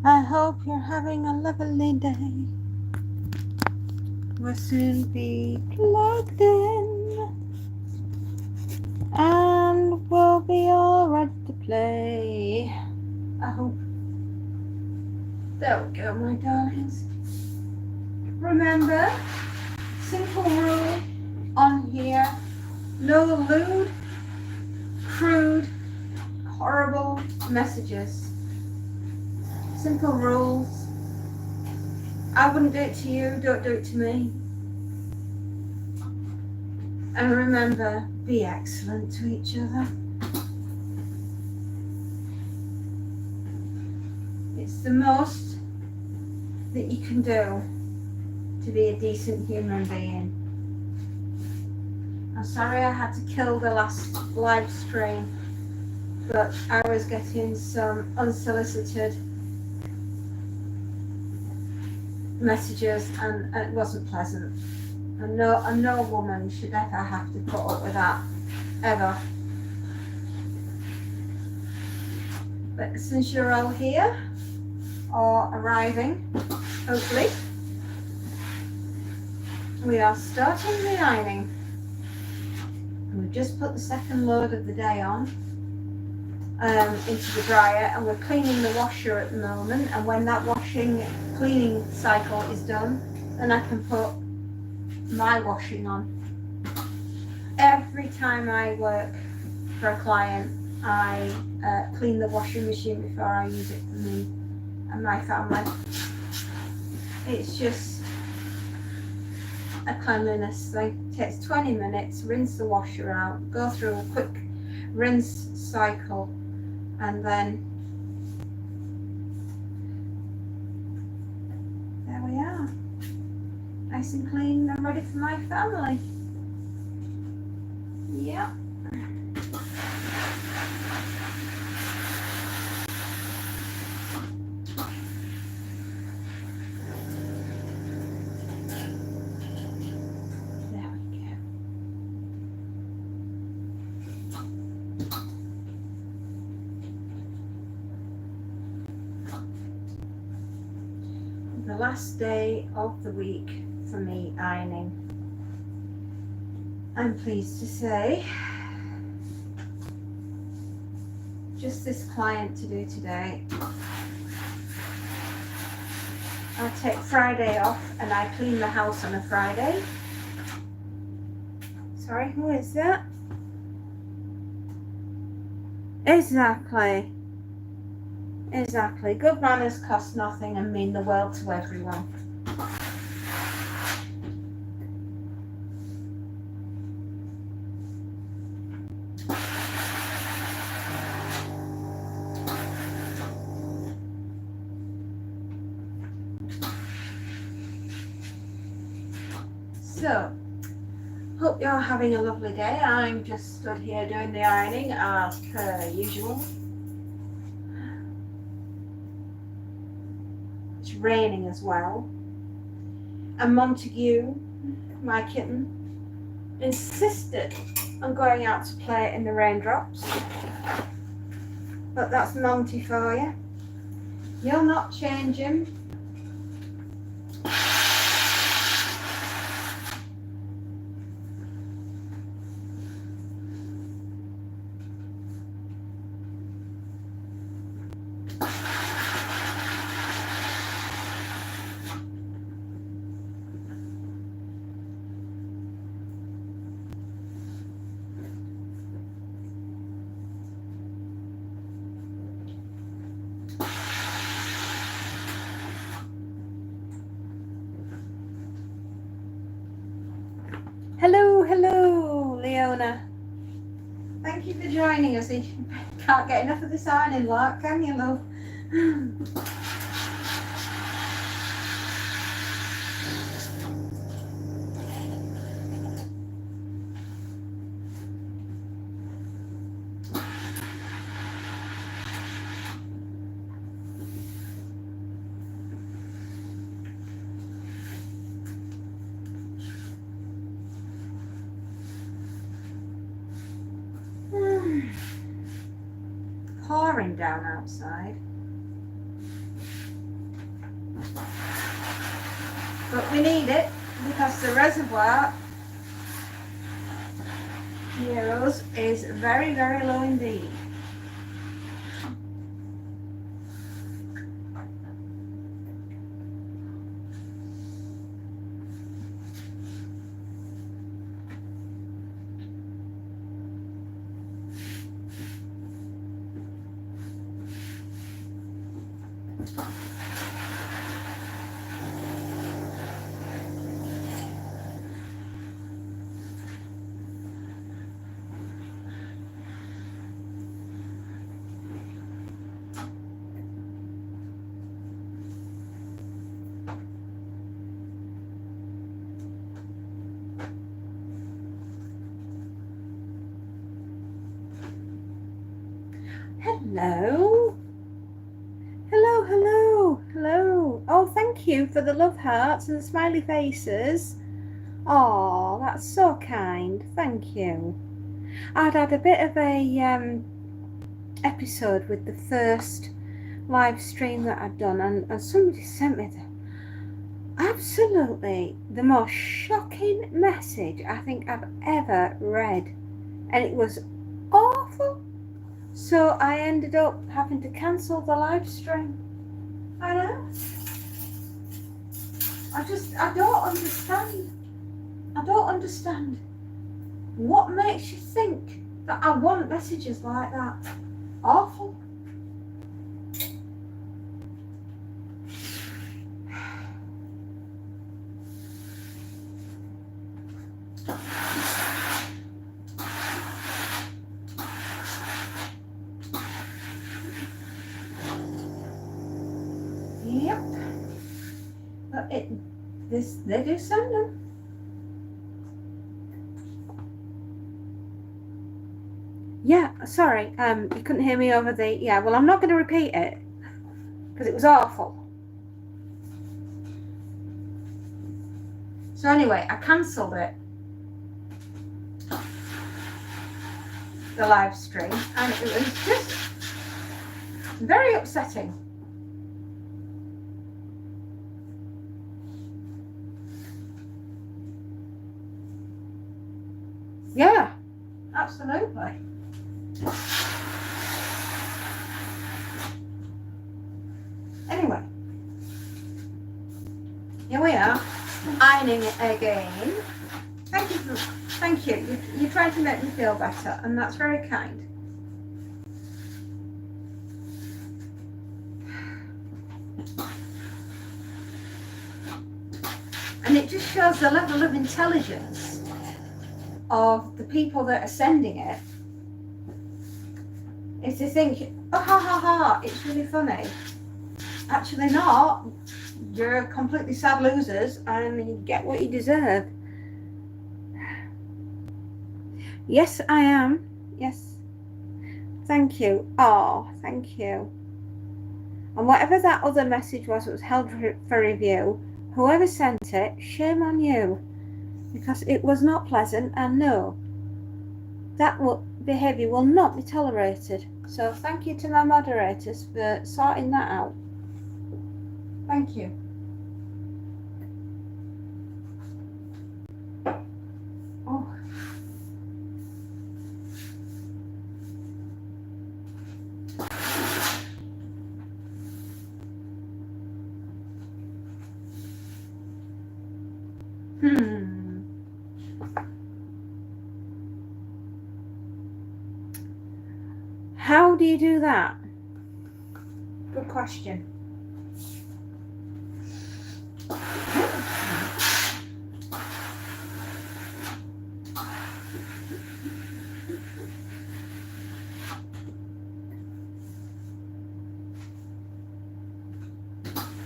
I hope you're having a lovely day. We'll soon be plugged in and we'll be all ready to play. I hope. There we go, my darlings. Remember, simple rule on here: no lewd, crude, horrible messages. Simple rules. I wouldn't do it to you, don't do it to me. And remember, be excellent to each other. It's the most that you can do to be a decent human being. I'm sorry I had to kill the last live stream, but I was getting some unsolicited messages and it wasn't pleasant. And no woman should ever have to put up with that, ever. But since you're all here, or arriving, hopefully, we are starting the ironing. And we've just put the second load of the day on into the dryer, and we're cleaning the washer at the moment, and when that cleaning cycle is done, then I can put my washing on. Every time I work for a client, I clean the washing machine before I use it for me and my family. It's just a cleanliness thing. It takes 20 minutes, rinse the washer out, go through a quick rinse cycle, and then there we are, nice and clean and ready for my family. Yeah. There we go. The last day of the week for me ironing. I'm pleased to say, just this client to do today. I take Friday off and I clean the house on a Friday. Sorry, who is that? Exactly. Good manners cost nothing and mean the world to everyone. So, hope you're having a lovely day. I'm just stood here doing the ironing as per usual. It's raining as well. And Montague, my kitten, insisted on going out to play in the raindrops. But that's Monty for you. You'll not change him. Hello, Leona. Thank you for joining us. You can't get enough of this ironing lark, can you, love? Pouring down outside. But we need it because the reservoir near us is very, very low indeed. Hello. Hello, hello, hello. Oh, thank you for the love hearts and the smiley faces. Oh, that's so kind. Thank you. I'd had a bit of a episode with the first live stream that I'd done, and somebody sent me absolutely the most shocking message I think I've ever read, and it was awful. So I ended up having to cancel the live stream. I know. I don't understand. I don't understand. What makes you think that I want messages like that? Awful. Yep. But they do send them. Yeah, sorry, you couldn't hear me over the, yeah, well, I'm not going to repeat it, because it was awful. So anyway, I cancelled it, the live stream, and it was just very upsetting. Yeah, absolutely. Anyway, here we are, ironing it again. Thank you. You're trying to make me feel better, and that's very kind. And it just shows the level of intelligence of the people that are sending it. If they think, oh, ha ha ha, it's really funny. Actually not. You're completely sad losers and you get what you deserve. Yes, I am. Yes. Thank you. Oh, thank you. And whatever that other message was that was held for review, whoever sent it, shame on you. Because it was not pleasant, and no, that behaviour will not be tolerated. So thank you to my moderators for sorting that out. Thank you. Oh. How do you do that? Good question.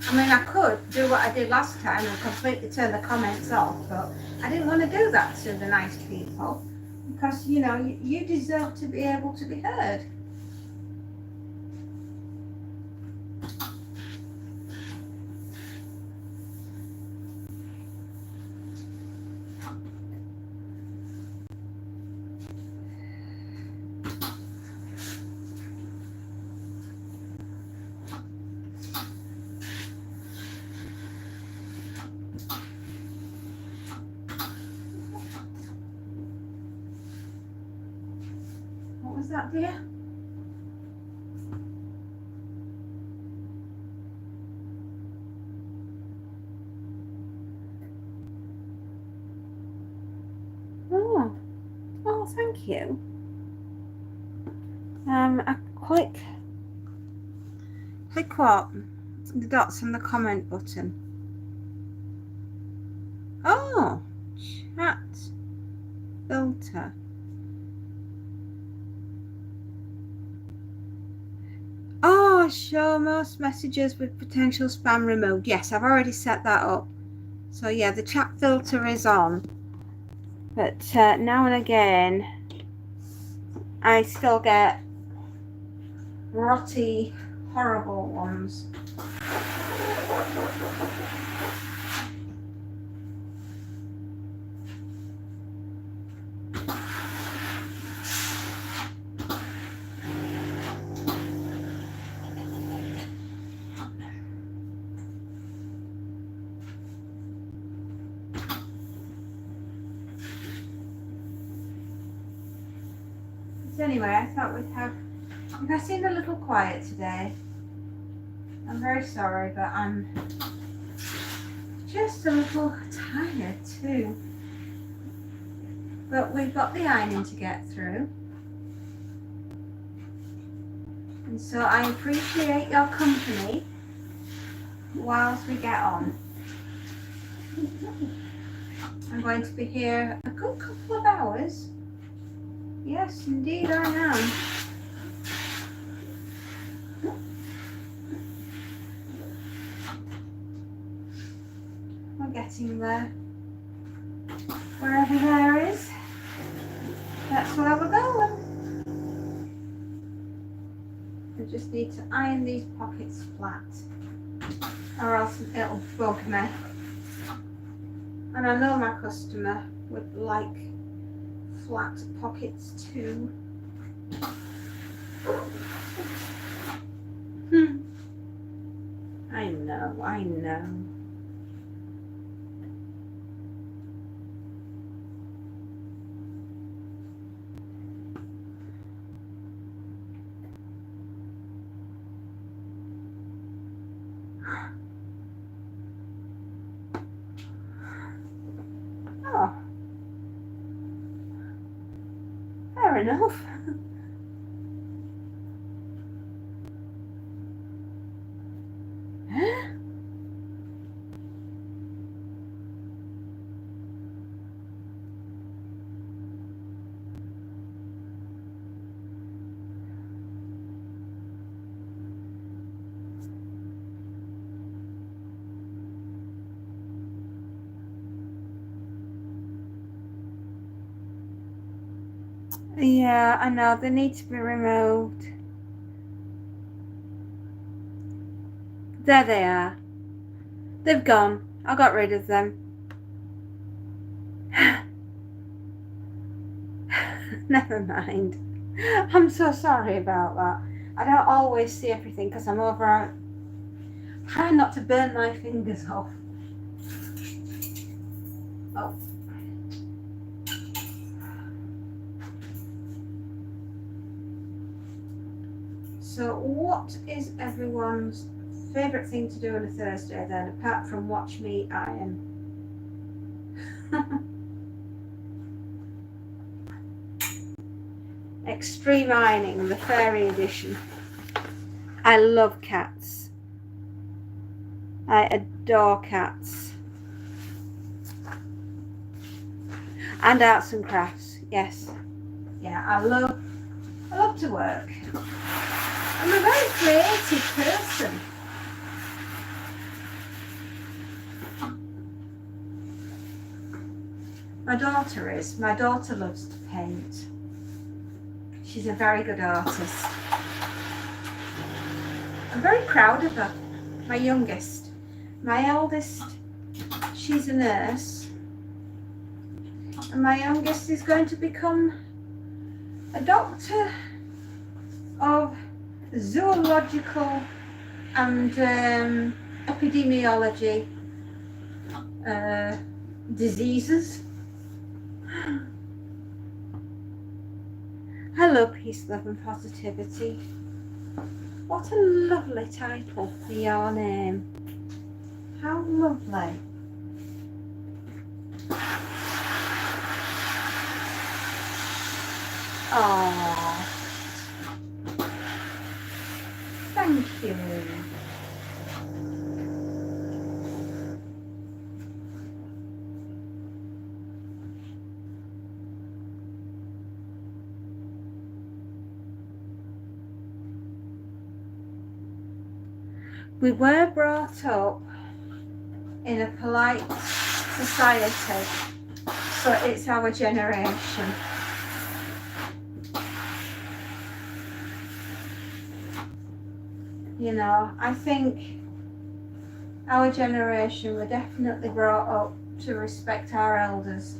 I mean, I could do what I did last time and completely turn the comments off, but I didn't want to do that to the nice people because, you know, you deserve to be able to be heard. that, dear? Oh, thank you. I click what? The dots on the comment button. Oh, chat filter. Oh, show most messages with potential spam removed. Yes, I've already set that up. So yeah, the chat filter is on. But now and again, I still get rotty, horrible ones. So anyway, I thought we'd have. I seemed a little quiet today. I'm very sorry, but I'm just a little tired too. But we've got the ironing to get through. And so I appreciate your company whilst we get on. I'm going to be here a good couple of hours. Yes, indeed I am. We're getting there. Wherever there is, that's where we're going. I just need to iron these pockets flat, or else it'll bug me. And I know my customer would like flat pockets too. I know. Oh, fair enough. Yeah, I know, they need to be removed. There they are. They've gone. I got rid of them. Never mind. I'm so sorry about that. I don't always see everything because I'm over. Trying not to burn my fingers off. Oh. So what is everyone's favourite thing to do on a Thursday then, apart from watch me iron? Extreme Ironing, the fairy edition. I love cats. I adore cats. And arts and crafts, yes. Yeah, I love to work. I'm a very creative person. My daughter loves to paint. She's a very good artist. I'm very proud of her. My youngest. My eldest, she's a nurse. And my youngest is going to become a doctor of zoological and epidemiology diseases. Hello, peace, love and positivity. What a lovely title for your name. How lovely. Oh, thank you. We were brought up in a polite society, so it's our generation. You know, I think our generation were definitely brought up to respect our elders.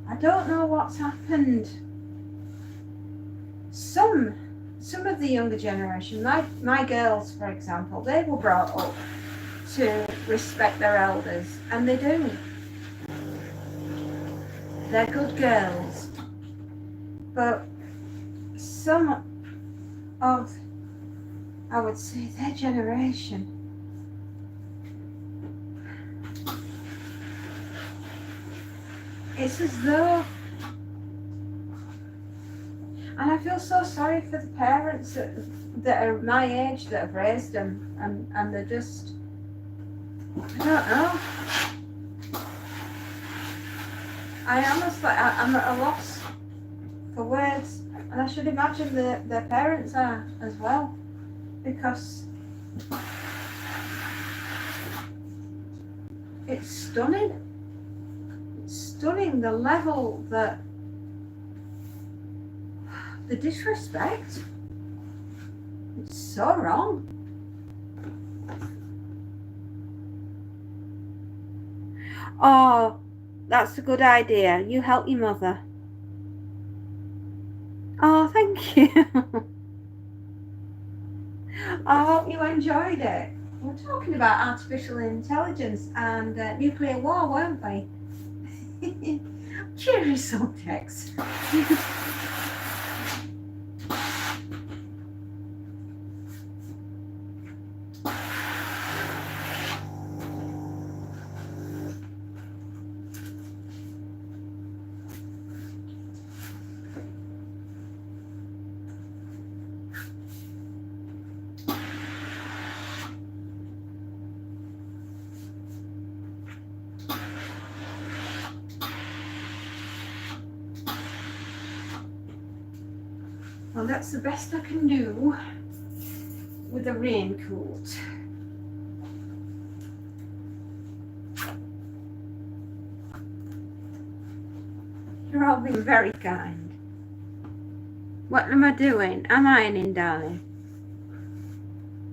I don't know what's happened. Some of the younger generation, my girls, for example, they were brought up to respect their elders, and they do. They're good girls. But some of, I would say, their generation, it's as though, and I feel so sorry for the parents that are my age that have raised them, and they're just, I don't know. I honestly, I'm at a loss for words, and I should imagine their parents are as well, because it's stunning. It's stunning the level that the disrespect. It's so wrong. Oh, that's a good idea. You help your mother. Oh, thank you. I hope you enjoyed it. We're talking about artificial intelligence and nuclear war, weren't we? Cheery subjects. Well, that's the best I can do with a raincoat. You're all being very kind. What am I doing? I'm ironing, darling.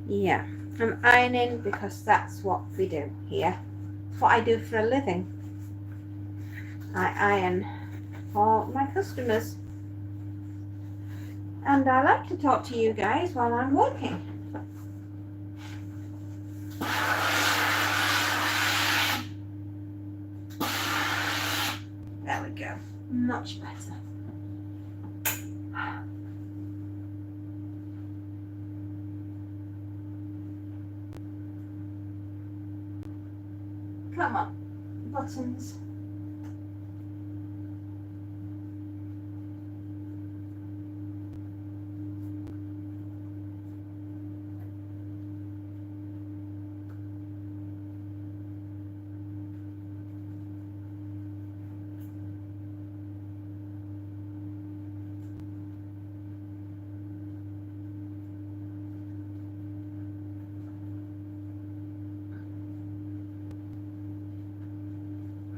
Yeah, I'm ironing because that's what we do here. It's what I do for a living. I iron for my customers. And I like to talk to you guys while I'm working. There we go. Much better. Come on, buttons.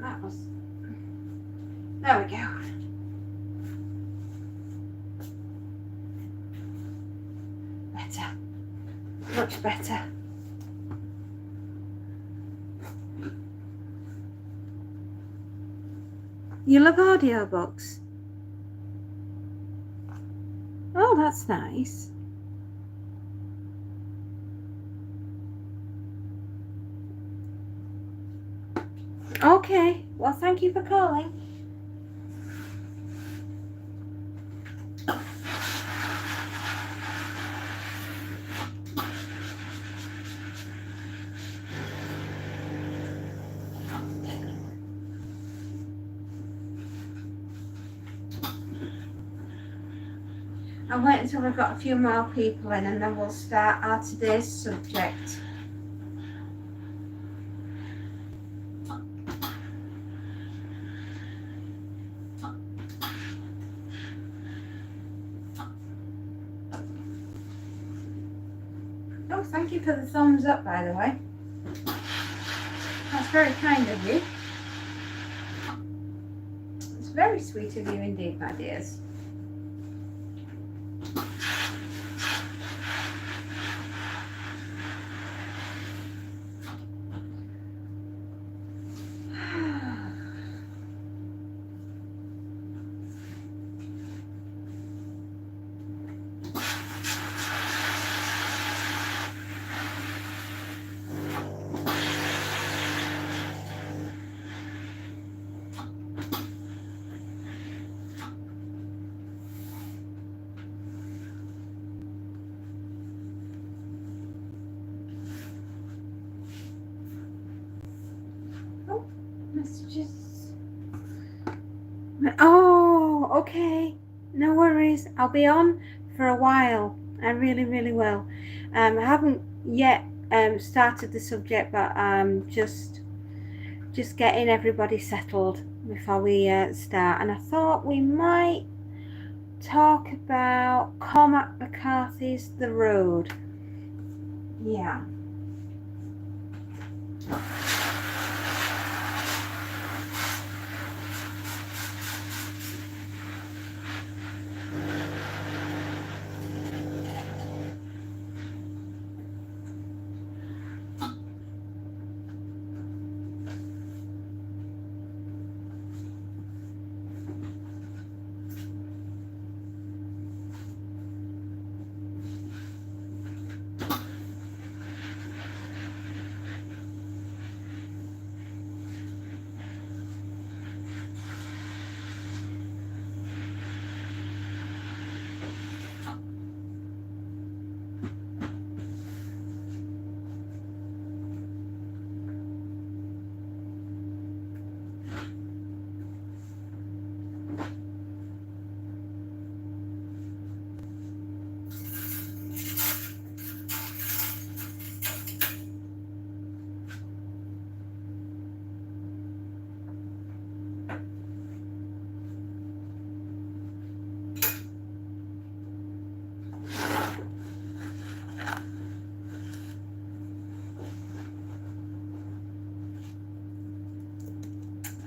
That was, there we go. Better, much better. You love audiobooks? Oh, that's nice. Okay, well, thank you for calling. I'll wait until we've got a few more people in and then we'll start our today's subject. Oh, thank you for the thumbs up, by the way. That's very kind of you. It's very sweet of you indeed, my dears. Messages. Oh, okay. No worries. I'll be on for a while. I really, really will. I haven't yet started the subject, but I'm just getting everybody settled before we start. And I thought we might talk about Cormac McCarthy's The Road. Yeah.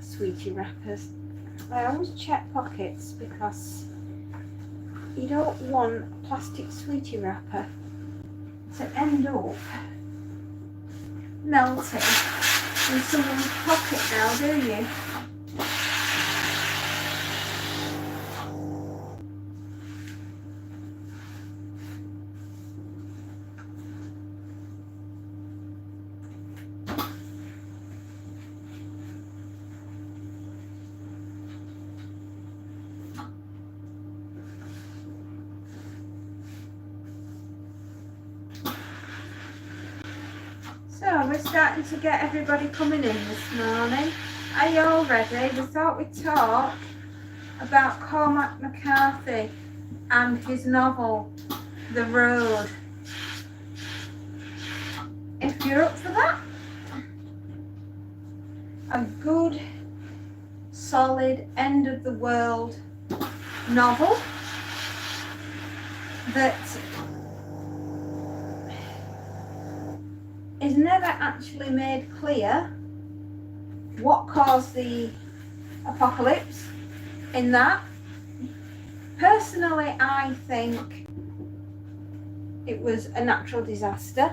Sweetie wrappers. I always check pockets because you don't want a plastic sweetie wrapper to end up melting in someone's pocket now, do you? So we're starting to get everybody coming in this morning. Are you all ready? We thought we'd talk about Cormac McCarthy and his novel, The Road. If you're up for that, a good, solid, end of the world novel that is never actually made clear what caused the apocalypse in that. Personally, I think it was a natural disaster.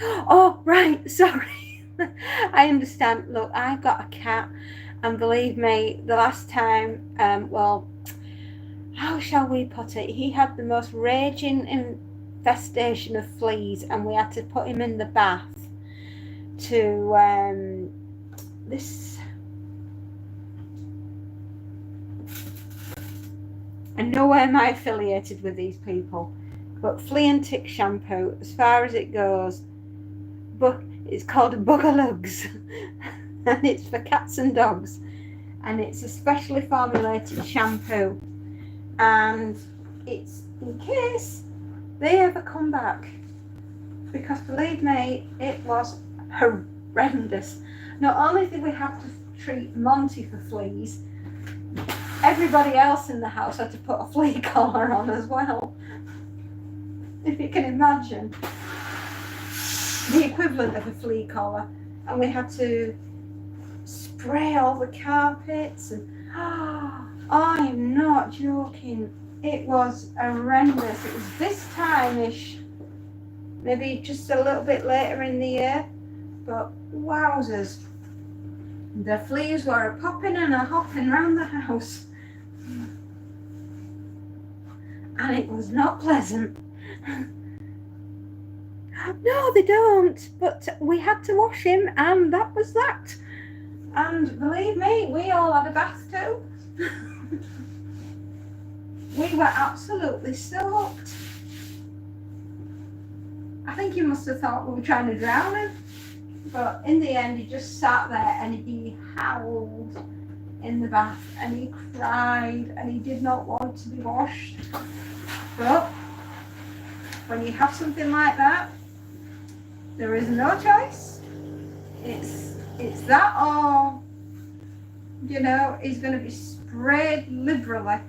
Oh, right, sorry. I understand. Look, I've got a cat, and believe me, the last time, well, how shall we put it? He had the most raging infestation of fleas, and we had to put him in the bath to this. And nowhere am I affiliated with these people, but Flea and Tick shampoo, as far as it goes, but it's called Bugalugs, and it's for cats and dogs, and it's a specially formulated shampoo, and it's in case they ever come back, because believe me, it was horrendous. Not only did we have to treat Monty for fleas, everybody else in the house had to put a flea collar on as well. If you can imagine the equivalent of a flea collar. And we had to spray all the carpets, and I'm not joking, it was horrendous. It was this time-ish, maybe just a little bit later in the year, but wowzers, the fleas were a popping and a hopping around the house, and it was not pleasant. No, they don't, but we had to wash him, and that was that. And believe me, we all had a bath too. We were absolutely soaked. I think he must have thought we were trying to drown him, but in the end he just sat there and he howled in the bath and he cried and he did not want to be washed. But when you have something like that, there is no choice. It's that, or you know, he's going to be sprayed liberally.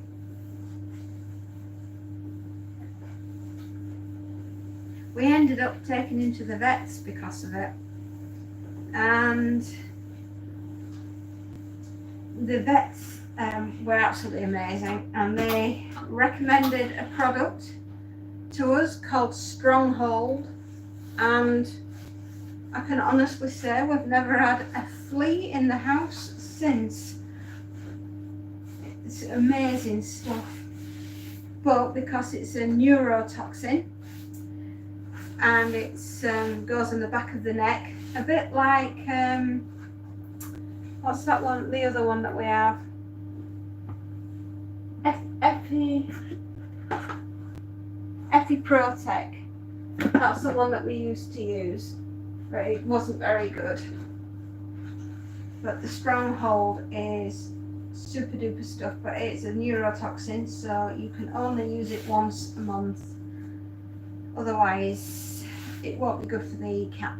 We ended up taking him to the vets because of it, and the vets were absolutely amazing, and they recommended a product to us called Stronghold, and I can honestly say we've never had a flea in the house since. It's amazing stuff, but because it's a neurotoxin and it goes on the back of the neck, a bit like what's that one, the other one that we have, EpiProtec. That's the one that we used to use, but it wasn't very good. But the Stronghold is super duper stuff, but it's a neurotoxin, so you can only use it once a month. Otherwise, it won't be good for the cat.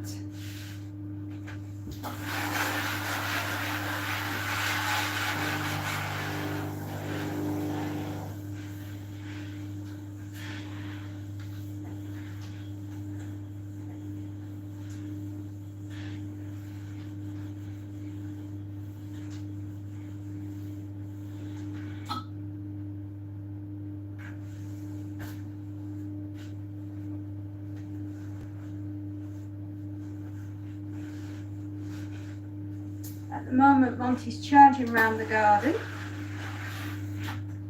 At the moment, Monty's charging around the garden,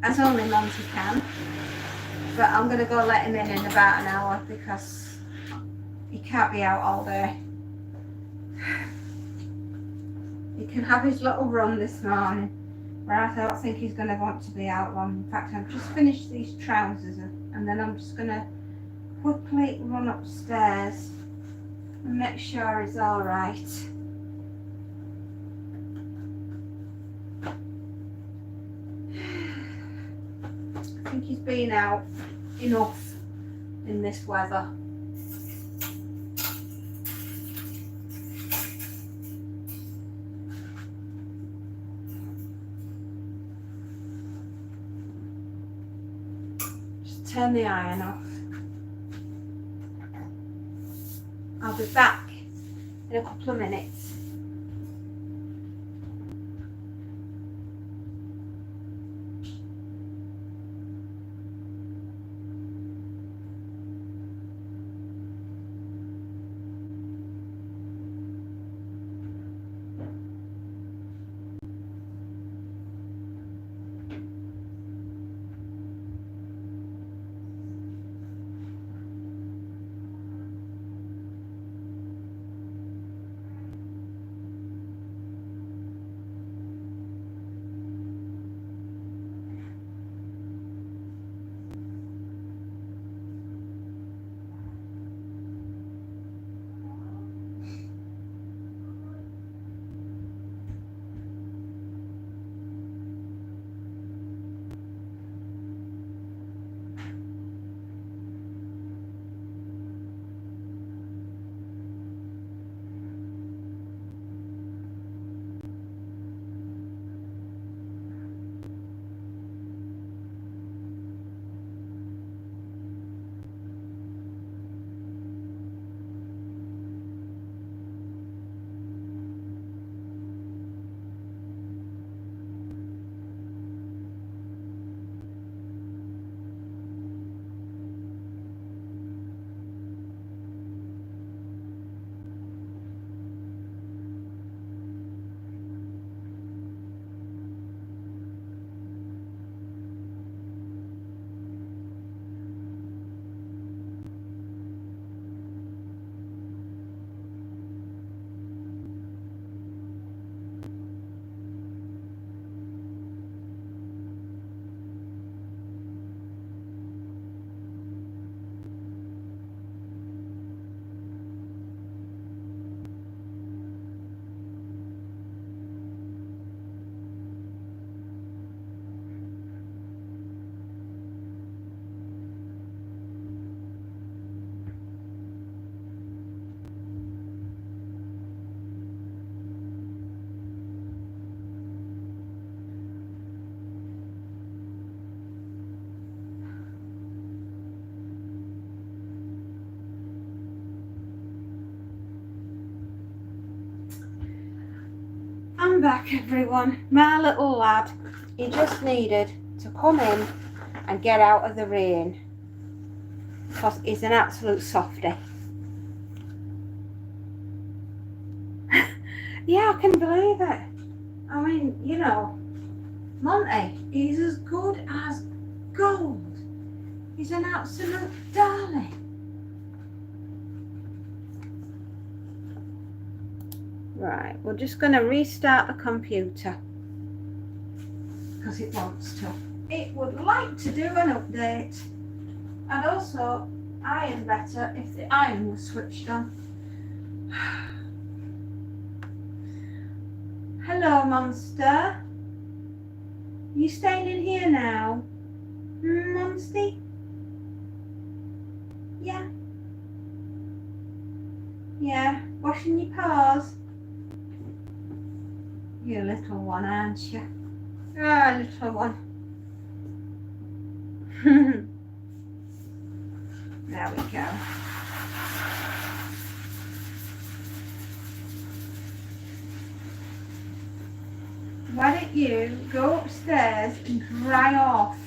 as only Monty can, but I'm going to go let him in about an hour because he can't be out all day. He can have his little run this morning, but I don't think he's going to want to be out long. In fact, I've just finished these trousers and then I'm just going to quickly run upstairs and make sure he's all right. I think he's been out enough in this weather. Just turn the iron off. I'll be back in a couple of minutes. I'm back, everyone. My little lad, he just needed to come in and get out of the rain because he's an absolute softie. Yeah, I can believe it. I mean, you know, Monty, he's as good as gold. He's an absolute darling. Right, we're just going to restart the computer because it wants to. It would like to do an update, and also iron better if the iron was switched on. Hello, monster. You staying in here now, Monsty? Yeah. Yeah, washing your paws. You little one, aren't you? Ah, little one. There we go. Why don't you go upstairs and dry off?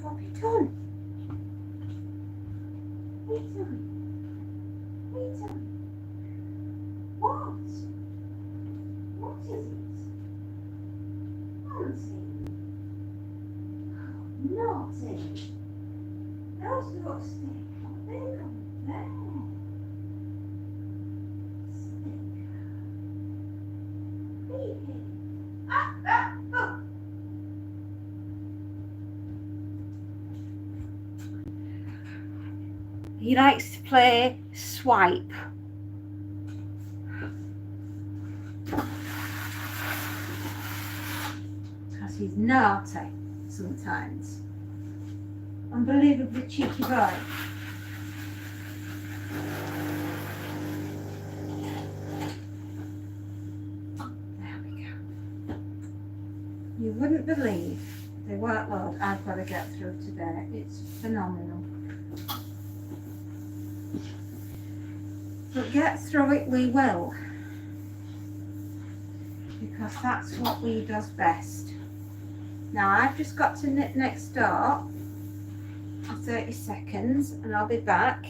What have you done? What have you done? What have you done? What? What is it? Nancy? Naughty. Those looks stick. They come there. He likes to play swipe. Because he's naughty sometimes. Unbelievably cheeky boy. There we go. You wouldn't believe the workload I've got to get through today. It's phenomenal. But get through it we will. Because that's what we does best. Now I've just got to knit next door for 30 seconds and I'll be back.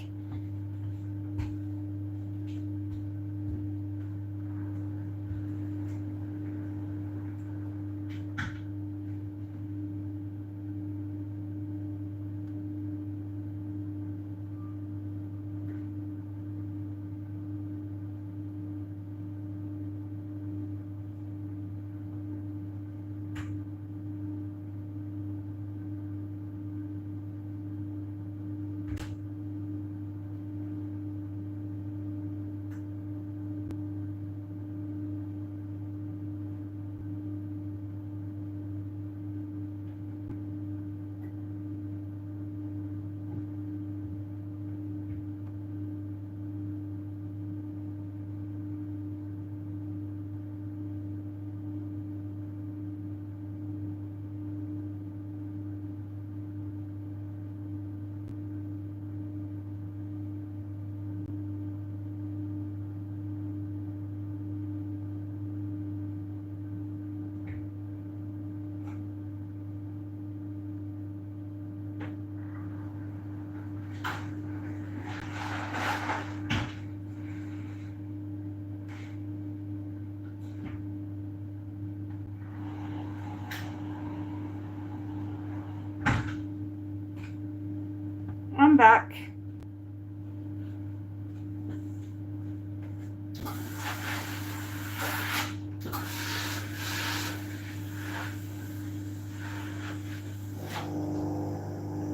I'm back.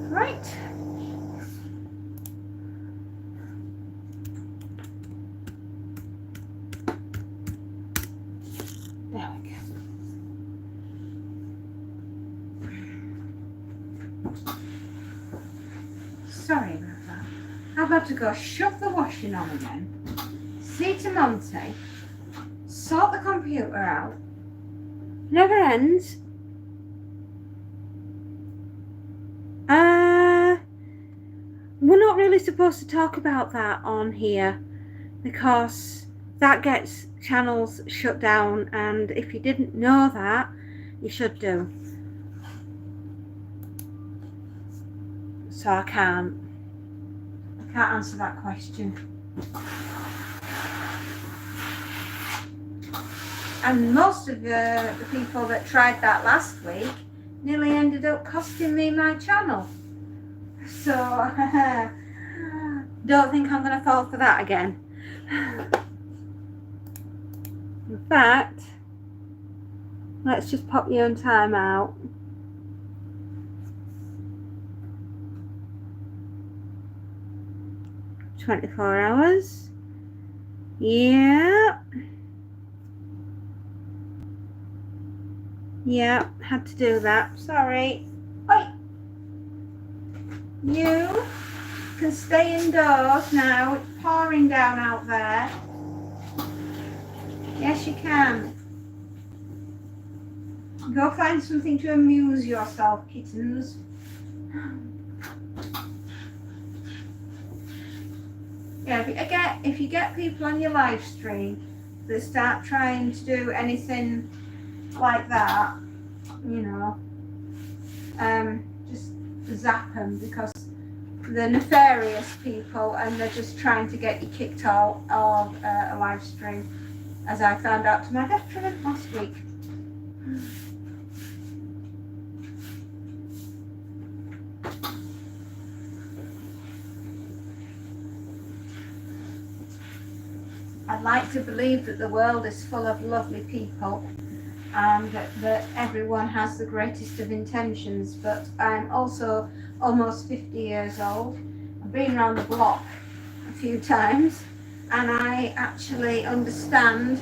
Right. There we go. Sorry about that. I've had to go shove the washing on again, see to Monty, sort the computer out. Never ends. We're not really supposed to talk about that on here because that gets channels shut down, and if you didn't know that, you should do. So I can't answer that question. And most of the people that tried that last week nearly ended up costing me my channel. So don't think I'm going to fall for that again. In fact, let's just pop you on time out. "24 hours. Yeah. Yeah, had to do that. Sorry. Oi. You can stay indoors now. It's pouring down out there. Yes, you can. Go find something to amuse yourself, kittens. Yeah, if you get people on your live stream that start trying to do anything like that, you know, just zap them, because they're nefarious people and they're just trying to get you kicked out of a live stream, as I found out to my detriment last week. I'd like to believe that the world is full of lovely people and that everyone has the greatest of intentions, but I'm also almost 50 years old. I've been around the block a few times, and I actually understand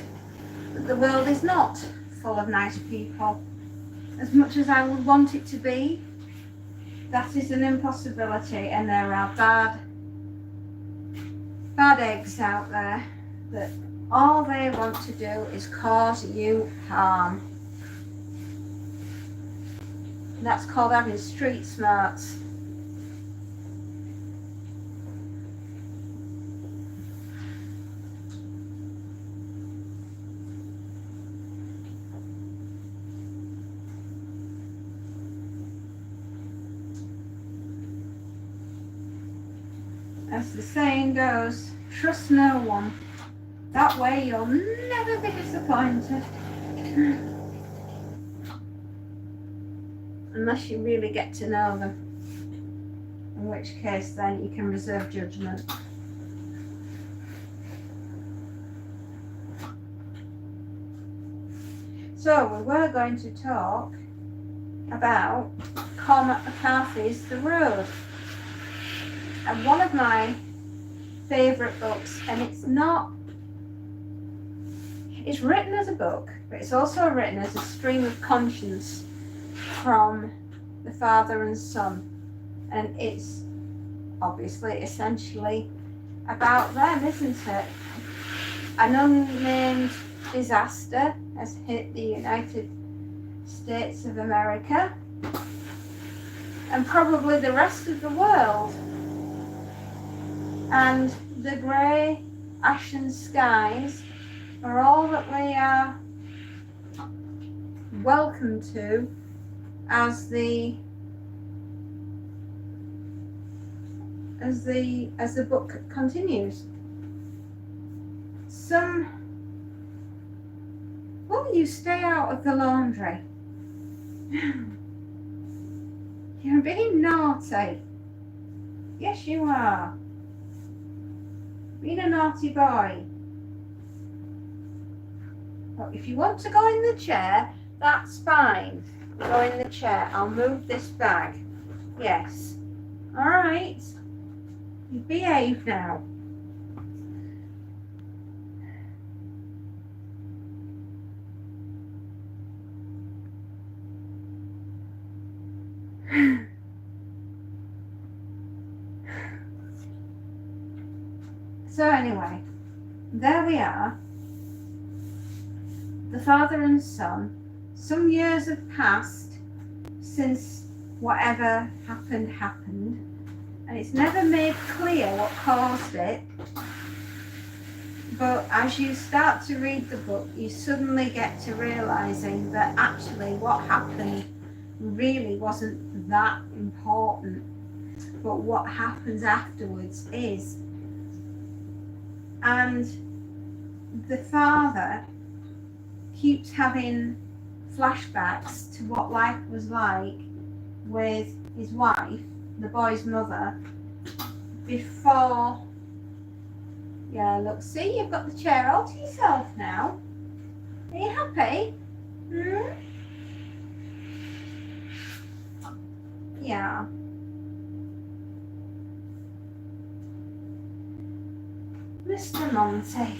that the world is not full of nice people. As much as I would want it to be, that is an impossibility, and there are bad eggs out there that all they want to do is cause you harm. That's called having street smarts. As the saying goes, trust no one. That way you'll never be disappointed. Unless you really get to know them. In which case then you can reserve judgment. So we were going to talk about Cormac McCarthy's The Road. And one of my favourite books, and it's written as a book, but it's also written as a stream of conscience from the father and son. And it's obviously essentially about them, isn't it? An unnamed disaster has hit the United States of America and probably the rest of the world. And the grey, ashen skies are all that we are welcome to as the book continues. Will you stay out of the laundry? You're being naughty. Yes, you are. Being a naughty boy. Well, if you want to go in the chair, that's fine. Go in the chair. I'll move this bag. Yes. All right. You behave now. So anyway, there we are. The father and son. Some years have passed since whatever happened, and it's never made clear what caused it. But as you start to read the book, you suddenly get to realizing that actually what happened really wasn't that important. But what happens afterwards is, and the father keeps having flashbacks to what life was like with his wife, the boy's mother, before. Yeah, look, see, you've got the chair all to yourself now. Are you happy? Yeah. Mr. Monty.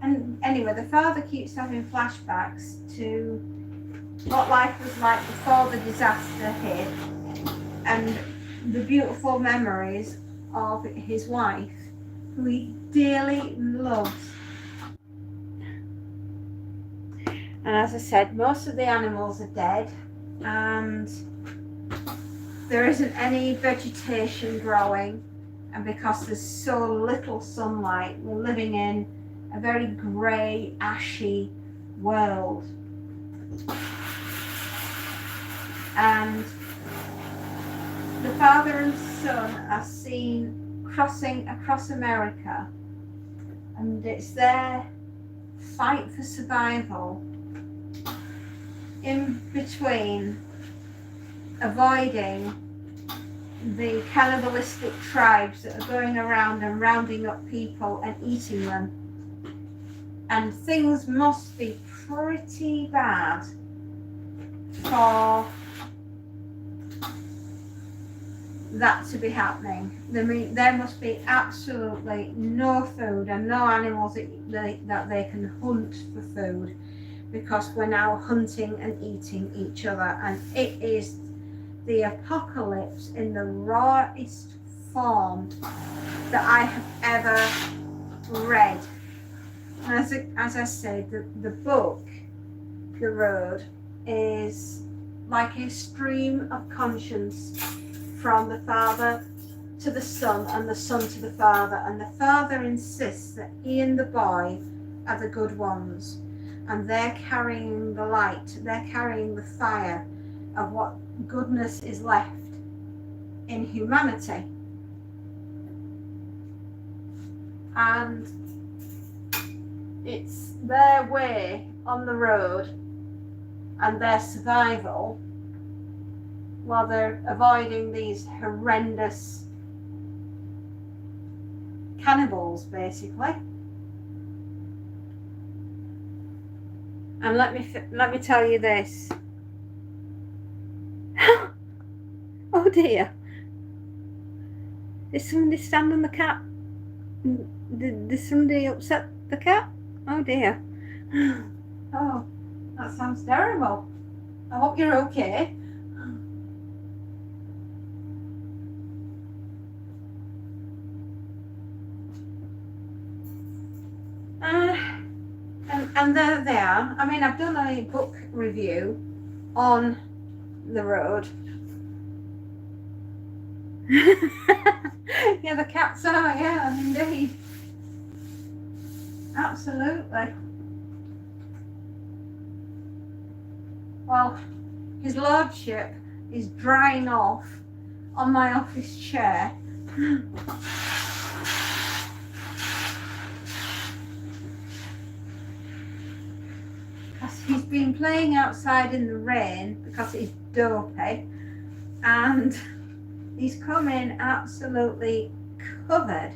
And anyway, the father keeps having flashbacks to what life was like before the disaster hit, and the beautiful memories of his wife, who he dearly loves. And as I said, most of the animals are dead, and there isn't any vegetation growing, and because there's so little sunlight, we're living in a very grey, ashy world. And the father and son are seen crossing across America, and it's their fight for survival in between avoiding the cannibalistic tribes that are going around and rounding up people and eating them. And things must be pretty bad for that to be happening. There must be absolutely no food and no animals that they can hunt for food, because we're now hunting and eating each other, and it is the apocalypse in the rawest form that I have ever read. As I said, the book, The Road, is like a stream of conscience from the father to the son and the son to the father, and the father insists that he and the boy are the good ones, and they're carrying the light, they're carrying the fire of what goodness is left in humanity. And it's their way on the road and their survival while they're avoiding these horrendous cannibals, basically. And let me tell you this. Oh dear. Did somebody stand on the cat? Did somebody upset the cat? Oh dear. Oh, that sounds terrible. I hope you're okay. And there they are. I mean, I've done a book review on The Road. Yeah, the cats are, yeah, indeed. Absolutely. Well, his lordship is drying off on my office chair. He's been playing outside in the rain because he's dopey, and he's come in absolutely covered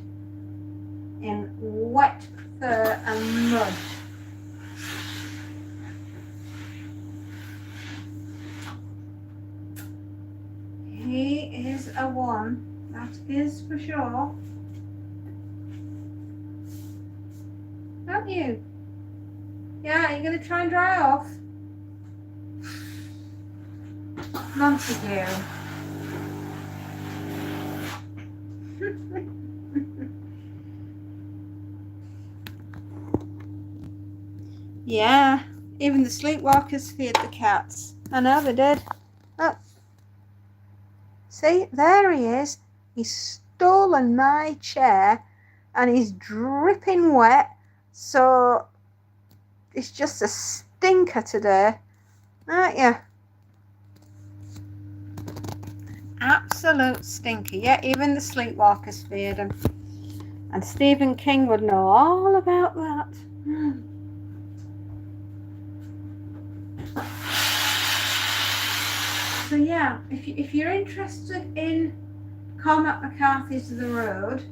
in wet fur and mud. He is a one, that is for sure. Don't you? Yeah, are you going to try and dry off? Montague. Yeah, even the sleepwalkers feared the cats. I know they did. Oh. See, there he is. He's stolen my chair and he's dripping wet. So it's just a stinker today, aren't you? Absolute stinker. Yeah, even the sleepwalkers feared him. And Stephen King would know all about that. So yeah, if you're interested in Cormac McCarthy's The Road,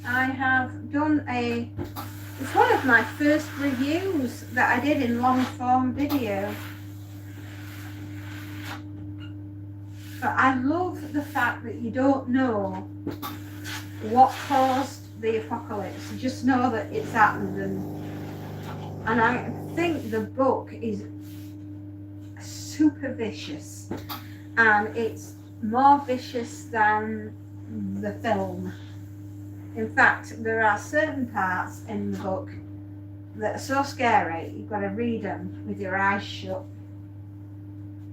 I have done it's one of my first reviews that I did in long form video. But I love the fact that you don't know what caused the apocalypse. You just know that it's happened, and I think the book is super vicious, and it's more vicious than the film. In fact, there are certain parts in the book that are so scary you've got to read them with your eyes shut,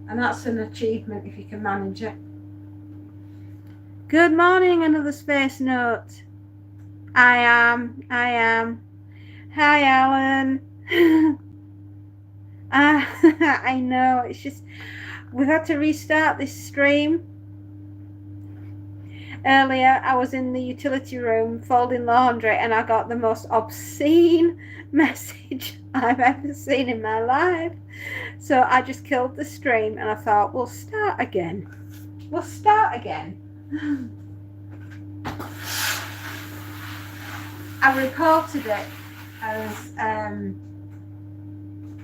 and that's an achievement if you can manage it. Good morning, another space note. I am. Hi, Alan. I know, it's just, we've had to restart this stream. Earlier, I was in the utility room folding laundry and I got the most obscene message I've ever seen in my life. So I just killed the stream and I thought, we'll start again. I reported it as,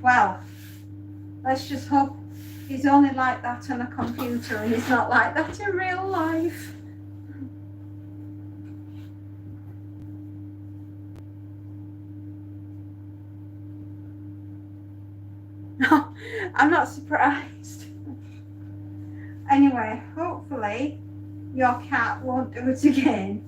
well, let's just hope he's only like that on a computer and he's not like that in real life. No, I'm not surprised. Anyway, hopefully your cat won't do it again.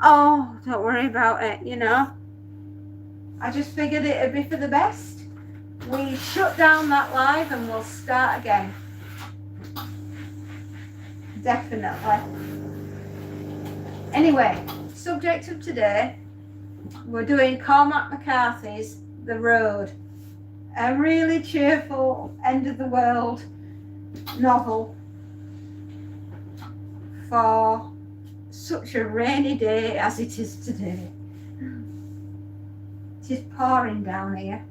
Oh, don't worry about it, you know. I just figured it'd be for the best. We shut down that live and we'll start again. Definitely. Anyway, subject of today, we're doing Cormac McCarthy's The Road. A really cheerful end of the world novel for such a rainy day as it is today. It is pouring down here,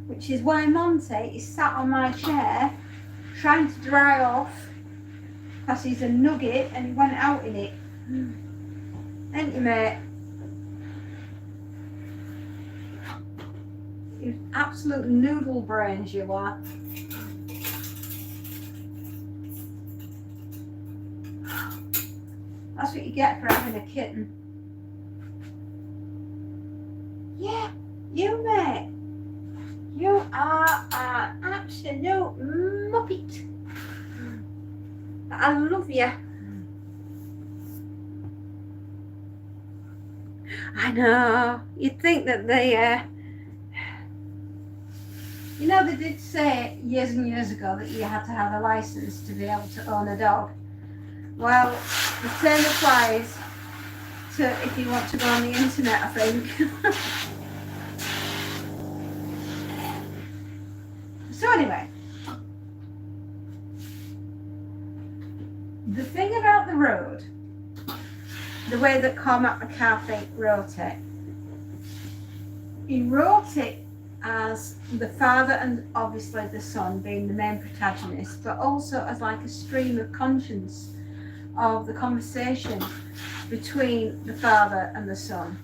which is why Monty is sat on my chair trying to dry off because he's a nugget and he went out in it. Ain't you, mate? You absolute noodle brains you are. That's what you get for having a kitten. Yeah, you, mate. You are an absolute muppet. I love you. I know. You'd think that they, you know, they did say years and years ago that you had to have a license to be able to own a dog. Well, the same applies to if you want to go on the internet, I think. So anyway, the thing about The Road, the way that Cormac McCarthy wrote it, he wrote it as the father and obviously the son being the main protagonist, but also as like a stream of conscience of the conversation between the father and the son.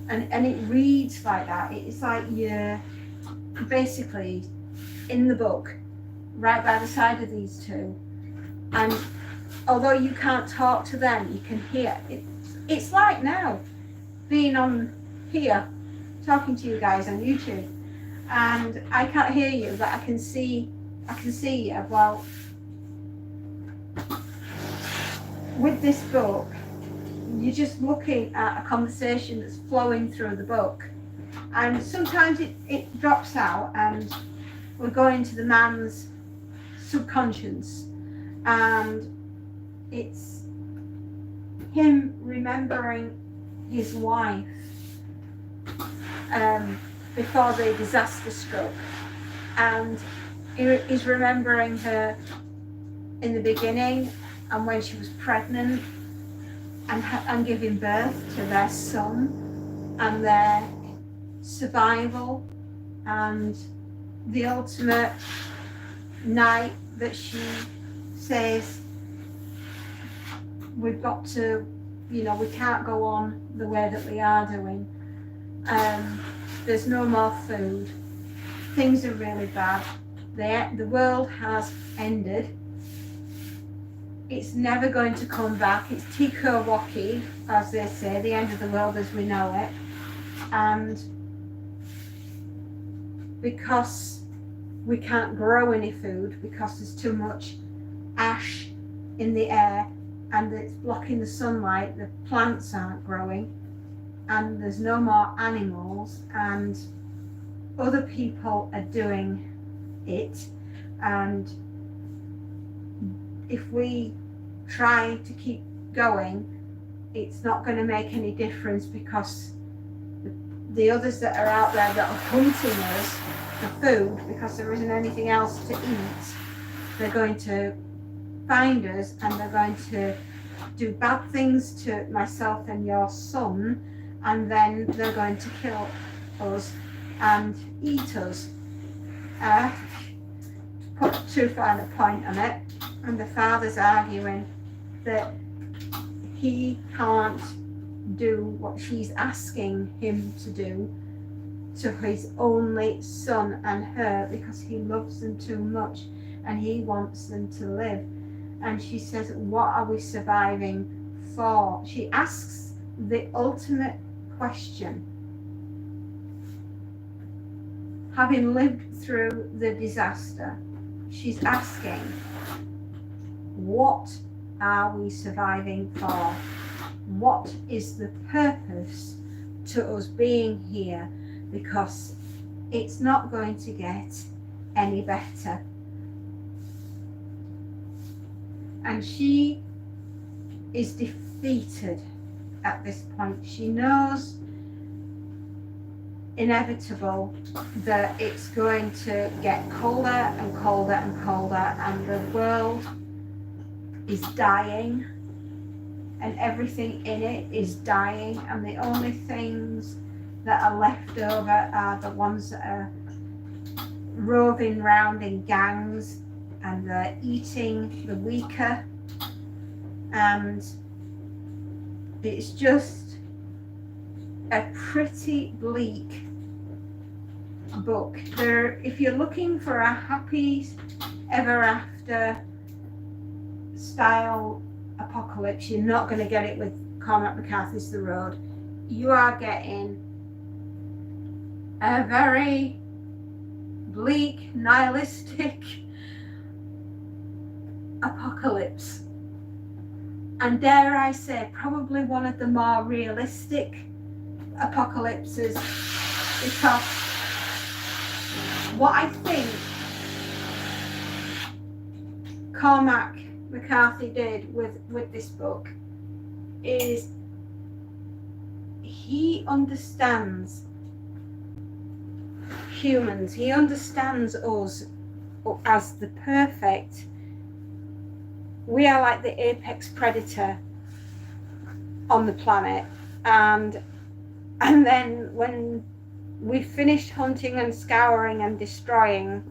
And it reads like that. It's like you're basically in the book right by the side of these two, and although you can't talk to them, you can hear it. It's like now being on here talking to you guys on YouTube, and I can't hear you, but I can see you. Well, with this book, you're just looking at a conversation that's flowing through the book, and sometimes it drops out and we're going to the man's subconscious, and it's him remembering his wife before the disaster struck, and he's remembering her in the beginning and when she was pregnant and giving birth to their son, and their survival, and the ultimate night that she says, we've got to, we can't go on the way that we are doing. There's no more food. Things are really bad. The world has ended. It's never going to come back. It's Tiko Waki, as they say, the end of the world as we know it. And because we can't grow any food, because there's too much ash in the air and it's blocking the sunlight, the plants aren't growing, and there's no more animals, and other people are doing it. And if we try to keep going, it's not going to make any difference, because the others that are out there that are hunting us for food, because there isn't anything else to eat, they're going to find us, and they're going to do bad things to myself and your son, and then they're going to kill us and eat us. To put too fine a point on it, and the father's arguing that he can't do what she's asking him to do to his only son and her, because he loves them too much and he wants them to live. And she says, what are we surviving for? She asks the ultimate question. Having lived through the disaster, she's asking, what are we surviving for? What is the purpose to us being here? Because it's not going to get any better. And she is defeated at this point. She knows inevitable that it's going to get colder and colder and colder, and the world is dying, and everything in it is dying, and the only things that are left over are the ones that are roving round in gangs, and they're eating the weaker, and it's just a pretty bleak book. If you're looking for a happy ever after style apocalypse, you're not going to get it with Cormac McCarthy's The Road. You are getting a very bleak, nihilistic apocalypse, and dare I say, probably one of the more realistic apocalypses, because what I think Cormac McCarthy did with this book is he understands humans, he understands us as the perfect. We are like the apex predator on the planet, and then when we've finished hunting and scouring and destroying,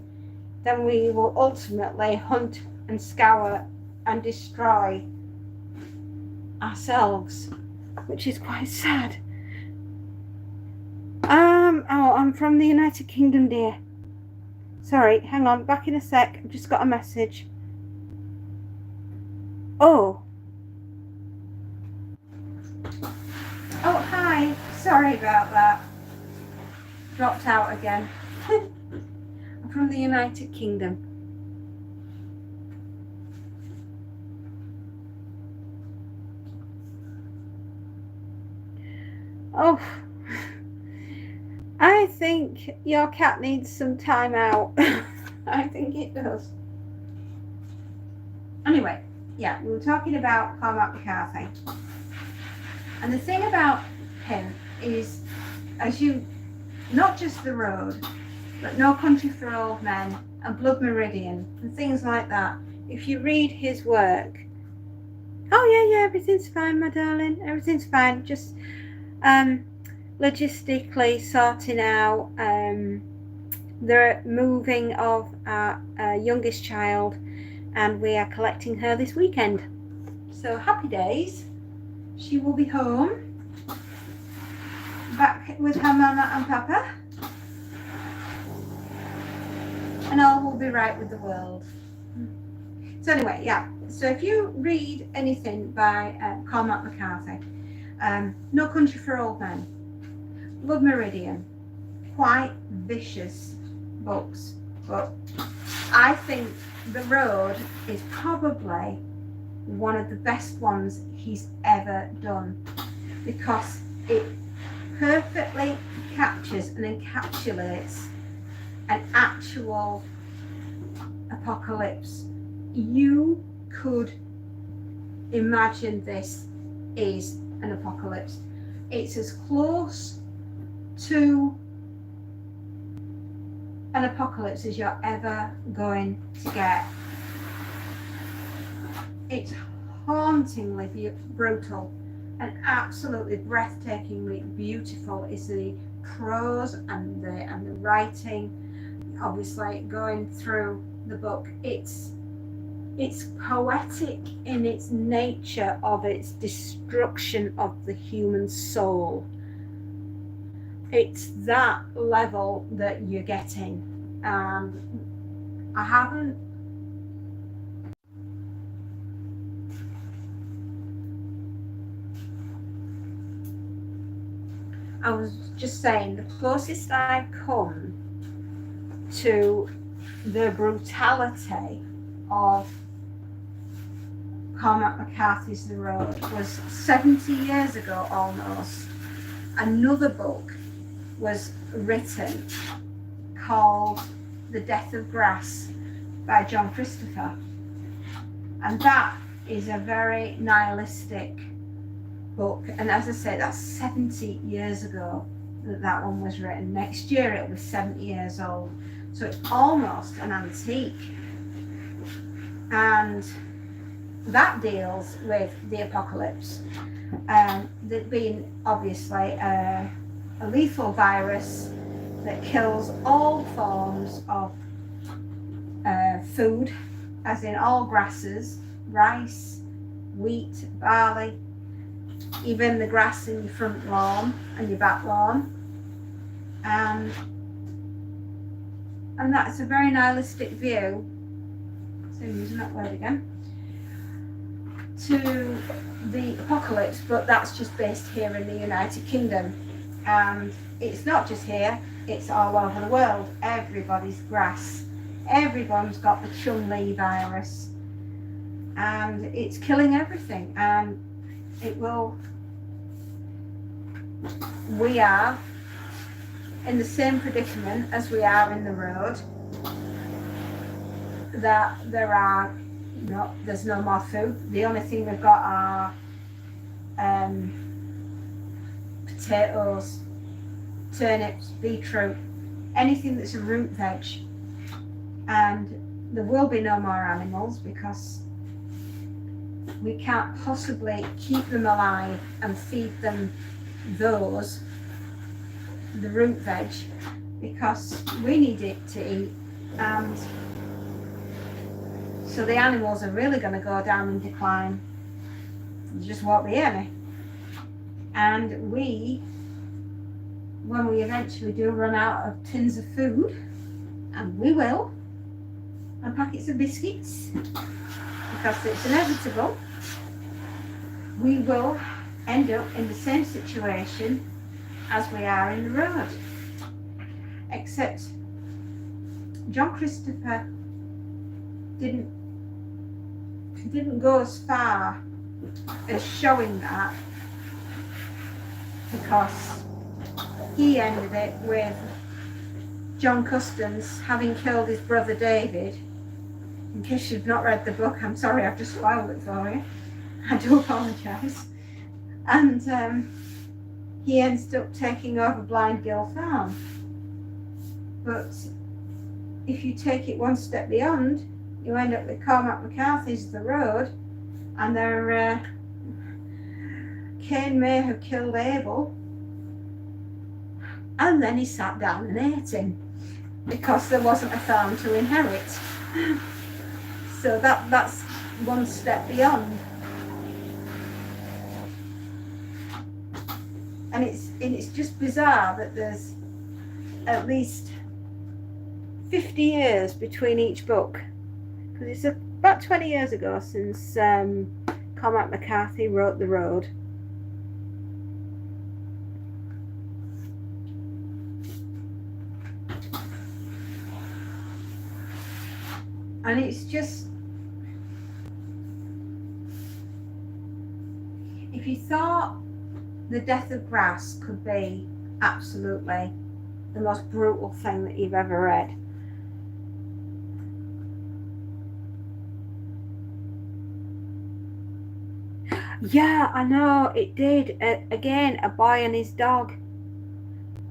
then we will ultimately hunt and scour and destroy ourselves, which is quite sad. I'm from the United Kingdom, dear. Sorry, hang on, back in a sec. I've just got a message. Oh, hi. Sorry about that. Dropped out again. I'm from the United Kingdom. Oh, I think your cat needs some time out. I think it does. Anyway, yeah, we were talking about Cormac McCarthy. And the thing about him is, not just The Road, but No Country for Old Men and Blood Meridian and things like that. If you read his work, oh yeah, everything's fine, my darling, everything's fine. Just logistically sorting out the moving of our youngest child, and we are collecting her this weekend. So happy days. She will be home, back with her mama and papa, and all will be right with the world. So anyway, yeah, so if you read anything by Cormac McCarthy, No Country for Old Men, Blood Meridian, quite vicious books, but I think The Road is probably one of the best ones he's ever done, because it perfectly captures and encapsulates an actual apocalypse. You could imagine this is an apocalypse. It's as close to an apocalypse as you're ever going to get. It's hauntingly brutal and absolutely breathtakingly beautiful. Is the prose and the writing, obviously going through the book. It's poetic in its nature of its destruction of the human soul. It's that level that you're getting. I was just saying, the closest I've come to the brutality of Cormac McCarthy's The Road was 70 years ago almost. Another book was written called The Death of Grass by John Christopher, and that is a very nihilistic book, and as I say, that's 70 years ago that one was written. Next year it was 70 years old, so it's almost an antique, and that deals with the apocalypse. There being obviously a lethal virus that kills all forms of food, as in all grasses, rice, wheat, barley, even the grass in your front lawn and your back lawn, and that's a very nihilistic view, so I'm using that word again, to the apocalypse. But that's just based here in the United Kingdom, and it's not just here, it's all over the world. Everybody's grass, everyone's got the Chun-Li virus, and it's killing everything, and it will. We are in the same predicament as we are in The Road, that there's no more food. The only thing we've got are potatoes, turnips, beetroot, anything that's a root veg, and there will be no more animals because we can't possibly keep them alive and feed them the root veg, because we need it to eat, and so the animals are really going to go down in decline. There just won't be any. And when we eventually do run out of tins of food, and we will, and packets of biscuits, because it's inevitable, we will end up in the same situation as we are in The Road. Except John Christopher didn't go as far as showing that, because he ended it with John Custance having killed his brother David. In case you've not read the book, I'm sorry, I've just spoiled it for you. I do apologise. And he ends up taking over Blind Gill Farm. But if you take it one step beyond, you end up with Cormac McCarthy's The Road, and Cain may have killed Abel, and then he sat down and ate him because there wasn't a farm to inherit. So that's one step beyond. And it's just bizarre that there's at least 50 years between each book, because it's about 20 years ago since Cormac McCarthy wrote The Road. And it's just, if you thought The Death of Grass could be absolutely the most brutal thing that you've ever read, yeah, I know, it did. Again, a boy and his dog.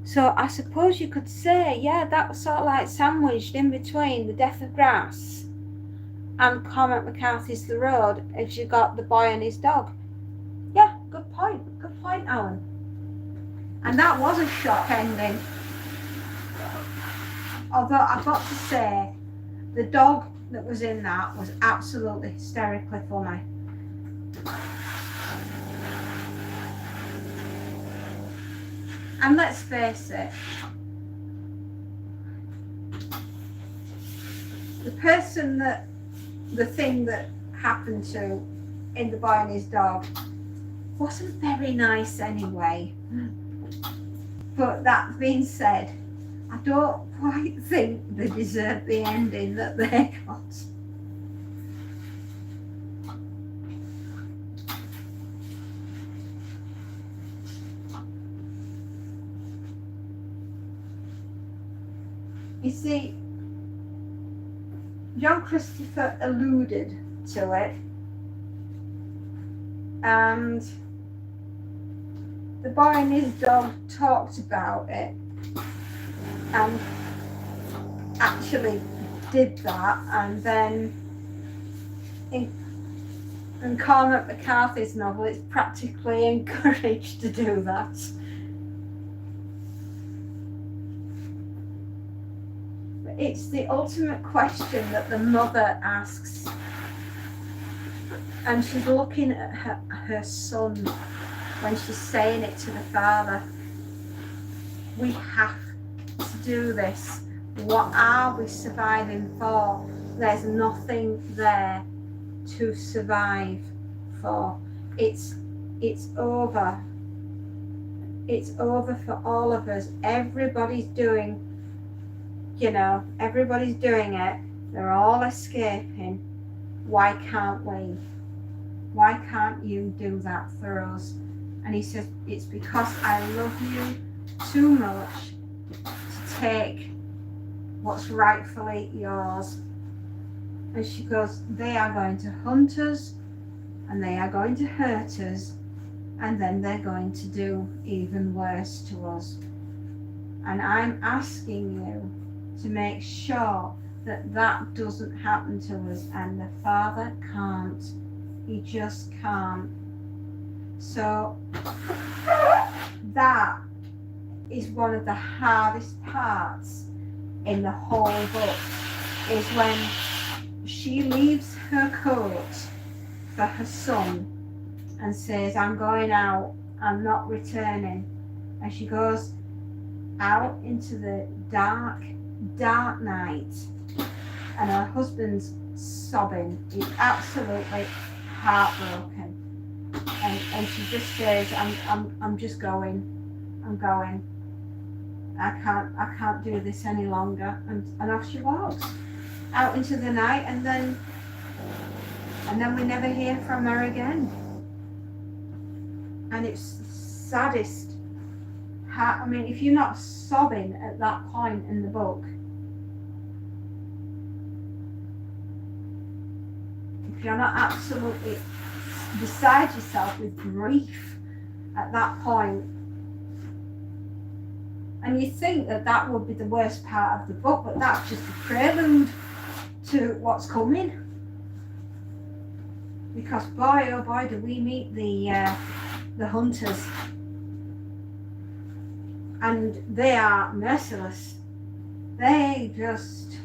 So I suppose you could say, yeah, that was sort of like sandwiched in between The Death of Grass and Cormac McCarthy's The Road, as you got the boy and his dog. Yeah, good point, Alan. And that was a shock ending. Although I've got to say, the dog that was in that was absolutely hysterically funny. And let's face it, the thing that happened to in The Boy and His Dog wasn't very nice anyway. But that being said, I don't quite think they deserve the ending that they got. You see, John Christopher alluded to it, and The Boy and His Dog talked about it and actually did that, and then in Cormac McCarthy's novel it's practically encouraged to do that. It's the ultimate question that the mother asks, and she's looking at her son when she's saying it to the father. We have to do this. What are we surviving for? There's nothing there to survive for. It's over. It's over for all of us. Everybody's doing it. They're all escaping. Why can't we? Why can't you do that for us? And he says, it's because I love you too much to take what's rightfully yours. And she goes, they are going to hunt us, and they are going to hurt us, and then they're going to do even worse to us. And I'm asking you to make sure that that doesn't happen to us. And the father can't. He just can't. So that is one of the hardest parts in the whole book, is when she leaves her coat for her son and says, I'm going out, I'm not returning. And she goes out into the dark night, and her husband's sobbing. He's absolutely heartbroken, and she just says, I'm just going. I'm going. I can't do this any longer. And off she walks out into the night, and then we never hear from her again. And it's the saddest, I mean, if you're not sobbing at that point in the book, if you're not absolutely beside yourself with grief at that point, and you think that that would be the worst part of the book, but that's just a prelude to what's coming. Because boy, oh boy, do we meet the hunters. And they are merciless. They just...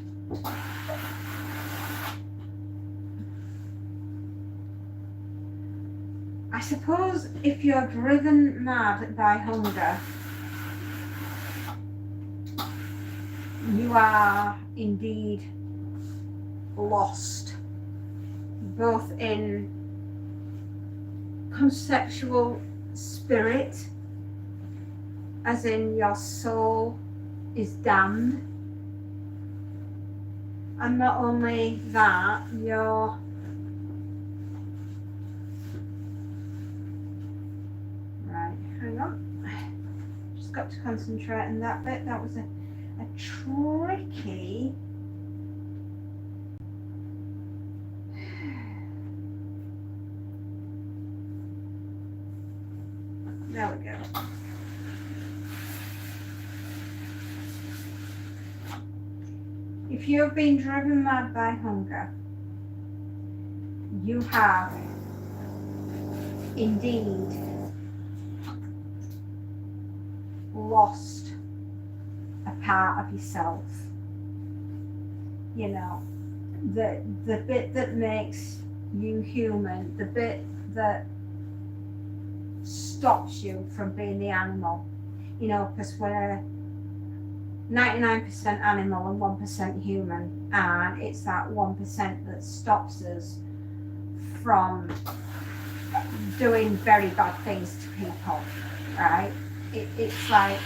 I suppose if you're driven mad by hunger, you are indeed lost, both in conceptual spirit, as in your soul is damned, and not only that, you're right, hang on, just got to concentrate on that bit. That was a tricky there we go. If you have been driven mad by hunger, you have indeed lost a part of yourself. You know, the bit that makes you human, the bit that stops you from being the animal. You know, because we're 99% animal and 1% human, and it's that 1% that stops us from doing very bad things to people, right? It's like,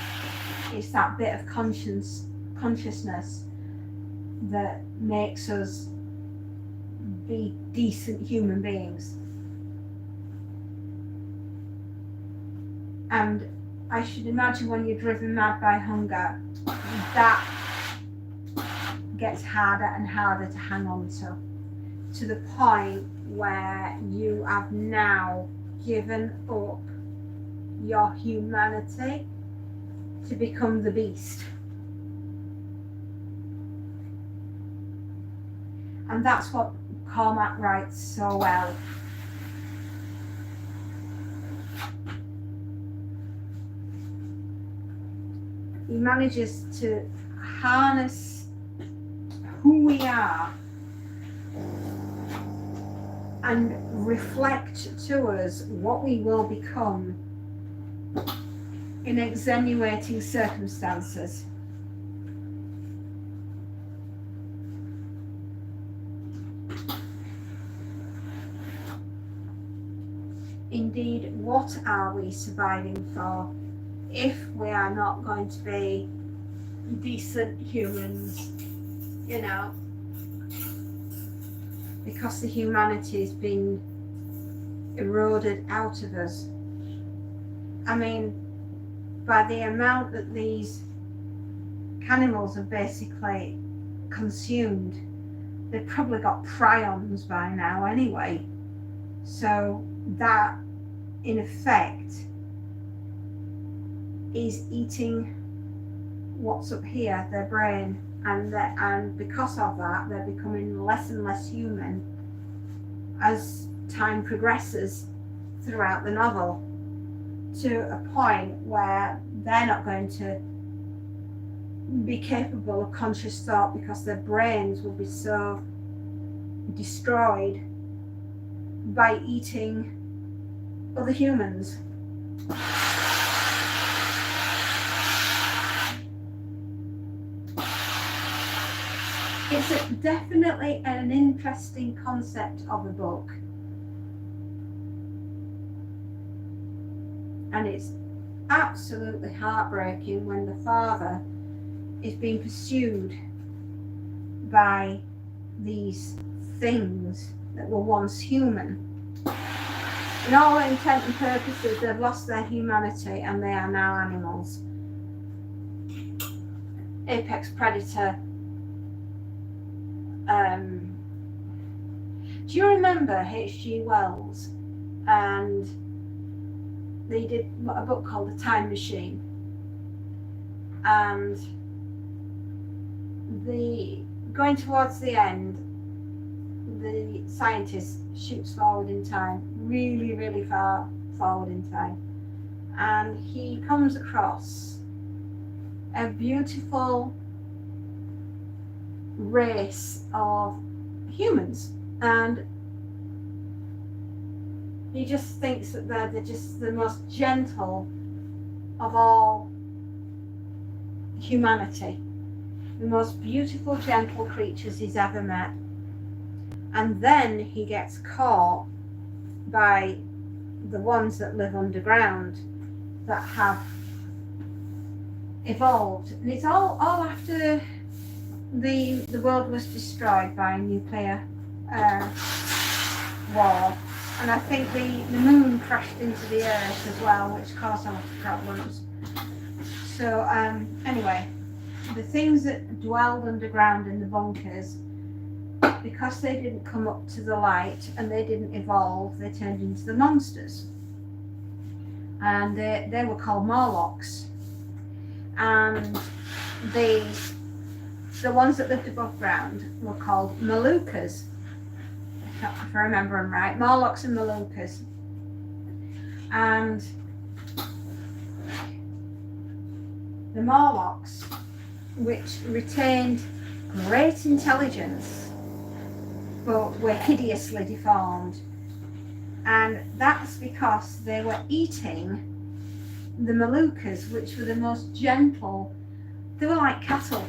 it's that bit of consciousness that makes us be decent human beings. And I should imagine when you're driven mad by hunger, that gets harder and harder to hang on to the point where you have now given up your humanity to become the beast. And that's what Cormac writes so well. He manages to harness who we are and reflect to us what we will become in extenuating circumstances. Indeed, what are we surviving for if we are not going to be decent humans, you know, because the humanity has been eroded out of us. I mean, by the amount that these cannibals have basically consumed, they've probably got prions by now anyway. So that, in effect, is eating what's up here, their brain, and because of that, they're becoming less and less human as time progresses throughout the novel, to a point where they're not going to be capable of conscious thought because their brains will be so destroyed by eating other humans. It's definitely an interesting concept of a book, and it's absolutely heartbreaking when the father is being pursued by these things that were once human. in all intent and purposes, they've lost their humanity and they are now animals. Apex predator. Do you remember H.G. Wells? And they did a book called The Time Machine. And going towards the end, the scientist shoots forward in time, really, really far forward in time. And he comes across a beautiful race of humans, and he just thinks that they're just the most gentle of all humanity, the most beautiful, gentle creatures he's ever met. And then he gets caught by the ones that live underground that have evolved, and it's all after the world was destroyed by a nuclear war, and I think the moon crashed into the earth as well, which caused a lot of problems. So anyway, the things that dwelled underground in the bunkers, because they didn't come up to the light and they didn't evolve, they turned into the monsters, and they were called Morlocks. And the ones that lived above ground were called Malukas, if I remember them right, Morlocks and Malukas. And the Morlocks, which retained great intelligence, but were hideously deformed. And that's because they were eating the Malukas, which were the most gentle. They were like cattle.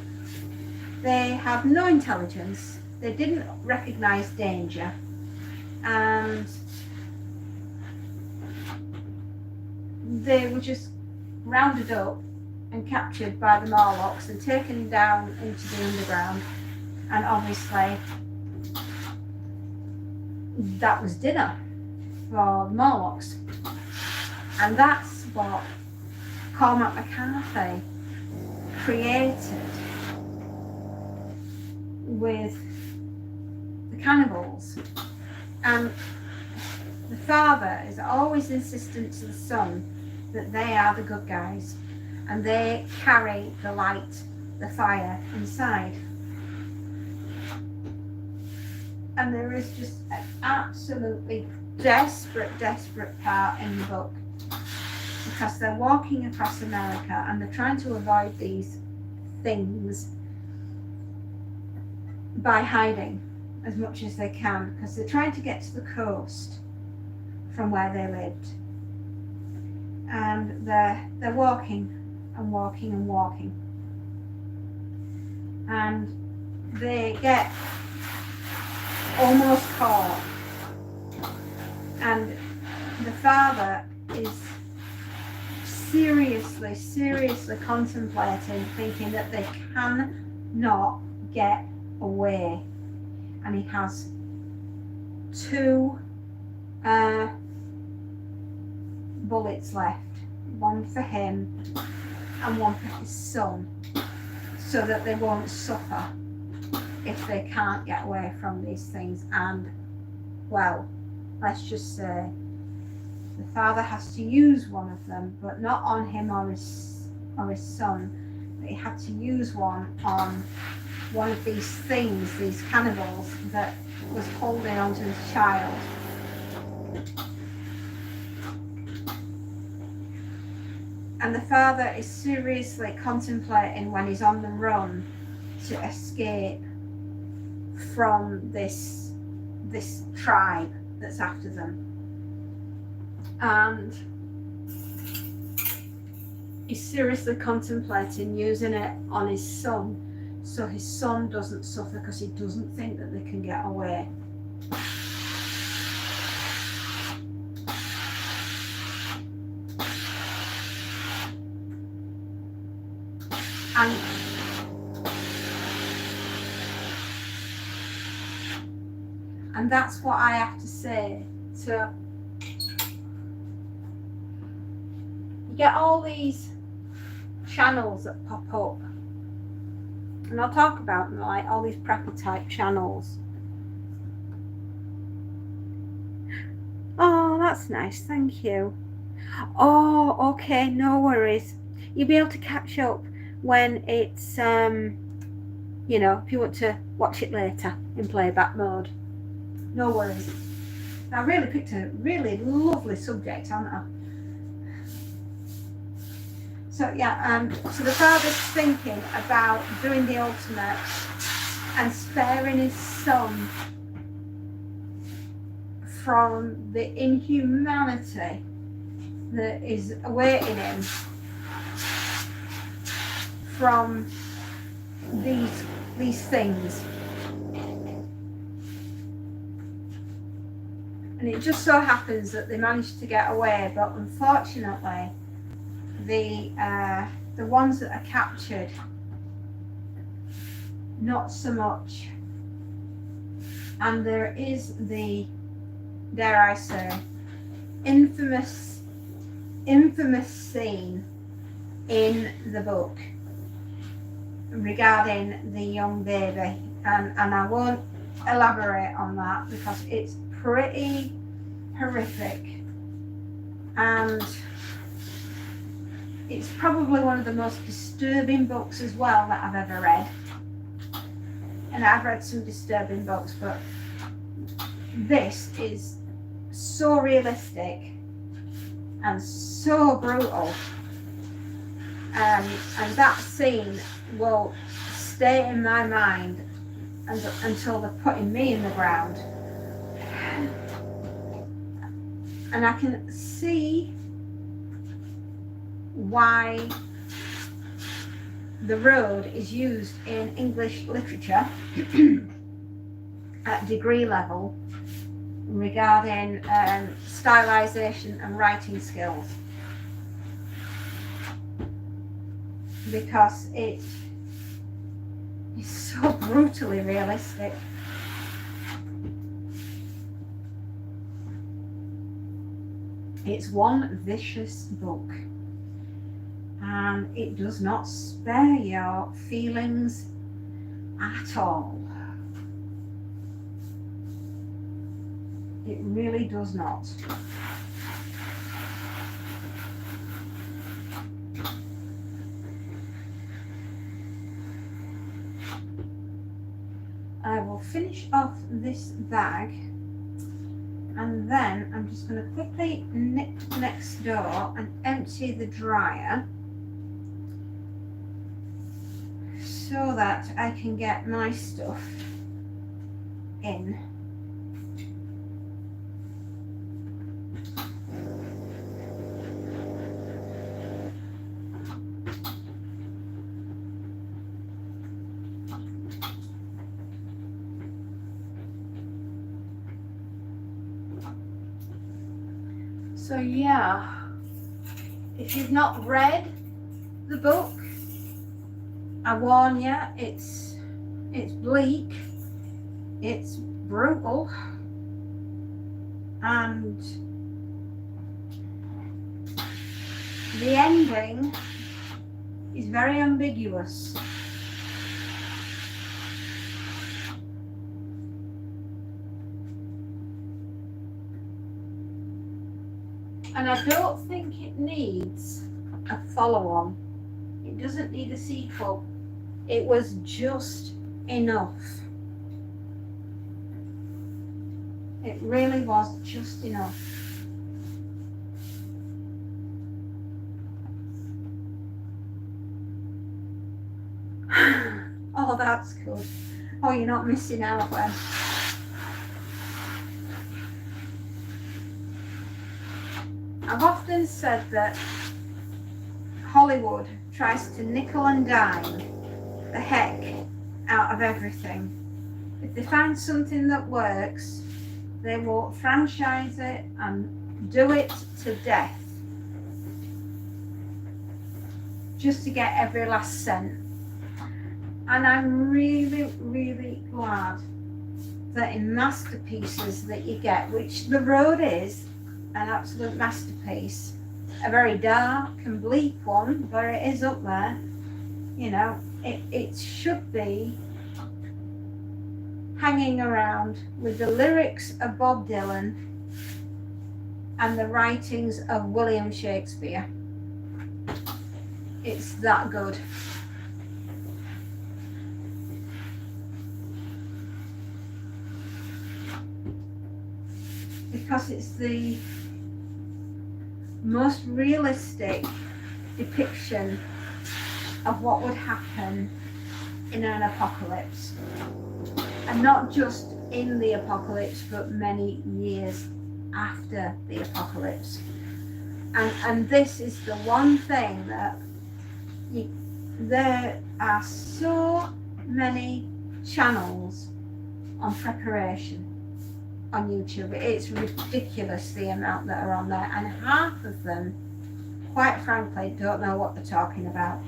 They have no intelligence. They didn't recognize danger. And they were just rounded up and captured by the Morlocks and taken down into the underground. And obviously, that was dinner for the Morlocks. And that's what Cormac McCarthy created with the cannibals. And the father is always insistent to the son that they are the good guys and they carry the light, the fire inside. And there is just an absolutely desperate part in the book, because they're walking across America and they're trying to avoid these things by hiding as much as they can, because they're trying to get to the coast from where they lived. And they're walking and walking and walking. And they get almost caught. And the father is seriously contemplating, thinking that they cannot get away. And he has 2 bullets left, one for him and one for his son, so that they won't suffer if they can't get away from these things. And, well, let's just say the father has to use one of them, but not on him or his son, but he had to use one on one of these things, these cannibals, that was holding onto his child. And the father is seriously contemplating, when he's on the run, to escape from this tribe that's after them. And he's seriously contemplating using it on his son, so his son doesn't suffer, because he doesn't think that they can get away. And that's what I have to say to you get all these channels that pop up, and I'll talk about them, like all these prepper type channels. Oh, that's nice, thank you. Oh, okay, no worries. You'll be able to catch up when it's you know, if you want to watch it later in playback mode. No worries. I really picked a really lovely subject, haven't I? So yeah, so the father's thinking about doing the ultimate and sparing his son from the inhumanity that is awaiting him from these things. And it just so happens that they managed to get away, but unfortunately the ones that are captured, not so much. And there is the, dare I say, infamous scene in the book regarding the young baby, and I won't elaborate on that because it's pretty horrific, and it's probably one of the most disturbing books as well that I've ever read. And I've read some disturbing books, but this is so realistic and so brutal, and that scene will stay in my mind until they're putting me in the ground. And I can see why the road is used in English literature at degree level regarding stylization and writing skills, because it is so brutally realistic. It's one vicious book, and it does not spare your feelings at all. It really does not. I will finish off this bag, and then I'm just going to quickly nip next door and empty the dryer so that I can get my stuff in. So yeah, if you've not read the book, I warn you, it's bleak, it's brutal, and the ending is very ambiguous. And I don't think it needs a follow-on. It doesn't need a sequel. It was just enough. It really was just enough. Oh, that's good. Oh, you're not missing out then. I've often said that Hollywood tries to nickel and dime the heck out of everything. If they find something that works, they will franchise it and do it to death just to get every last cent. And I'm really, really glad that in masterpieces that you get, which The Road is an absolute masterpiece, a very dark and bleak one, but it is up there. You know, it should be hanging around with the lyrics of Bob Dylan and the writings of William Shakespeare. It's that good. Because it's the most realistic depiction of what would happen in an apocalypse. And not just in the apocalypse, but many years after the apocalypse. And this is the one thing that there are so many channels on preparation on YouTube. It's ridiculous the amount that are on there, and half of them, quite frankly, don't know what they're talking about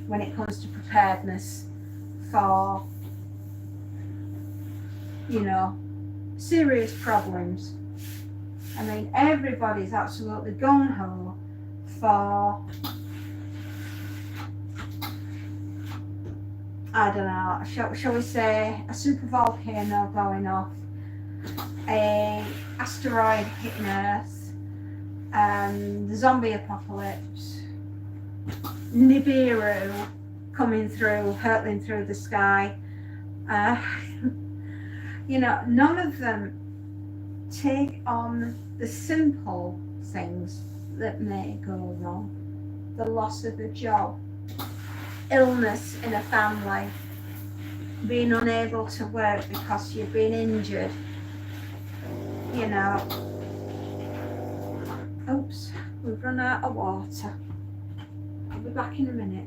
when it comes to preparedness for, you know, serious problems. I mean, everybody's absolutely gung-ho for, I don't know, shall we say, a super volcano going off, a asteroid hitting Earth, the zombie apocalypse, Nibiru coming through, hurtling through the sky. You know, none of them take on the simple things that may go wrong. The loss of a job, illness in a family, being unable to work because you've been injured, you know. Oops, we've run out of water. I'll be back in a minute.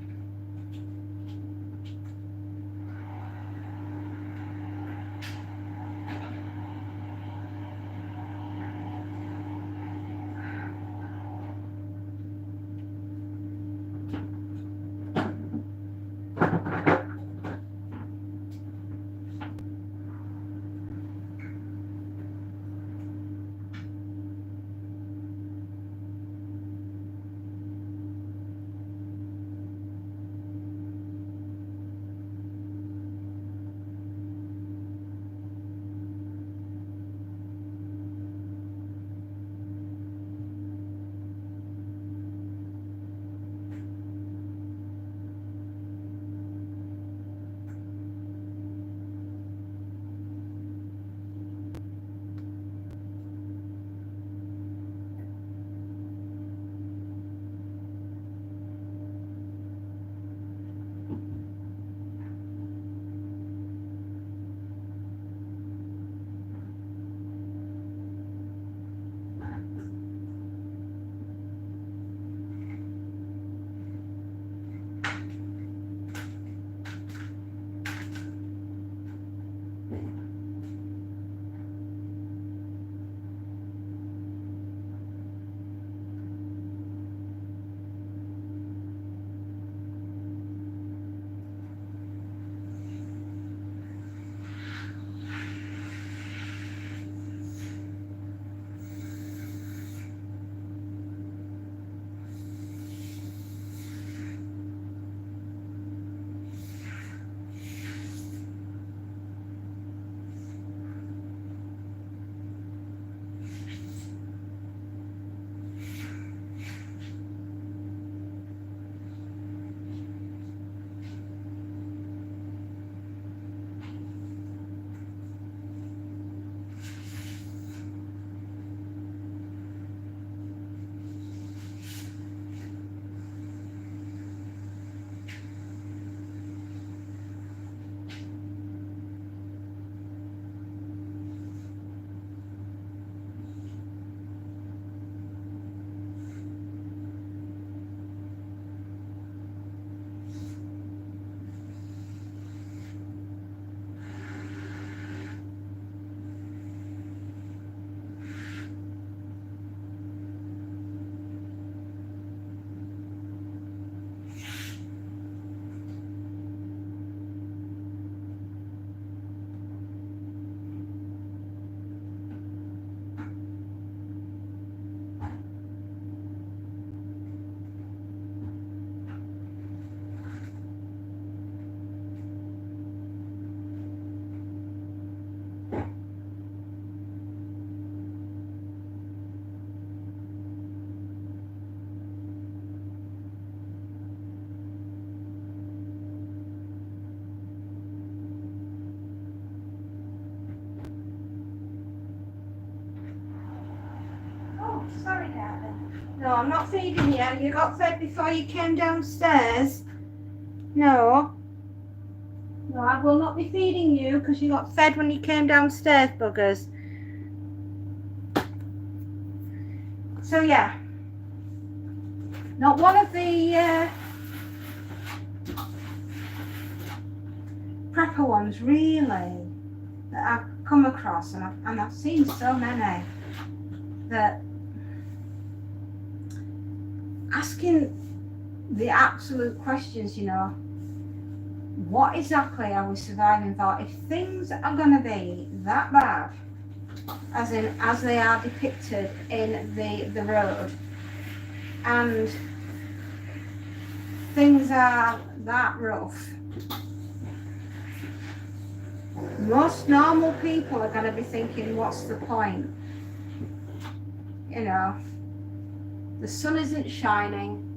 I'm not feeding you. You got fed before you came downstairs. No. No, I will not be feeding you because you got fed when you came downstairs, buggers. So yeah. Not one of the prepper ones really that I've come across, and I've seen so many that asking the absolute questions, you know, what exactly are we surviving for? If things are going to be that bad, as they are depicted in the road, and things are that rough, most normal people are going to be thinking, what's the point? You know, the sun isn't shining,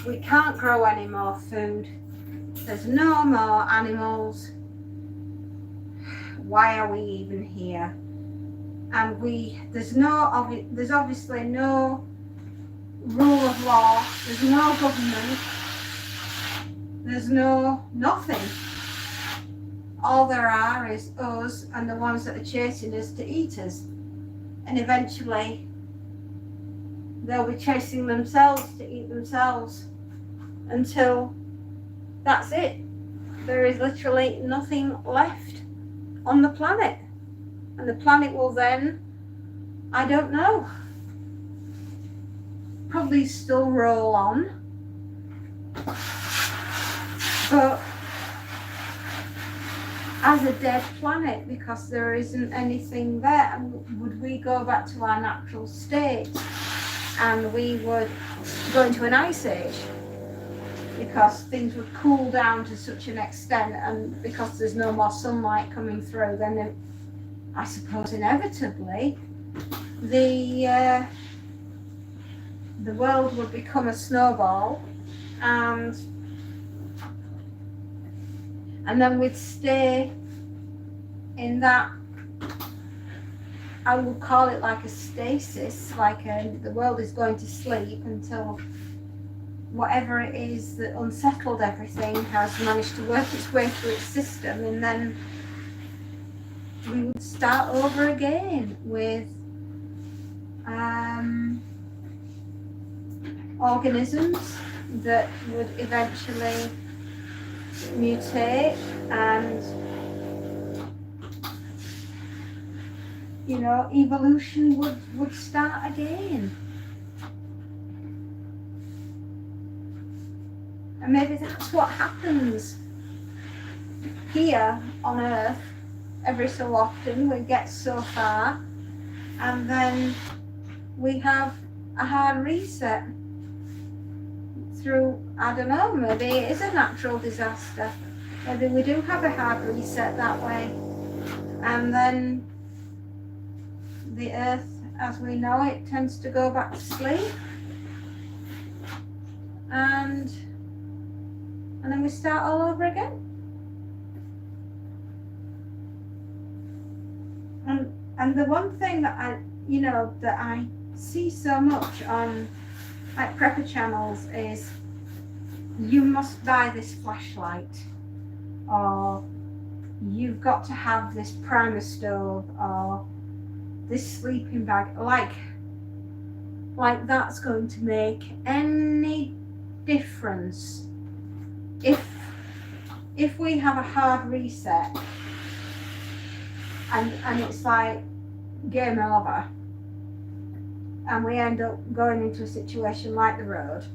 we can't grow any more food, there's no more animals, why are we even here? And there's obviously no rule of law, there's no government, there's nothing. All there are is us and the ones that are chasing us to eat us. And eventually they'll be chasing themselves to eat themselves until that's it. There is literally nothing left on the planet. And the planet will then, I don't know, probably still roll on. But as a dead planet, because there isn't anything there, would we go back to our natural state and we would go into an ice age because things would cool down to such an extent, and because there's no more sunlight coming through, then I suppose inevitably the world would become a snowball, and then we'd stay in that, I would call it like a stasis, like the world is going to sleep until whatever it is that unsettled everything has managed to work its way through its system, and then we would start over again with organisms that would eventually mutate, and you know, evolution would start again. And maybe that's what happens here on Earth. Every so often we get so far and then we have a hard reset through, I don't know, maybe it is a natural disaster. Maybe we do have a hard reset that way, and then the Earth as we know it tends to go back to sleep, and then we start all over again. And the one thing that I see so much on like prepper channels is you must buy this flashlight, or you've got to have this primer stove, or this sleeping bag, like that's going to make any difference if we have a hard reset and it's like game over and we end up going into a situation like the road.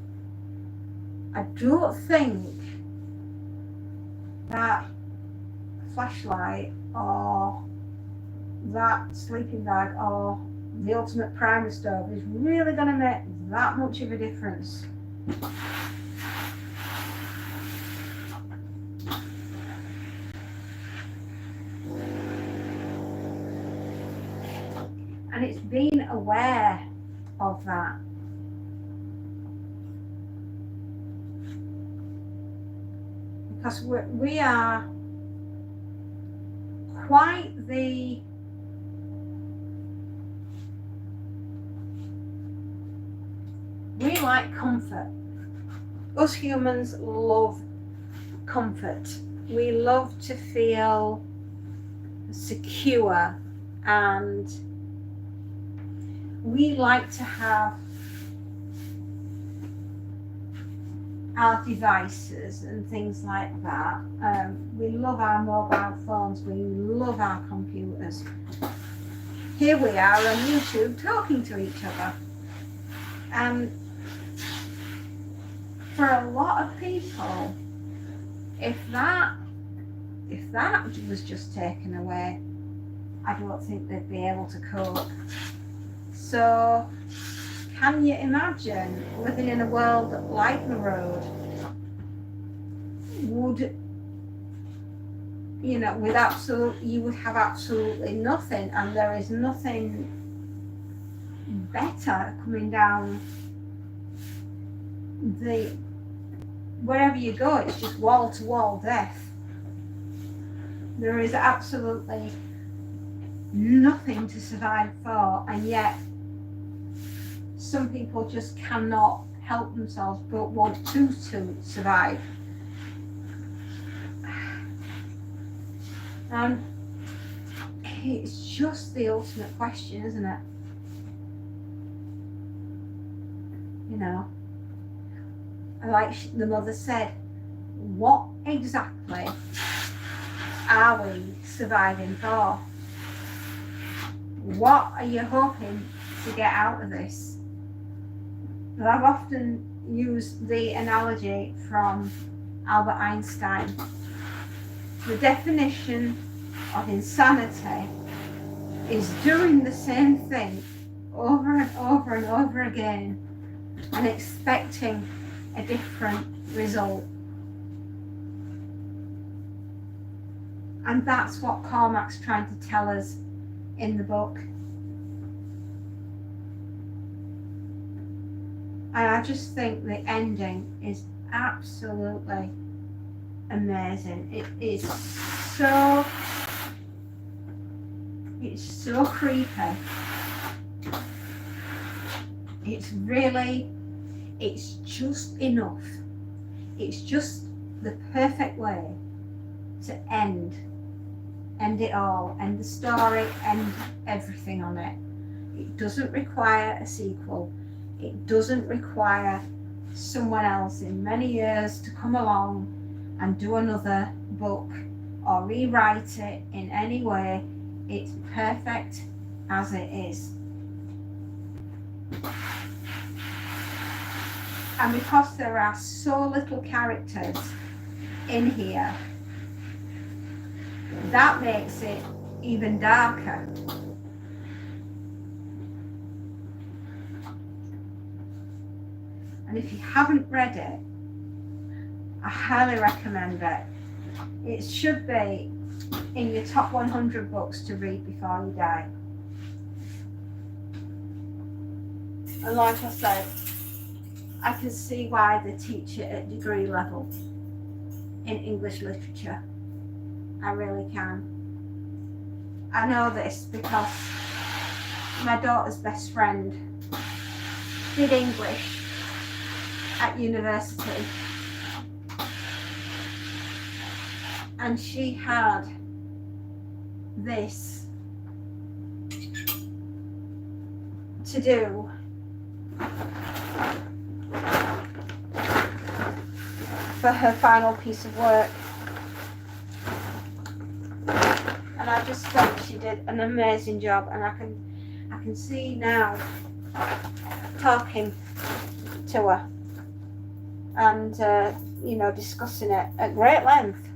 I don't think that flashlight or that sleeping bag or the ultimate primer stove is really going to make that much of a difference. And it's being aware of that. Because we are quite the like comfort. Us humans love comfort. We love to feel secure, and we like to have our devices and things like that. We love our mobile phones, we love our computers. Here we are on YouTube talking to each other. And for a lot of people, if that was just taken away, I don't think they'd be able to cope. So can you imagine living in a world like the road? Would, you know, you would have absolutely nothing, and there is nothing better coming down wherever you go. It's just wall to wall death. There is absolutely nothing to survive for, and yet some people just cannot help themselves but want to survive. And it's just the ultimate question, isn't it? You know, like the mother said, what exactly are we surviving for? What are you hoping to get out of this? And I've often used the analogy from Albert Einstein. The definition of insanity is doing the same thing over and over and over again and expecting a different result. And that's what Cormac's trying to tell us in the book. And I just think the ending is absolutely amazing. It's so creepy. It's just enough. It's just the perfect way to end it all, end the story, end everything on it. It doesn't require a sequel. It doesn't require someone else in many years to come along and do another book or rewrite it in any way. It's perfect as it is. And because there are so little characters in here, that makes it even darker. And if you haven't read it, I highly recommend it. It should be in your top 100 books to read before you die. And like I said, I can see why they teach it at degree level in English literature. I really can. I know this because my daughter's best friend did English at university, and she had this to do for her final piece of work, and I just think she did an amazing job. And I can see now, talking to her and you know, discussing it at great length.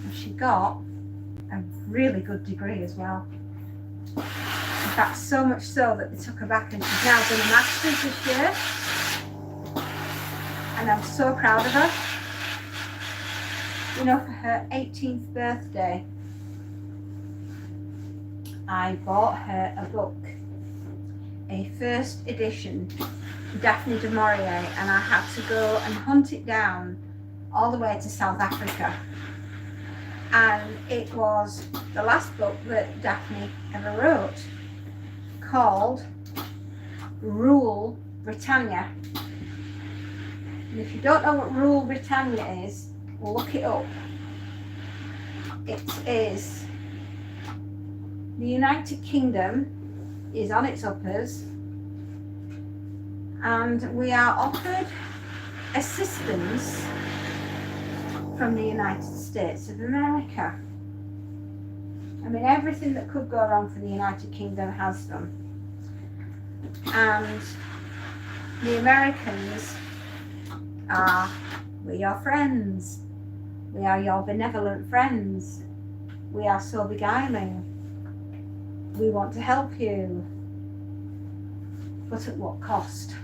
And she got a really good degree as well. In fact, so much so that they took her back and she's now done a master's this year. And I'm so proud of her. You know, for her 18th birthday, I bought her a book, a first edition Daphne du Maurier, and I had to go and hunt it down all the way to South Africa And it was the last book that Daphne ever wrote, called Rule Britannia. And if you don't know what Rule Britannia is, look it up. It is the United Kingdom is on its uppers, and we are offered assistance from the United States of America. I mean, everything that could go wrong for the United Kingdom has done. And the Americans are, we're your friends. We are your benevolent friends. We are so beguiling. We want to help you. But at what cost?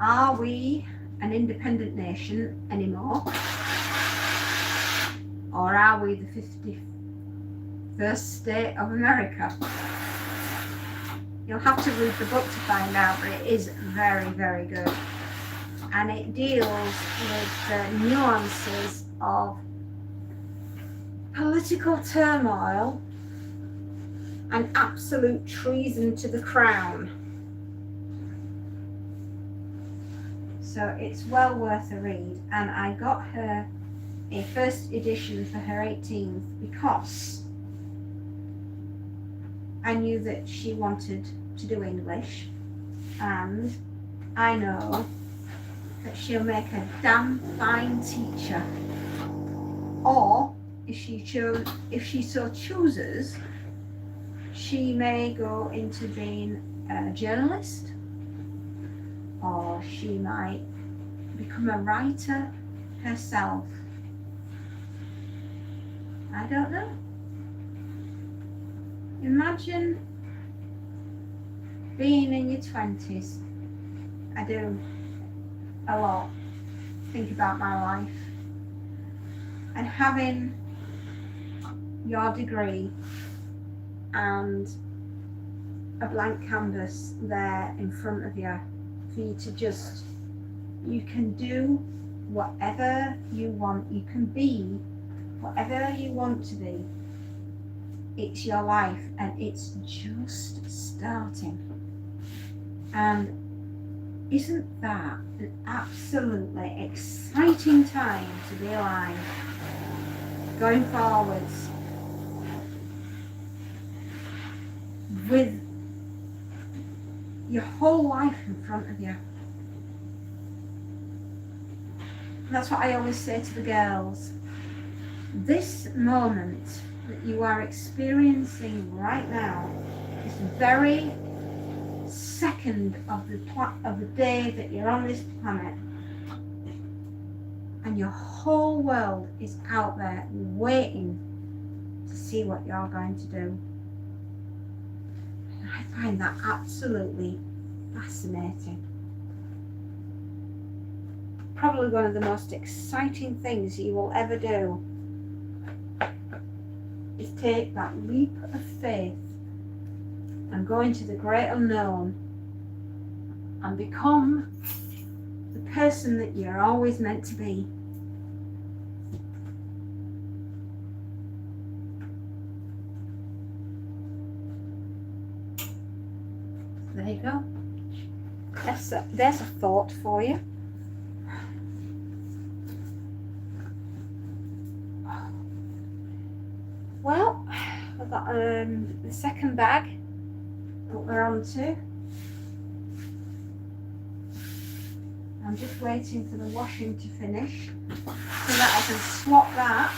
Are we an independent nation anymore? Or are we the 51st state of America? You'll have to read the book to find out, but it is very, very good. And it deals with the nuances of political turmoil and absolute treason to the crown. So it's well worth a read. And I got her a first edition for her 18th because I knew that she wanted to do English, and I know that she'll make a damn fine teacher. Or if she so chooses, she may go into being a journalist, or she might become a writer herself. I don't know. Imagine being in your 20s. I do a lot. Think about my life. And having your degree and a blank canvas there in front of you for you to just, you can do whatever you want. You can be whatever you want to be. It's your life, and it's just starting. And isn't that an absolutely exciting time to be alive, going forwards with your whole life in front of you? And that's what I always say to the girls. This moment that you are experiencing right now, this very second of the day that you're on this planet, and your whole world is out there waiting to see what you're going to do. And I find that absolutely fascinating. Probably one of the most exciting things you will ever do is take that leap of faith and go into the great unknown and become the person that you're always meant to be. There you go. There's a thought for you. Well, I've got the second bag that we're on to. I'm just waiting for the washing to finish so that I can swap that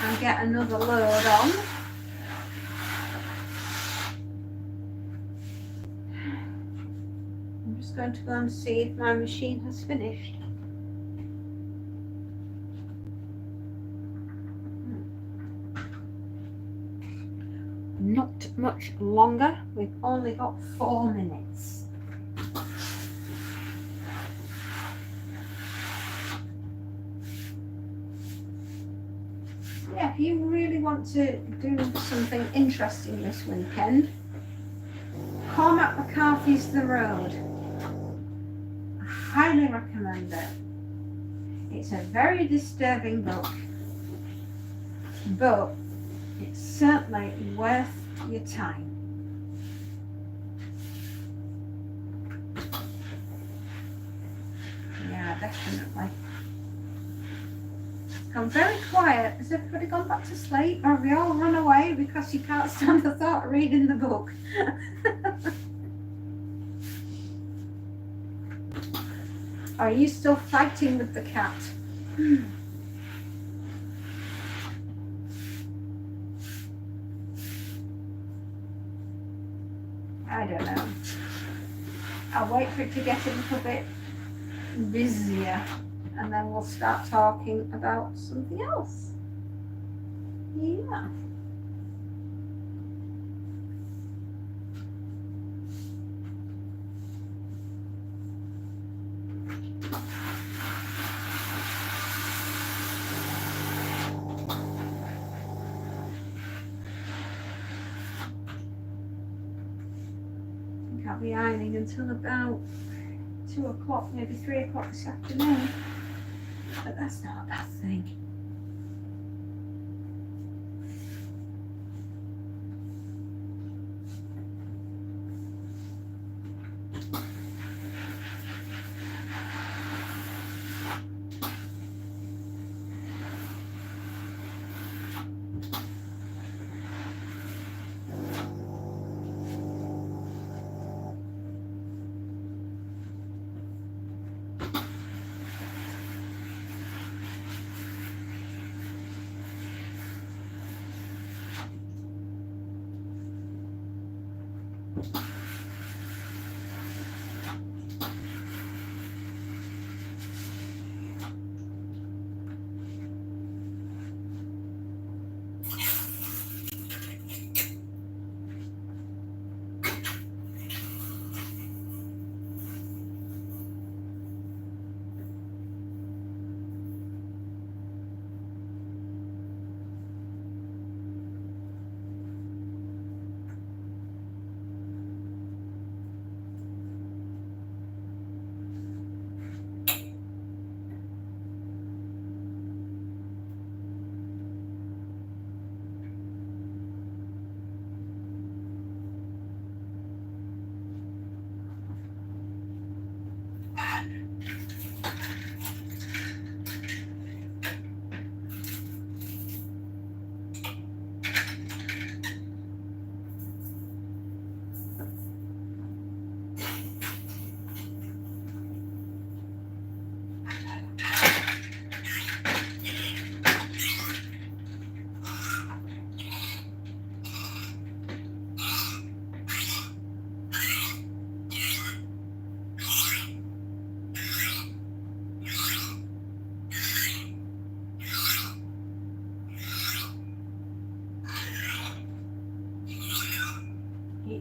and get another load on. I'm just going to go and see if my machine has finished. Not much longer. We've only got 4 minutes. Yeah, if you really want to do something interesting this weekend, Cormac McCarthy's The Road. I highly recommend it. It's a very disturbing book, but it's certainly worth your time. Yeah, definitely. It's gone very quiet. Has everybody gone back to sleep, or have you all run away because you can't stand the thought of reading the book? Are you still fighting with the cat? I don't know. I'll wait for it to get a little bit busier and then we'll start talking about something else. Yeah. I'll be ironing until about 2 o'clock, maybe 3 o'clock this afternoon, but that's not a bad thing.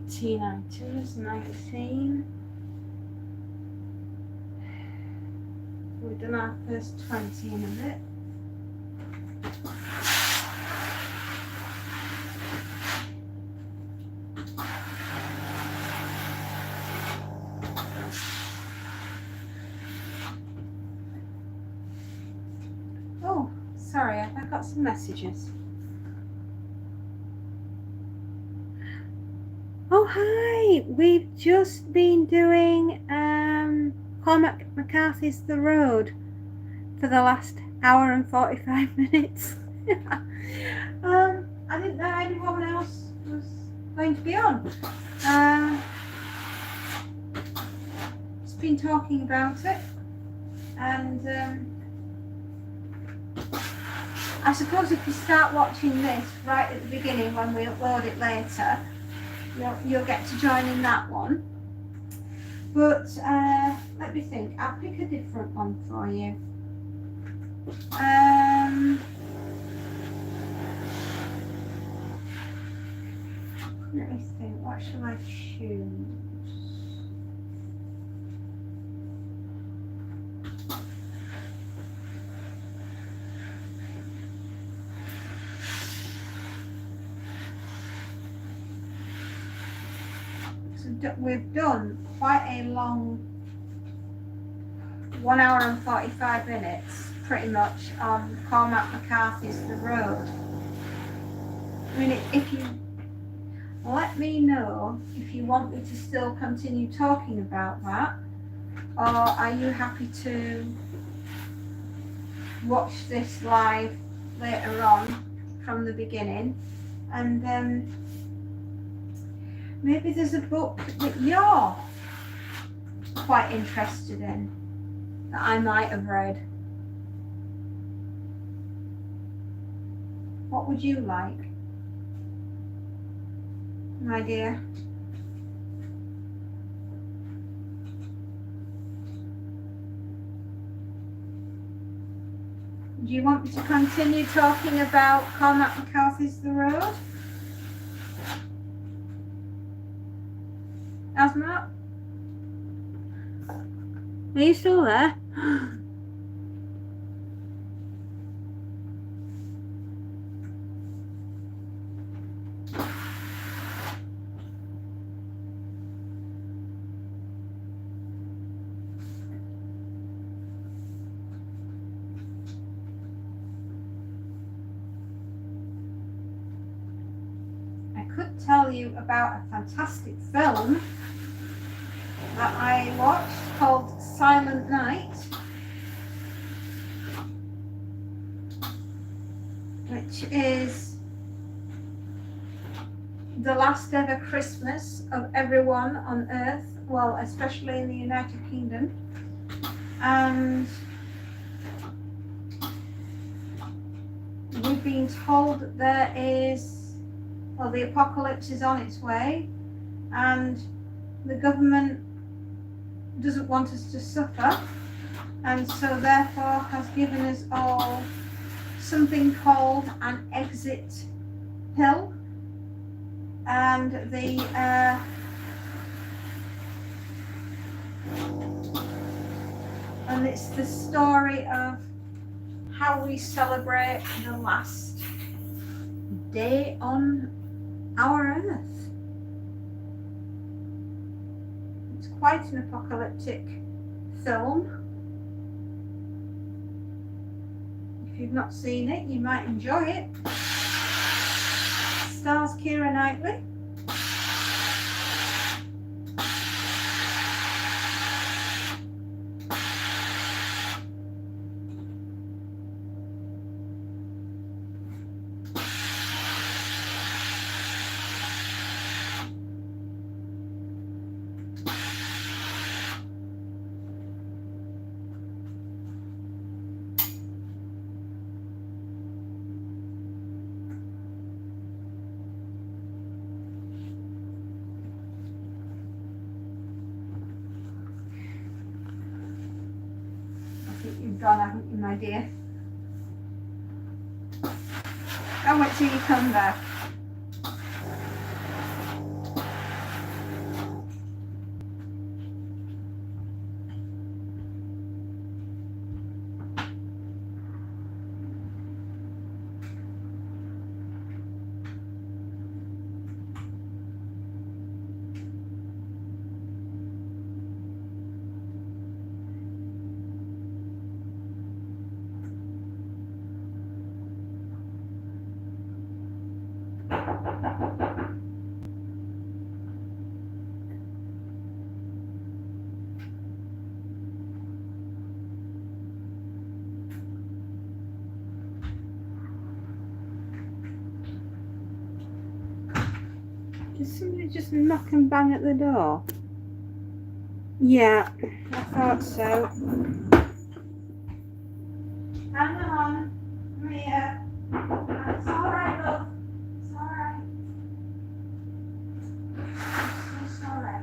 T92 is 19. We've done our first 20 in a bit. Oh, sorry, I've got some messages. Oh, hi! We've just been doing Cormac McCarthy's The Road for the last hour and 45 minutes. I didn't know anyone else was going to be on. Just been talking about it, and I suppose if you start watching this right at the beginning when we upload it later, you'll get to join in that one. But let me think. I'll pick a different one for you. Let me think. What shall I choose? We've done quite a long 1 hour and 45 minutes pretty much on Cormac McCarthy's The Road. I mean, if you let me know if you want me to still continue talking about that, or are you happy to watch this live later on from the beginning, and maybe there's a book that you're quite interested in that I might have read. What would you like, my dear? Do you want me to continue talking about Cormac McCarthy's The Road? Asma? Are you still there? I could tell you about a fantastic film that I watched called Silent Night, which is the last ever Christmas of everyone on Earth, well, especially in the United Kingdom. And we've been told that there is, well, the apocalypse is on its way, and the government doesn't want us to suffer, and so therefore has given us all something called an exit pill. And it's the story of how we celebrate the last day on our Earth. It's quite an apocalyptic film. If you've not seen it, you might enjoy it. Stars Keira Knightley. You've gone, haven't you, my dear? I'll wait till you come back. Did somebody just knock and bang at the door? Yeah, I thought so. Hang on, Maria. It's alright, love. It's alright. I'm so sorry.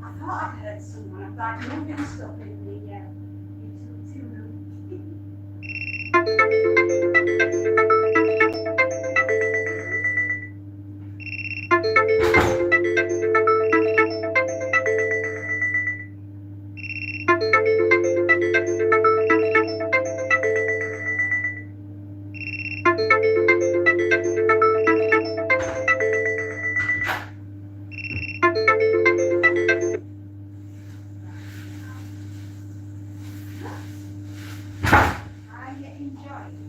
I thought I heard someone. I'm like, nothing's stopping me yet. Utility room. I enjoy it.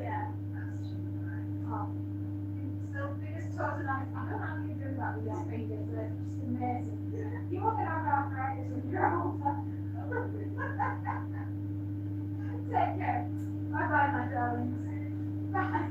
Yeah. Oh. So biggest toes, and I don't know how you do that with your fingers. They're just amazing. You won't have arthritis when you're older. Take care. Bye bye, my darlings. Bye.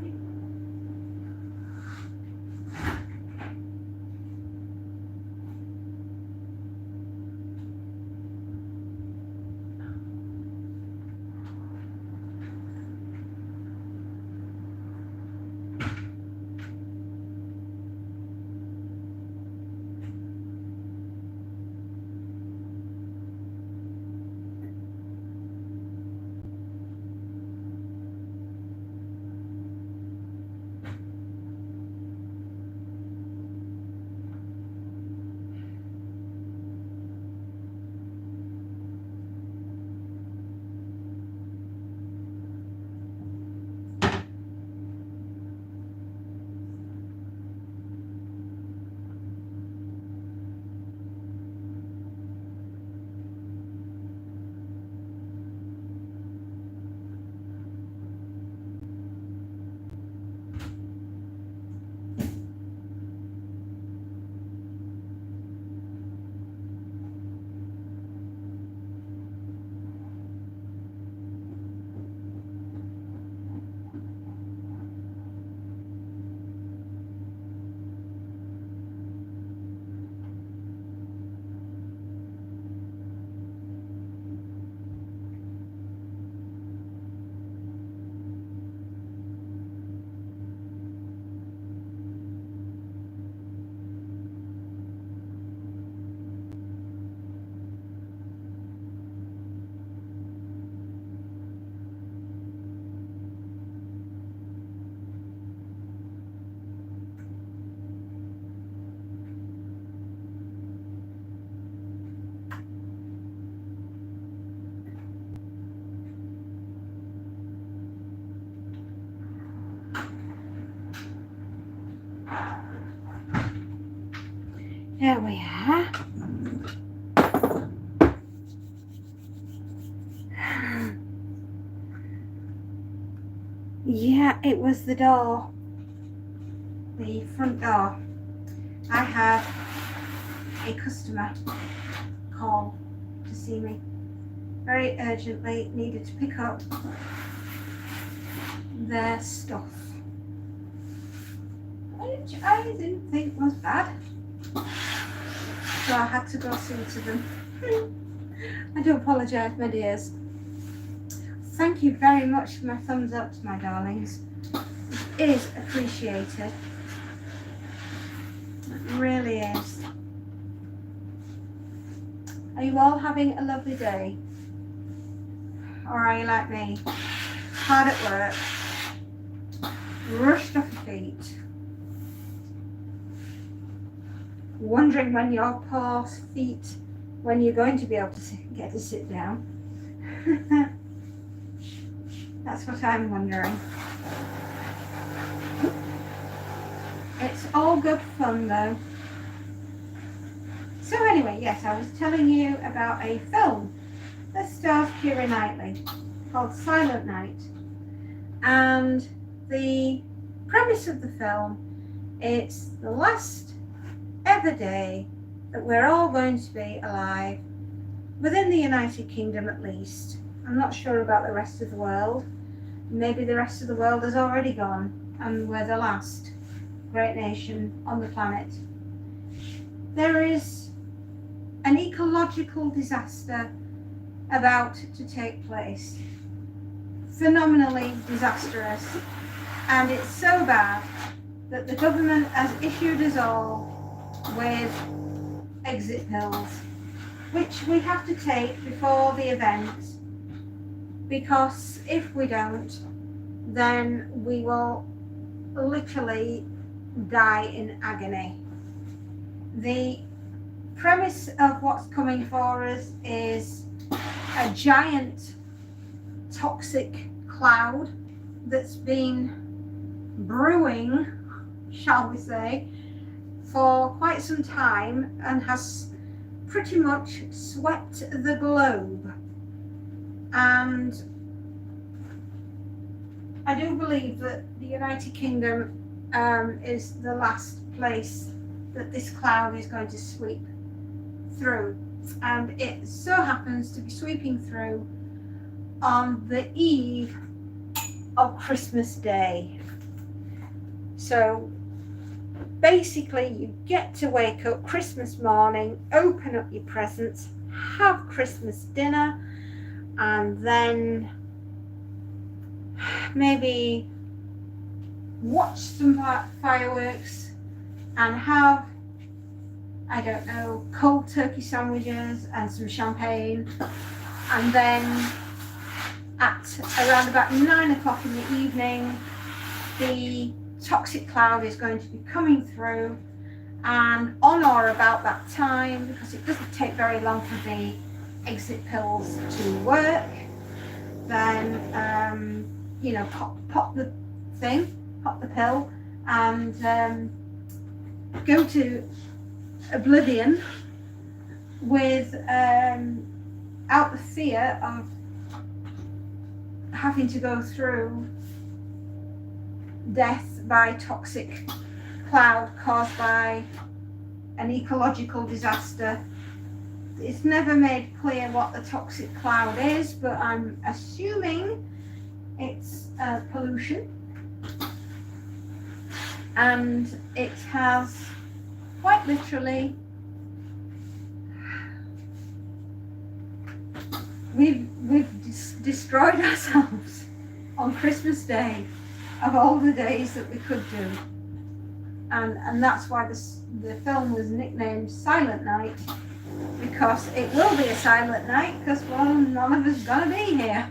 There we are. Yeah, it was the door. The front door. I had a customer call to see me. Very urgently needed to pick up their stuff, which I didn't think was bad. So I had to go see to them. I do apologise, my dears. Thank you very much for my thumbs up, my darlings. It is appreciated. It really is. Are you all having a lovely day? Or are you like me? Hard at work, rushed off your feet, wondering when your poor feet, when you're going to be able to get to sit down. That's what I'm wondering. It's all good fun though. So anyway, yes, I was telling you about a film that stars Keira Knightley called Silent Night. And the premise of the film, it's the last ever day that we're all going to be alive, within the United Kingdom at least. I'm not sure about the rest of the world. Maybe the rest of the world has already gone and we're the last great nation on the planet. There is an ecological disaster about to take place. Phenomenally disastrous, and it's so bad that the government has issued us all with exit pills, which we have to take before the event, because if we don't, then we will literally die in agony. The premise of what's coming for us is a giant toxic cloud that's been brewing, shall we say, for quite some time and has pretty much swept the globe. And I do believe that the United Kingdom is the last place that this cloud is going to sweep through, and it so happens to be sweeping through on the eve of Christmas Day. So basically you get to wake up Christmas morning, open up your presents, have Christmas dinner, and then maybe watch some fireworks and have, I don't know, cold turkey sandwiches and some champagne. And then at around about 9 o'clock in the evening, the toxic cloud is going to be coming through, and on or about that time, because it doesn't take very long for the exit pills to work, then pop the pill, and go to oblivion without the fear of having to go through death by toxic cloud caused by an ecological disaster. It's never made clear what the toxic cloud is, but I'm assuming it's pollution, and it has quite literally, we've destroyed ourselves on Christmas Day of all the days that we could do, and that's why the film was nicknamed Silent Night, because it will be a silent night, because, well, none of us gonna be here.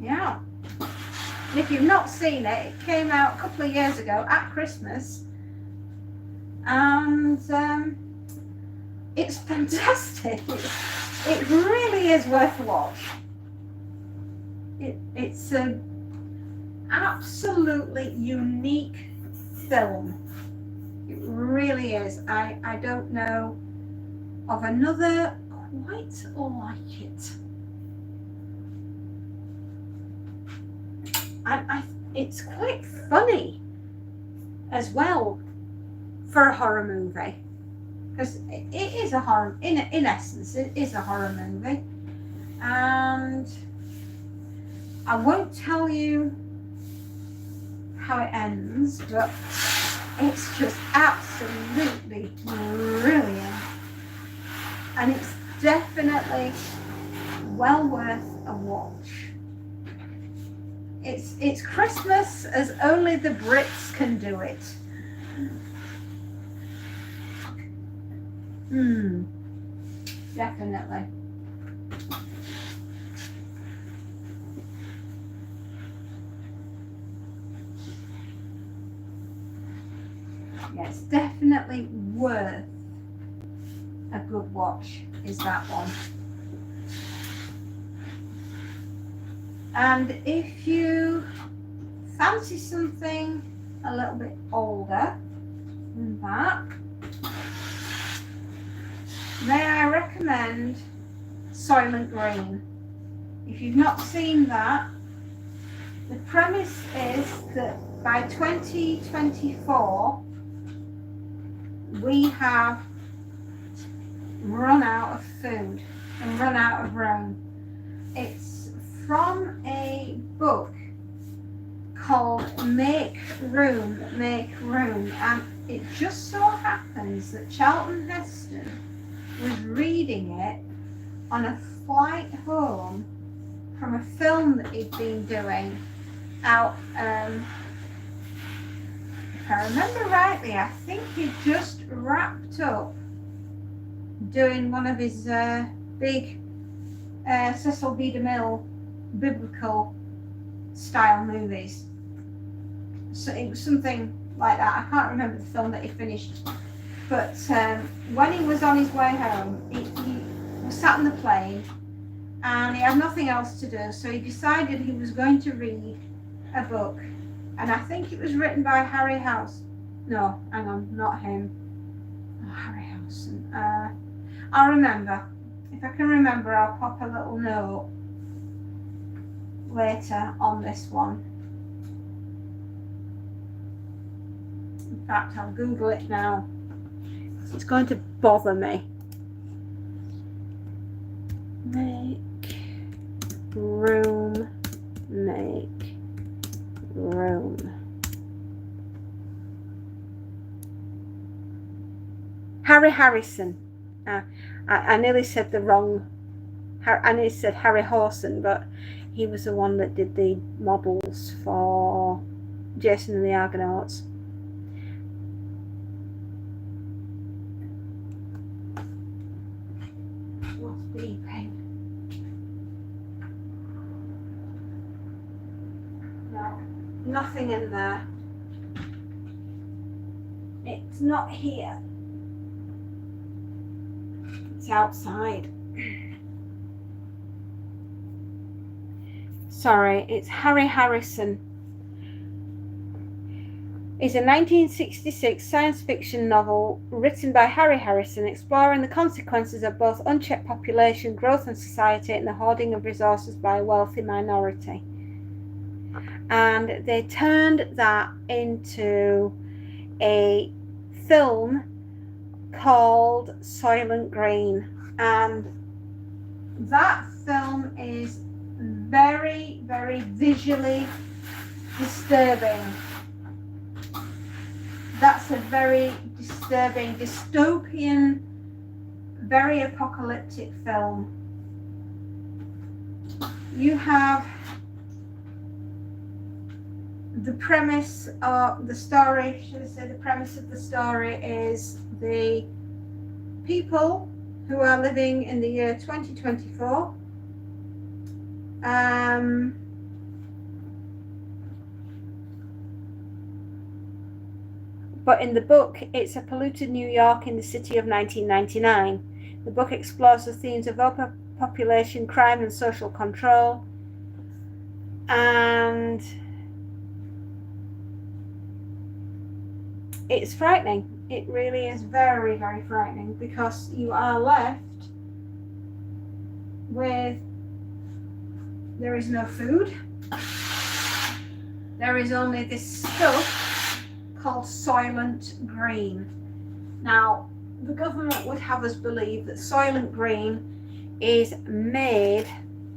Yeah. And if you've not seen it, it came out a couple of years ago at Christmas, and it's fantastic. It really is worth a watch. It's an absolutely unique film. It really is. I don't know of another quite like it. It's quite funny as well for a horror movie, because it is a horror, in essence it is a horror movie, and I won't tell you how it ends, but it's just absolutely brilliant, and it's definitely well worth a watch. It's Christmas as only the Brits can do it. Definitely. Yeah, it's definitely worth a good watch, is that one. And if you fancy something a little bit older than that, may I recommend Soylent Green. If you've not seen that, the premise is that by 2024 we have run out of food and run out of room. It's from a book called Make Room, and it just so happens that Charlton Heston was reading it on a flight home from a film that he'd been doing out, if I remember rightly, I think he just wrapped up doing one of his big Cecil B. DeMille biblical style movies. So it was something like that. I can't remember the film that he finished, but when he was on his way home, he was sat on the plane and he had nothing else to do, so he decided he was going to read a book, and I think it was written by Harry House. No, hang on, not him. Oh, Harry Harrison. I'll remember. If I can remember, I'll pop a little note later on this one. In fact, I'll Google it now. It's going to bother me. Make room. Make room. Harry Harrison. I nearly said the wrong. I nearly said Harry Horson, but he was the one that did the models for Jason and the Argonauts. What's beeping? No, nothing in there. It's not here. It's outside. Sorry, it's Harry Harrison. It's a 1966 science fiction novel written by Harry Harrison, exploring the consequences of both unchecked population growth and society and the hoarding of resources by a wealthy minority. And they turned that into a film called Soylent Green. And that film is very, very visually disturbing. That's a very disturbing, dystopian, very apocalyptic film. You have the premise of the story, should I say the premise of the story is the people who are living in the year 2024 but in the book, it's a polluted New York in the city of 1999. The book explores the themes of overpopulation, crime, and social control. And it's frightening. It really is very, very frightening, because you are left with, there is no food. There is only this stuff called Soylent Green. Now, the government would have us believe that Soylent Green is made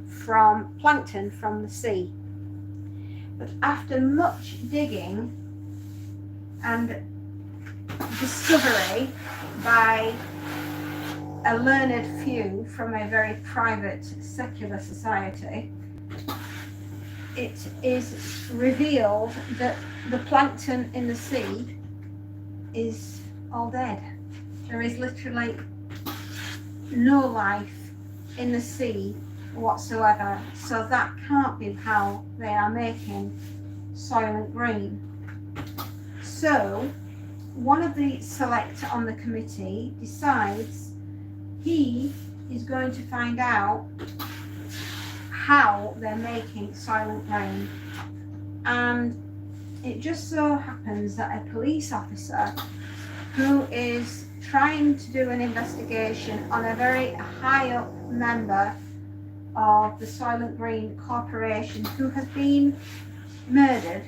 from plankton from the sea. But after much digging and discovery by a learned few from a very private secular society, it is revealed that the plankton in the sea is all dead. There is literally no life in the sea whatsoever. So that can't be how they are making Soylent Green. So one of the select on the committee decides he is going to find out how they're making Soylent Green. And it just so happens that a police officer who is trying to do an investigation on a very high up member of the Soylent Green Corporation who has been murdered,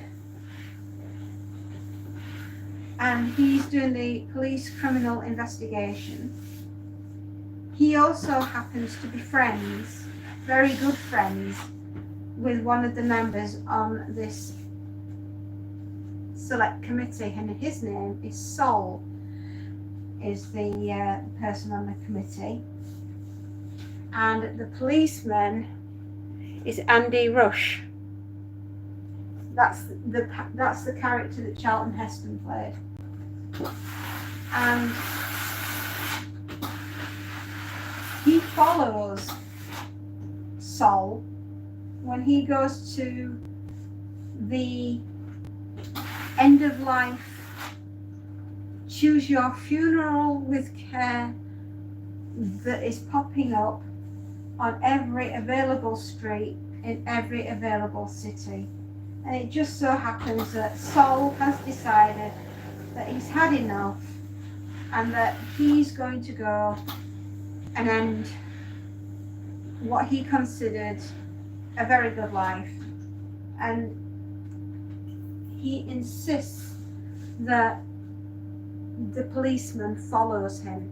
and he's doing the police criminal investigation. He also happens to be friends, very good friends, with one of the members on this select committee, and his name is Sol, is the person on the committee, and the policeman is Andy Rush. That's the character that Charlton Heston played. And he follows Sol when he goes to the end of life, choose your funeral with care that is popping up on every available street in every available city. And it just so happens that Sol has decided that he's had enough and that he's going to go and end what he considered a very good life. And he insists that the policeman follows him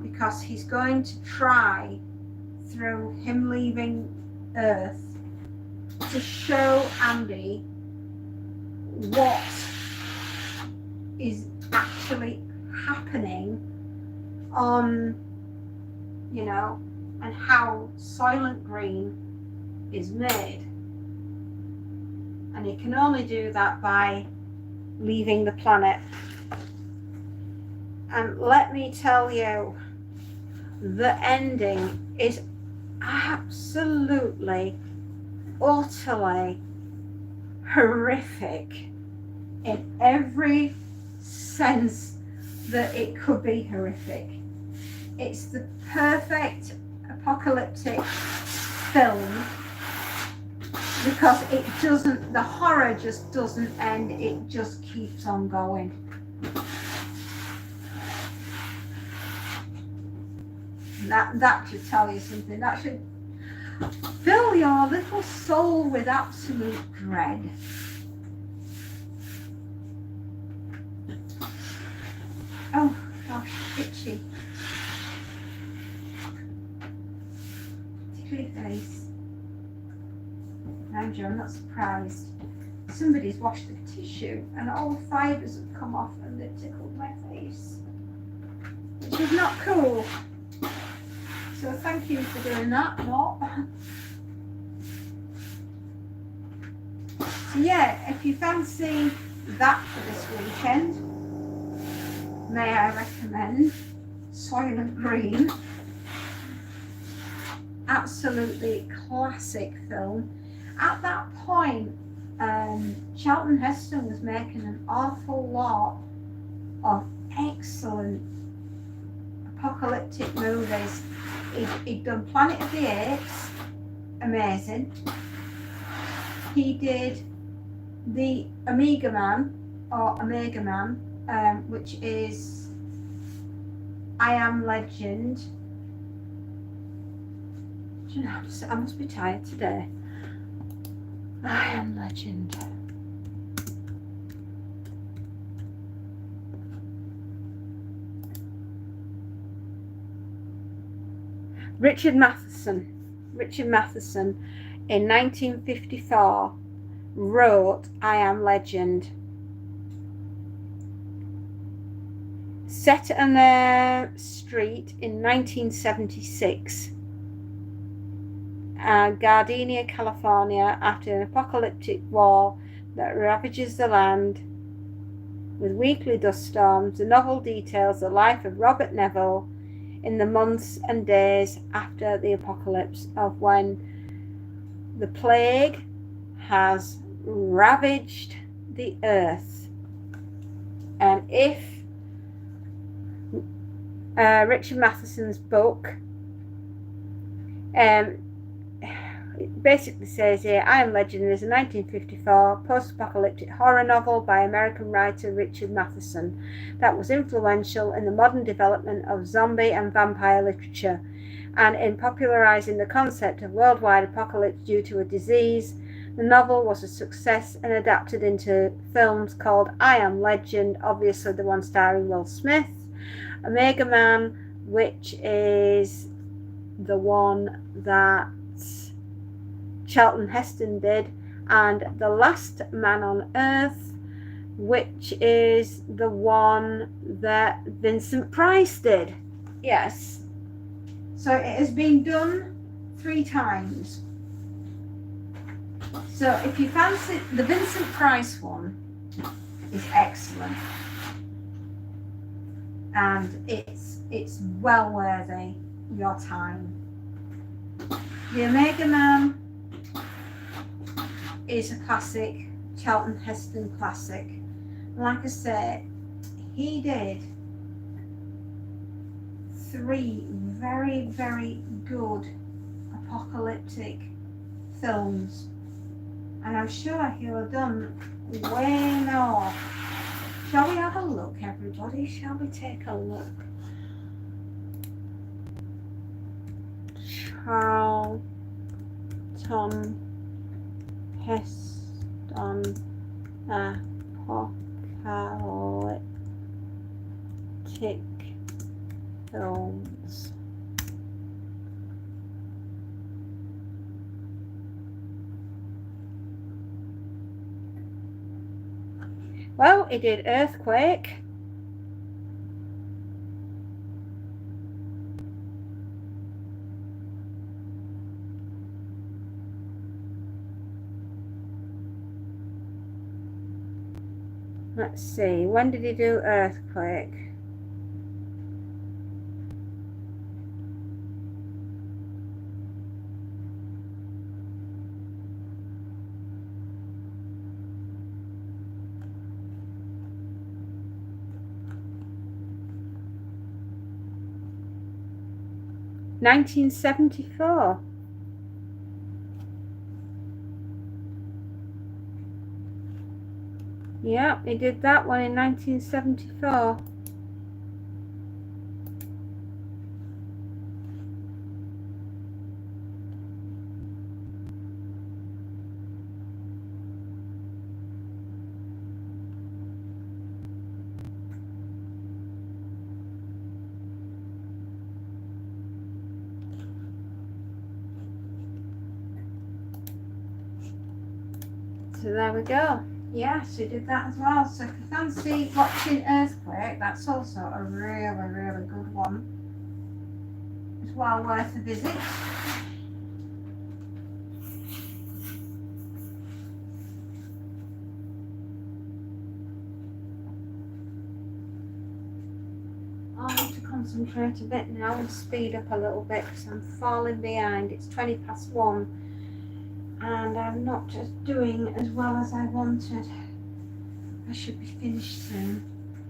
because he's going to try, through him leaving Earth, to show Andy what is actually happening on, you know, and how Soylent Green is made. And he can only do that by leaving the planet. And let me tell you, the ending is absolutely, utterly horrific in every sense that it could be horrific. It's the perfect apocalyptic film because it doesn't, the horror just doesn't end, it just keeps on going. That should tell you something. That should fill your little soul with absolute dread. Oh gosh, itchy. Tickly face. Mind you, I'm not surprised. Somebody's washed the tissue and all the fibres have come off and they've tickled my face, which is not cool. So thank you for doing that, Mop. So yeah, if you fancy that for this weekend, may I recommend Soylent Green. Absolutely classic film. At that point, Charlton Heston was making an awful lot of excellent apocalyptic movies. He'd done Planet of the Apes, amazing. He did the Omega Man, which is I Am Legend. Do you know, I must be tired today. I Am Legend. Richard Matheson in 1954 wrote I Am Legend. Set on a street in 1976, Gardenia, California, after an apocalyptic war that ravages the land with weekly dust storms, the novel details the life of Robert Neville in the months and days after the apocalypse, of when the plague has ravaged the earth. And if Richard Matheson's book it basically says here, I Am Legend is a 1954 post-apocalyptic horror novel by American writer Richard Matheson that was influential in the modern development of zombie and vampire literature and in popularizing the concept of worldwide apocalypse due to a disease. The novel was a success and adapted into films called I Am Legend, obviously the one starring Will Smith, Omega Man, which is the one that Charlton Heston did, and The Last Man on Earth, which is the one that Vincent Price did. Yes. So it has been done 3 times. So if you fancy, the Vincent Price one is excellent. And it's well worthy your time. The Omega Man is a classic, Charlton Heston classic. Like I say, he did 3 very, very good apocalyptic films. And I'm sure he'll have done way more. Shall we have a look? look, everybody. Shall we take a look? Charlton Heston Apocalyptic Films. Well, he did Earthquake. Let's see, when did he do Earthquake? $1974. Yeah, he did that one in 1974. So there we go. Yes, he did that as well. So if you fancy watching Earthquake, that's also a really, really good one. It's well worth a visit. I'll have to concentrate a bit now and speed up a little bit because I'm falling behind. It's 1:20 and I'm not just doing as well as I wanted. I should be finished soon,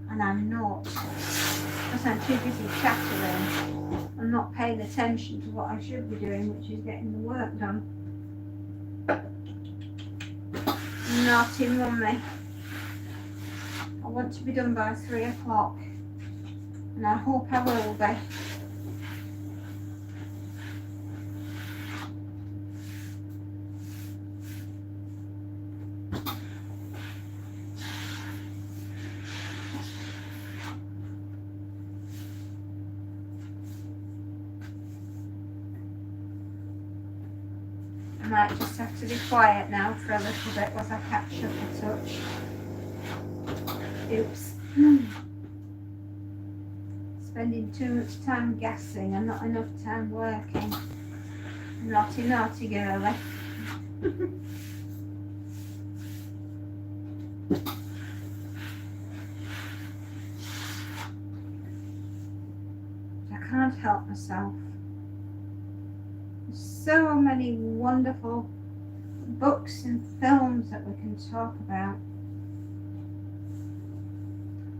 and I'm not, because I'm too busy chattering and not paying attention to what I should be doing, which is getting the work done. Naughty mummy. I want to be done by 3 o'clock, and I hope I will be. I might just have to be quiet now for a little bit whilst I catch up a touch. Oops. Spending too much time guessing and not enough time working. Naughty, naughty girlie. I can't help myself. So many wonderful books and films that we can talk about.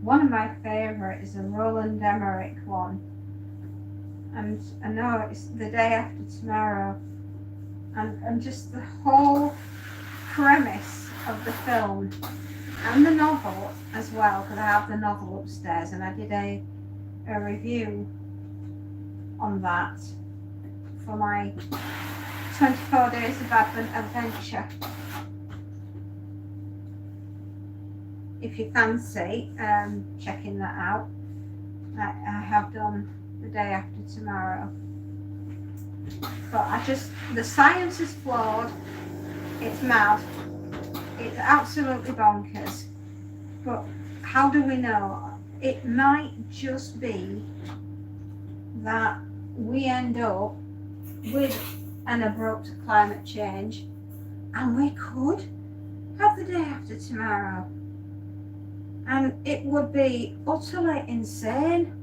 One of my favourite is a Roland Emmerich one, and I know it's The Day After Tomorrow, and just the whole premise of the film and the novel as well, because I have the novel upstairs and I did a review on that for my 24 Days of Advent adventure. If you fancy checking that out, I have done The Day After Tomorrow. But the science is flawed, it's mad, it's absolutely bonkers. But how do we know? It might just be that we end up with an abrupt climate change, and we could have the day after tomorrow, and it would be utterly insane.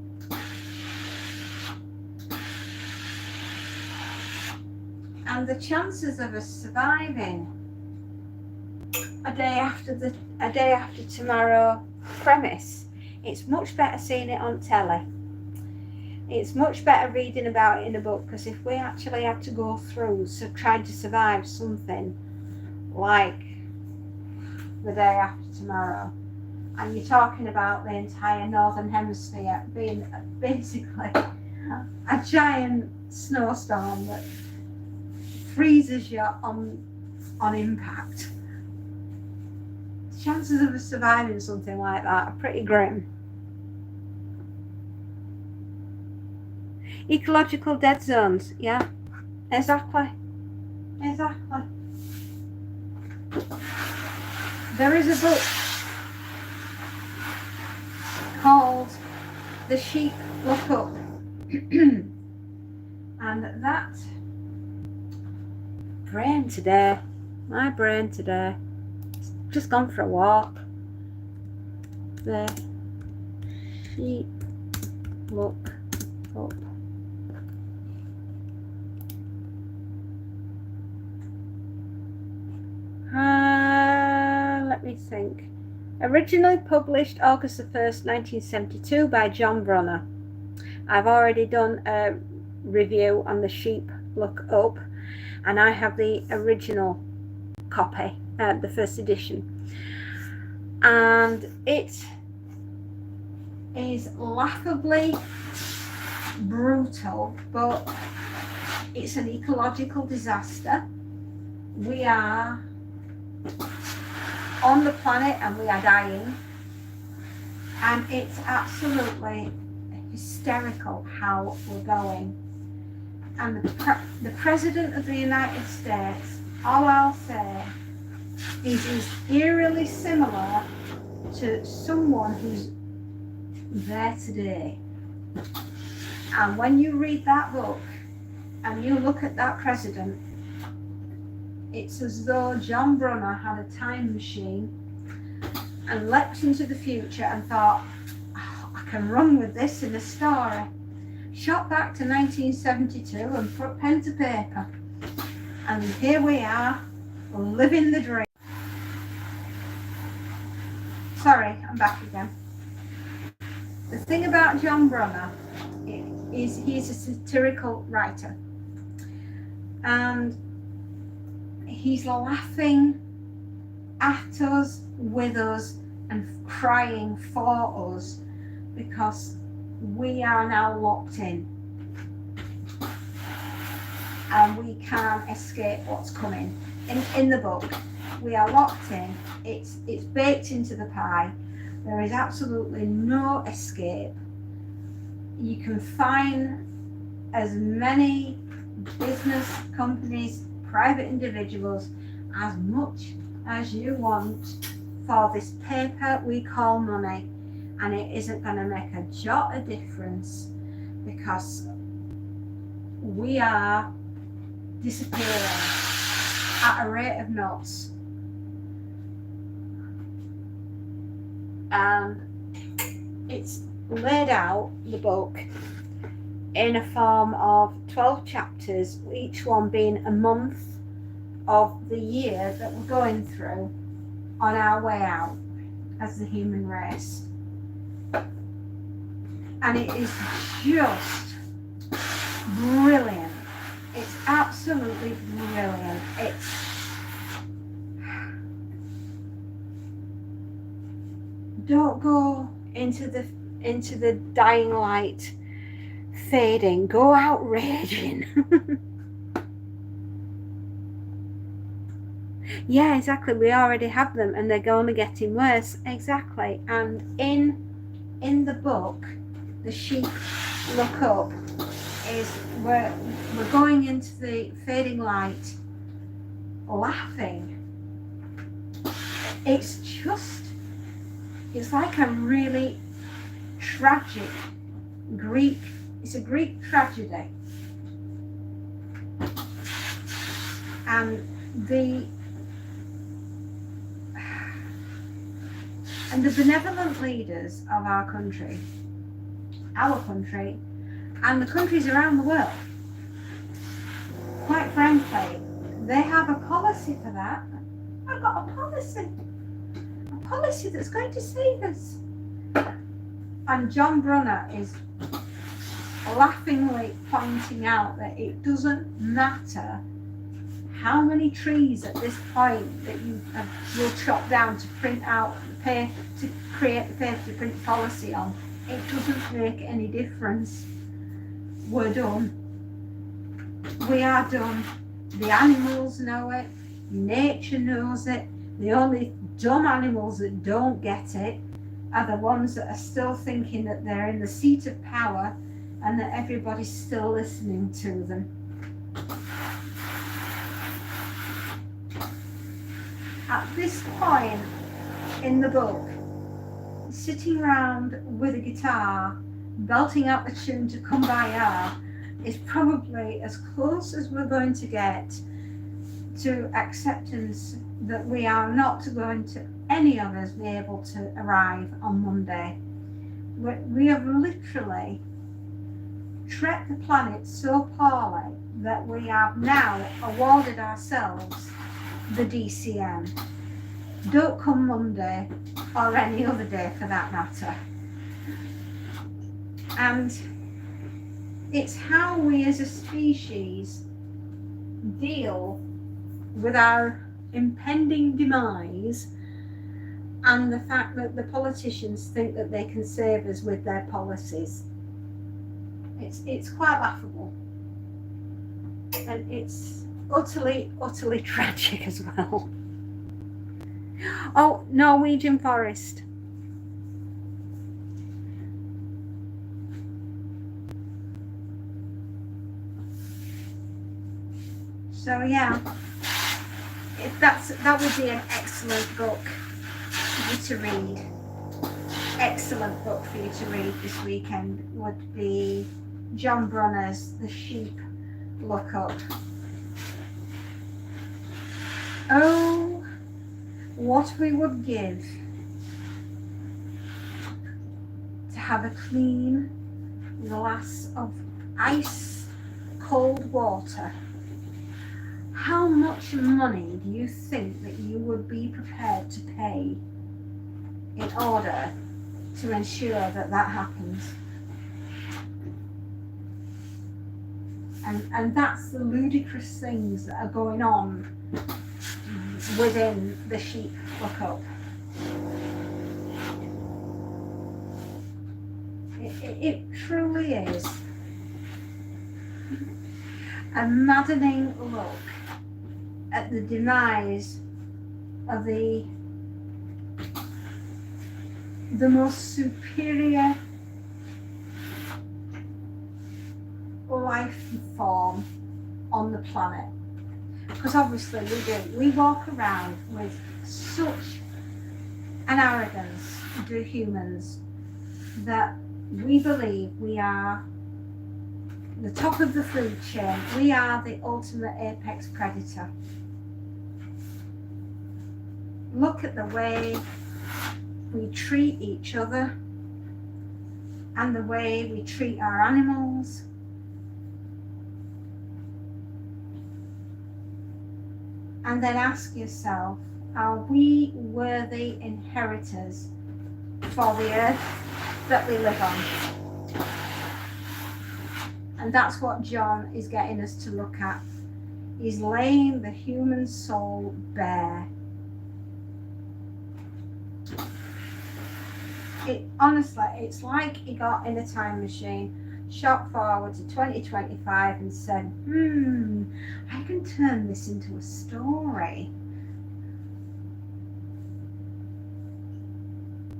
And the chances of us surviving a day after tomorrow premise, it's much better seeing it on telly. It's much better reading about it in a book, because if we actually had to go through trying to survive something like The Day After Tomorrow, and you're talking about the entire northern hemisphere being basically a giant snowstorm that freezes you on impact. The chances of us surviving something like that are pretty grim. Ecological dead zones, yeah, exactly. There is a book called The Sheep Look Up, and that my brain today, just gone for a walk. The Sheep Look Up. Let me think. Originally published August the 1st, 1972 by John Brunner. I've already done a review on The Sheep Look Up, and I have the original copy, the first edition. And it is laughably brutal, but it's an ecological disaster. We are on the planet and we are dying, and it's absolutely hysterical how we're going. And the President of the United States, all I'll say is he's eerily similar to someone who's there today. And when you read that book and you look at that president, it's as though John Brunner had a time machine and leapt into the future and thought, oh, I can run with this in a story. Shot back to 1972 and put pen to paper. And here we are, living the dream. Sorry, I'm back again. The thing about John Brunner is he's a satirical writer. And he's laughing at us, with us, and crying for us because we are now locked in and we can't escape what's coming. In the book, we are locked in. It's baked into the pie. There is absolutely no escape. You can find as many business companies, private individuals, as much as you want for this paper we call money, and it isn't going to make a jot of difference because we are disappearing at a rate of knots. And it's laid out, the book, in a form of 12 chapters, each one being a month of the year that we're going through on our way out as the human race. And it is just brilliant. It's absolutely brilliant. Don't go into the dying light fading. Go out raging. Yeah, exactly. We already have them and they're only getting worse. Exactly. And in the book, The Sheep Look Up, is we're going into the fading light laughing. It's like a really tragic it's a Greek tragedy. And the benevolent leaders of our country, and the countries around the world, quite frankly, they have a policy for that. I've got a policy that's going to save us. And John Brunner is laughingly pointing out that it doesn't matter how many trees at this point that you'll chop down to print out the pay to create the paper to print policy on. It doesn't make any difference. We're done. We are done. The animals know it. Nature knows it. The only dumb animals that don't get it are the ones that are still thinking that they're in the seat of power and that everybody's still listening to them. At this point in the book, sitting around with a guitar, belting out the tune to Kumbaya is probably as close as we're going to get to acceptance that we are not going to, any of us, be able to arrive on Monday. We have literally treated the planet so poorly that we have now awarded ourselves the DCM. Don't come Monday or any other day for that matter. And it's how we as a species deal with our impending demise and the fact that the politicians think that they can save us with their policies. It's quite laughable, and it's utterly tragic as well. Oh, Norwegian forest. So yeah, that would be an excellent book for you to read. Excellent book for you to read this weekend would be John Brunner's The Sheep Lookup. Oh, what we would give to have a clean glass of ice cold water. How much money do you think that you would be prepared to pay in order to ensure that that happens? And that's the ludicrous things that are going on within the sheep lookup. It truly is a maddening look at the demise of the most superior life form on the planet. Because obviously we do. We walk around with such an arrogance, do humans, that we believe we are the top of the food chain. We are the ultimate apex predator. Look at the way we treat each other and the way we treat our animals. And then ask yourself, are we worthy inheritors for the earth that we live on? And that's what John is getting us to look at. He's laying the human soul bare. Honestly, it's like he got in a time machine, shot forward to 2025 and said, I can turn this into a story.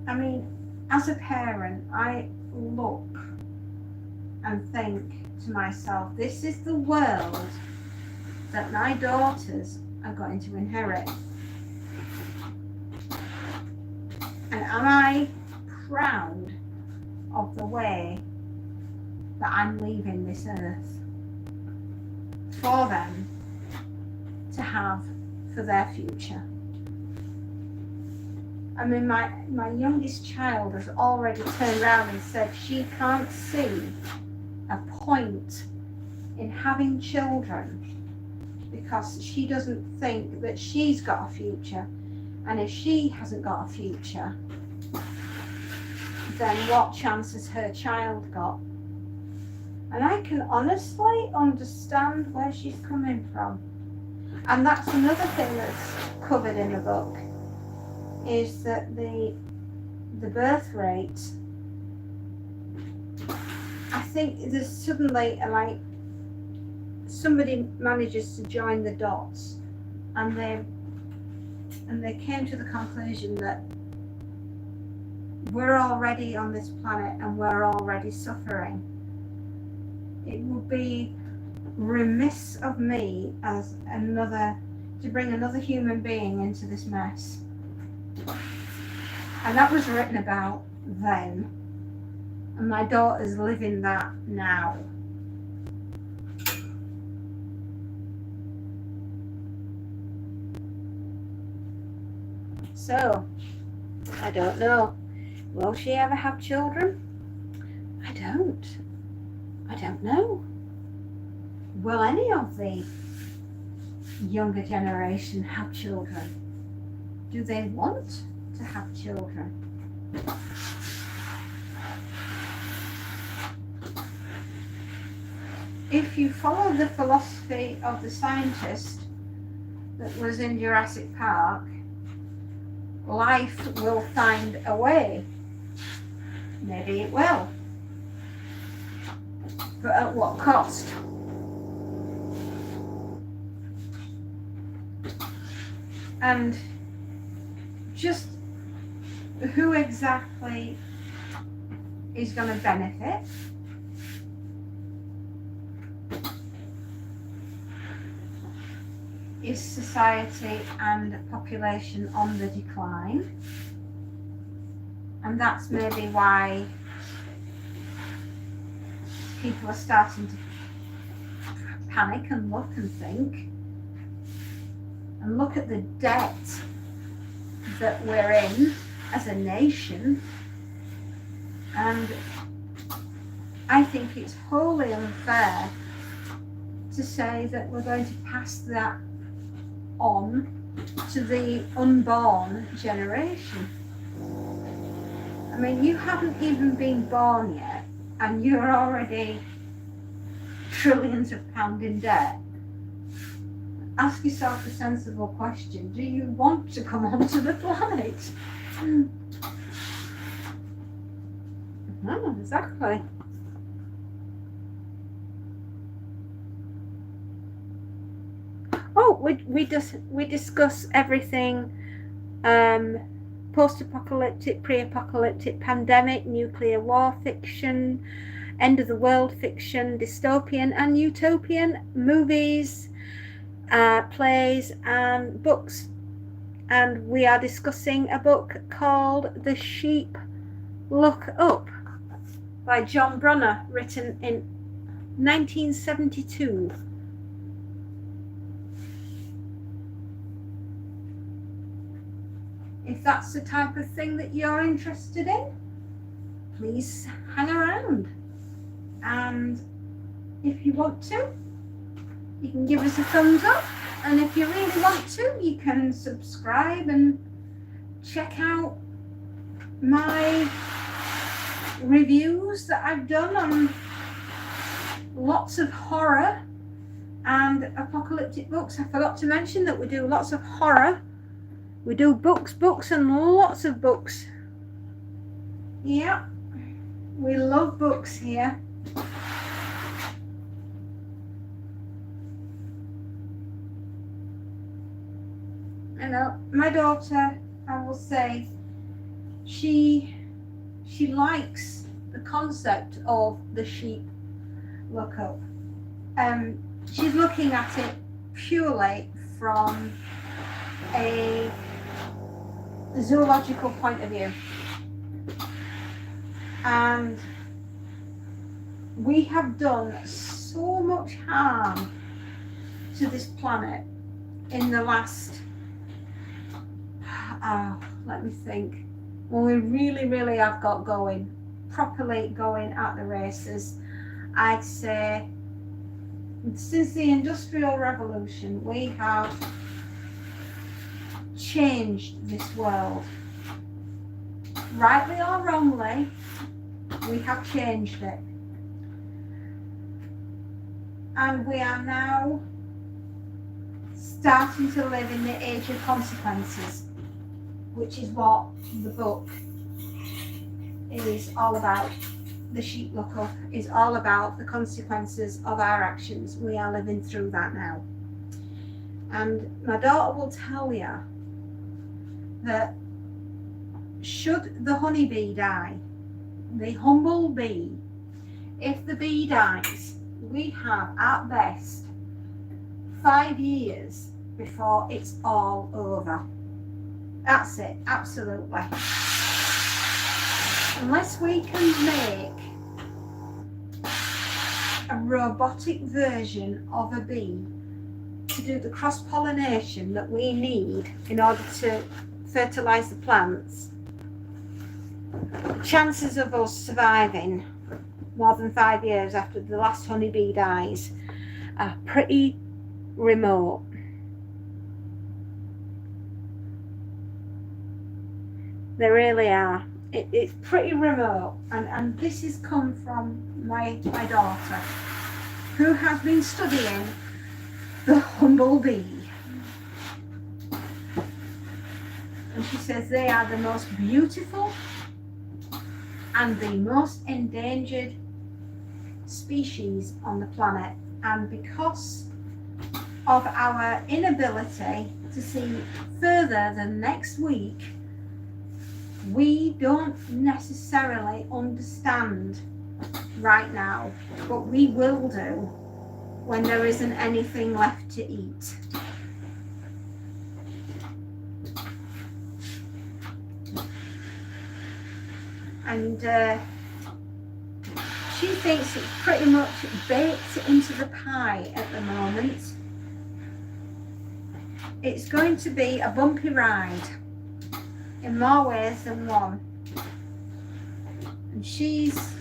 I mean, as a parent, I look and think to myself, this is the world that my daughters are going to inherit. And am I proud of the way that I'm leaving this earth for them to have for their future? I mean, my youngest child has already turned around and said she can't see a point in having children because she doesn't think that she's got a future. And if she hasn't got a future, then what chance has her child got? And I can honestly understand where she's coming from. And that's another thing that's covered in the book. is that the birth rate, I think there's suddenly like somebody manages to join the dots, and they came to the conclusion that we're already on this planet and we're already suffering. It would be remiss of me as to bring another human being into this mess. And that was written about then, and my daughter's living that now. So, I don't know. Will she ever have children? I don't know. Will any of the younger generation have children? Do they want to have children? If you follow the philosophy of the scientist that was in Jurassic Park, life will find a way. Maybe it will. But at what cost? And just who exactly is going to benefit? Is society and population on the decline? And that's maybe why people are starting to panic and look and think and look at the debt that we're in as a nation. And I think it's wholly unfair to say that we're going to pass that on to the unborn generation. I mean, you haven't even been born yet and you're already trillions of pounds in debt. Ask yourself a sensible question. Do you want to come onto the planet? Oh, exactly. Oh, we discuss everything, post-apocalyptic, pre-apocalyptic, pandemic, nuclear war fiction, end of the world fiction, dystopian and utopian movies, plays and books. And we are discussing a book called The Sheep Look Up by John Brunner, written in 1972. If that's the type of thing that you're interested in, please hang around. And if you want to, you can give us a thumbs up. And if you really want to, you can subscribe and check out my reviews that I've done on lots of horror and apocalyptic books. I forgot to mention that we do lots of horror. We do books, and lots of books. Yeah, we love books here. You know, my daughter, I will say, she likes the concept of The Sheep Look Up. She's looking at it purely from a zoological point of view, and we have done so much harm to this planet in the last let me think, well, we really have got properly going at the races. I'd say since the Industrial Revolution we have changed this world. Rightly or wrongly, we have changed it. And we are now starting to live in the age of consequences. which is what the book is all about. The Sheep Lookup is all about the consequences of our actions. We are living through that now. And my daughter will tell you that should the honeybee die, the humble bee, if the bee dies, we have at best 5 years before it's all over. That's it, absolutely. Unless we can make a robotic version of a bee to do the cross-pollination that we need in order to fertilize the plants, the chances of us surviving more than 5 years after the last honeybee dies are pretty remote. They really are. It's pretty remote, and this has come from my daughter, who has been studying the humble bee. And she says they are the most beautiful and the most endangered species on the planet. And because of our inability to see further than next week, we don't necessarily understand right now, but we will do when there isn't anything left to eat. And she thinks it's pretty much baked into the pie at the moment. It's going to be a bumpy ride in more ways than one. And she's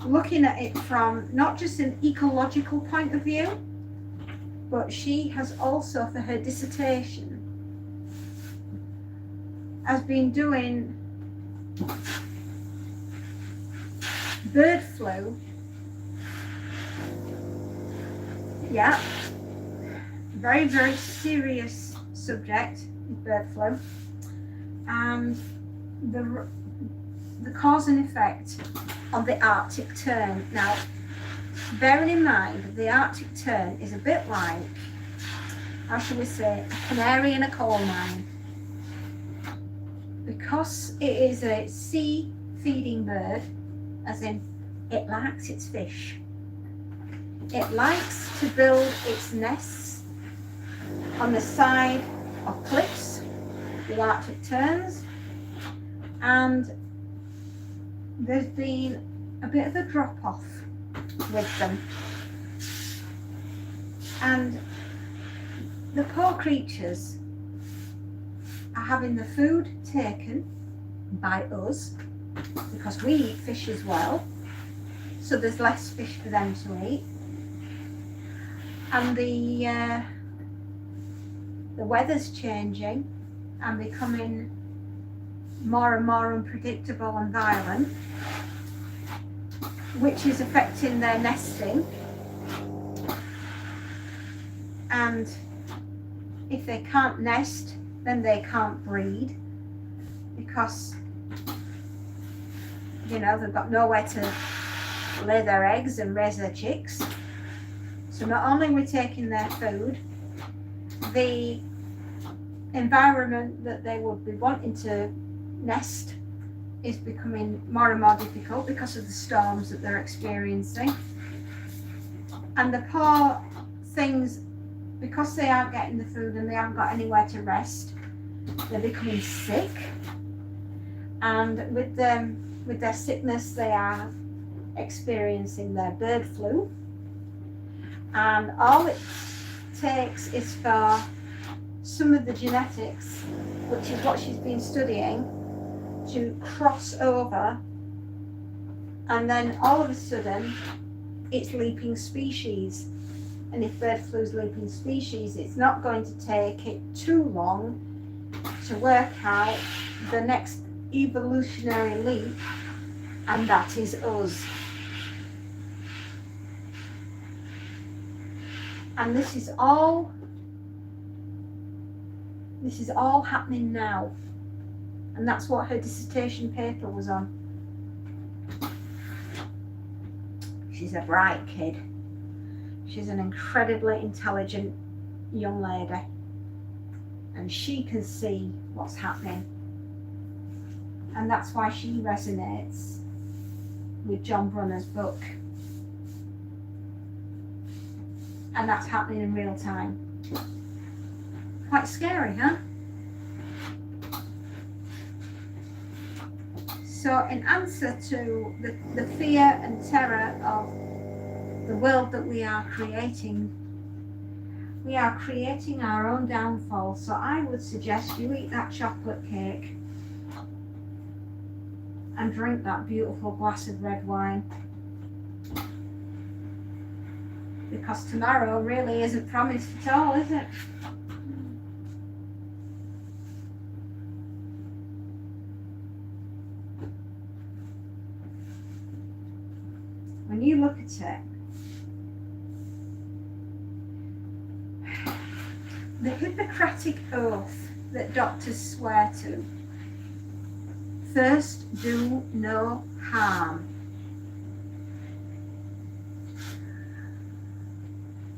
looking at it from not just an ecological point of view, but she has also, for her dissertation, has been doing bird flu. Yeah, very, very serious subject is bird flu, and the cause and effect on the Arctic tern. Now, bearing in mind the Arctic tern is a bit like, how shall we say, a canary in a coal mine. Because it is a sea feeding bird, as in it likes its fish. It likes to build its nests on the side of cliffs, the Arctic terns, and there's been a bit of a drop off with them. And the poor creatures are having the food taken by us because we eat fish as well, so there's less fish for them to eat. And the weather's changing and becoming more and more unpredictable and violent, which is affecting their nesting. And if they can't nest, then they can't breed, because they've got nowhere to lay their eggs and raise their chicks. So not only are we taking their food, the environment that they would be wanting to nest is becoming more and more difficult because of the storms that they're experiencing. And the poor things, because they aren't getting the food and they haven't got anywhere to rest, they're becoming sick. And with their sickness, they are experiencing their bird flu. And all it takes is for some of the genetics, which is what she's been studying, to cross over, and then all of a sudden it's leaping species. And if bird flu is leaping species, it's not going to take it too long to work out the next evolutionary leap, and that is us. And this is all happening now. And that's what her dissertation paper was on. She's a bright kid. She's an incredibly intelligent young lady. And she can see what's happening. And that's why she resonates with John Brunner's book. And that's happening in real time. Quite scary, huh? So in answer to the fear and terror of the world that we are creating our own downfall. So I would suggest you eat that chocolate cake and drink that beautiful glass of red wine. Because tomorrow really isn't promised at all, is it? When you look at it, the Hippocratic oath that doctors swear to, first do no harm.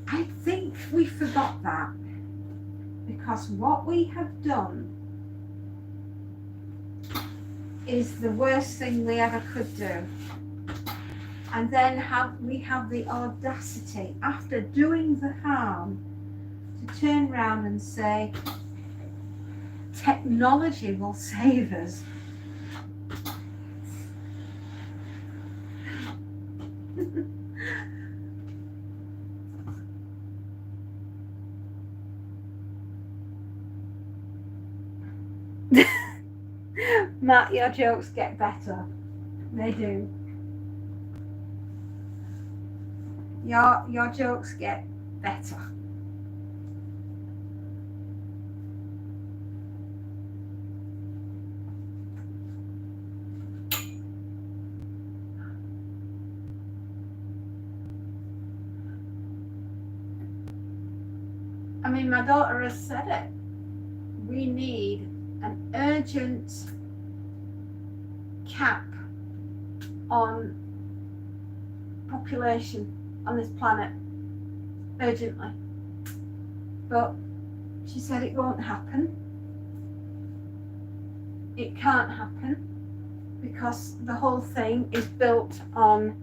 I think we forgot that, because what we have done is the worst thing we ever could do. And then we have the audacity, after doing the harm, to turn around and say, technology will save us. Matt, your jokes get better. They do. Your jokes get better. I mean, my daughter has said it. We need an urgent cap on population on this planet, urgently. But she said it won't happen. It can't happen because the whole thing is built on,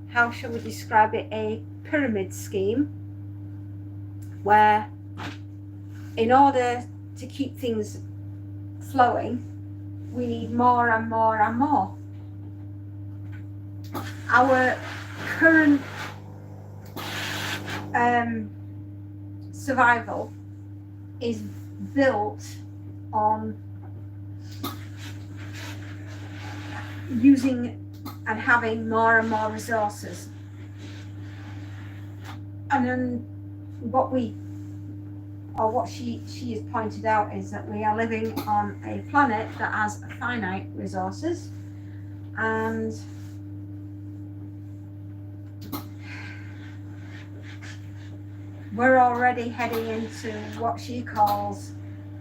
how shall we describe it, a pyramid scheme where in order to keep things flowing, we need more and more and more. Our current survival is built on using and having more and more resources. And then what she has pointed out is that we are living on a planet that has finite resources, and we're already heading into what she calls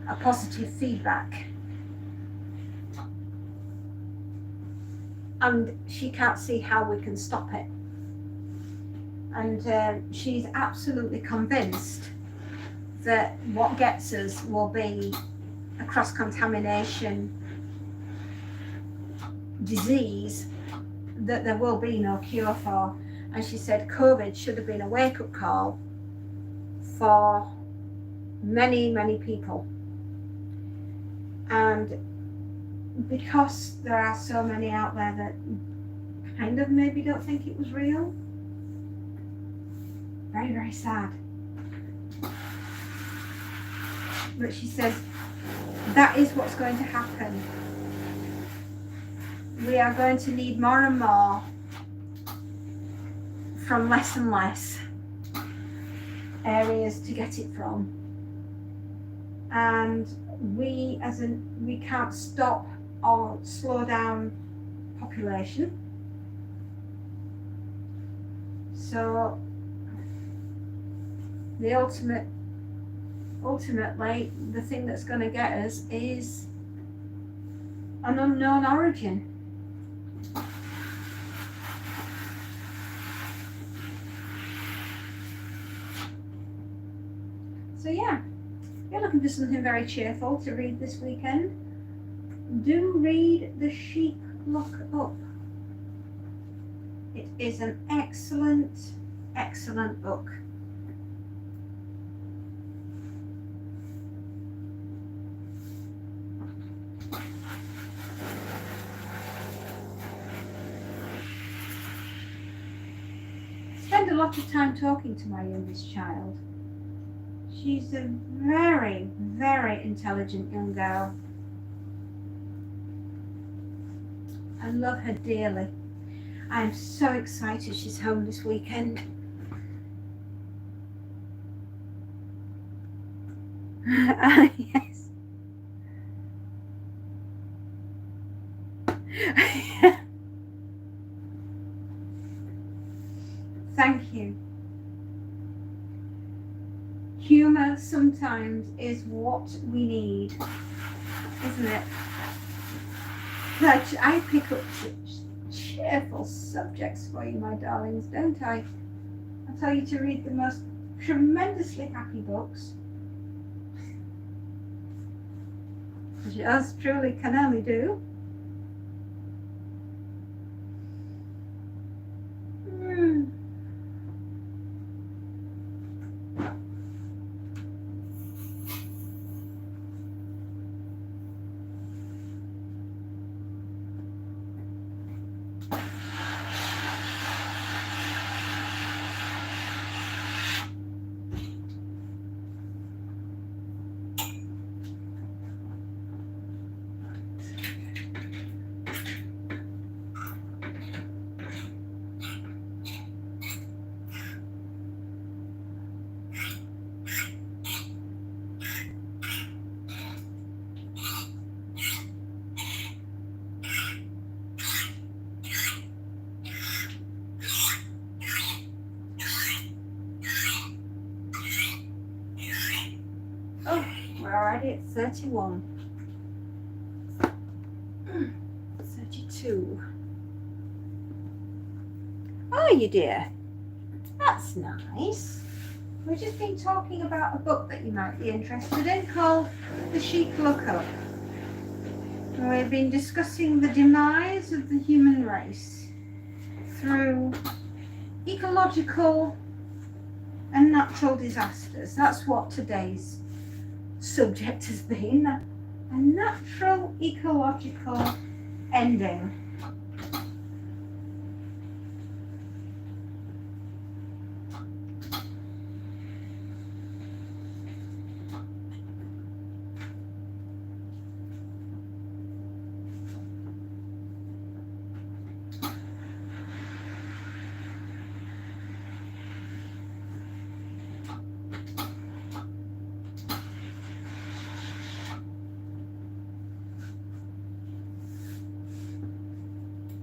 a positive feedback. And she can't see how we can stop it. And she's absolutely convinced that what gets us will be a cross-contamination disease that there will be no cure for. And she said COVID should have been a wake-up call for many, many people. And because there are so many out there that kind of maybe don't think it was real, very, very sad. But she says that is what's going to happen. We are going to need more and more from less and less areas to get it from. And we can't stop or slow down population. So the ultimately the thing that's going to get us is an unknown origin. So yeah, if you're looking for something very cheerful to read this weekend, do read The Sheep Look Up. It is an excellent, excellent book. Spend a lot of time talking to my youngest child. She's a very, very intelligent young girl. I love her dearly. I am so excited she's home this weekend. Yes. Thank you. Humour sometimes is what we need, isn't it? That I pick up cheerful subjects for you, my darlings, don't I? I tell you to read the most tremendously happy books, which yours truly can only do. Oh, we're already at 31. 32. Are you, dear? That's nice. We've just been talking about a book that you might be interested in called The Sheep Look Up. And we've been discussing the demise of the human race through ecological and natural disasters. That's what today's subject has been, a natural ecological ending.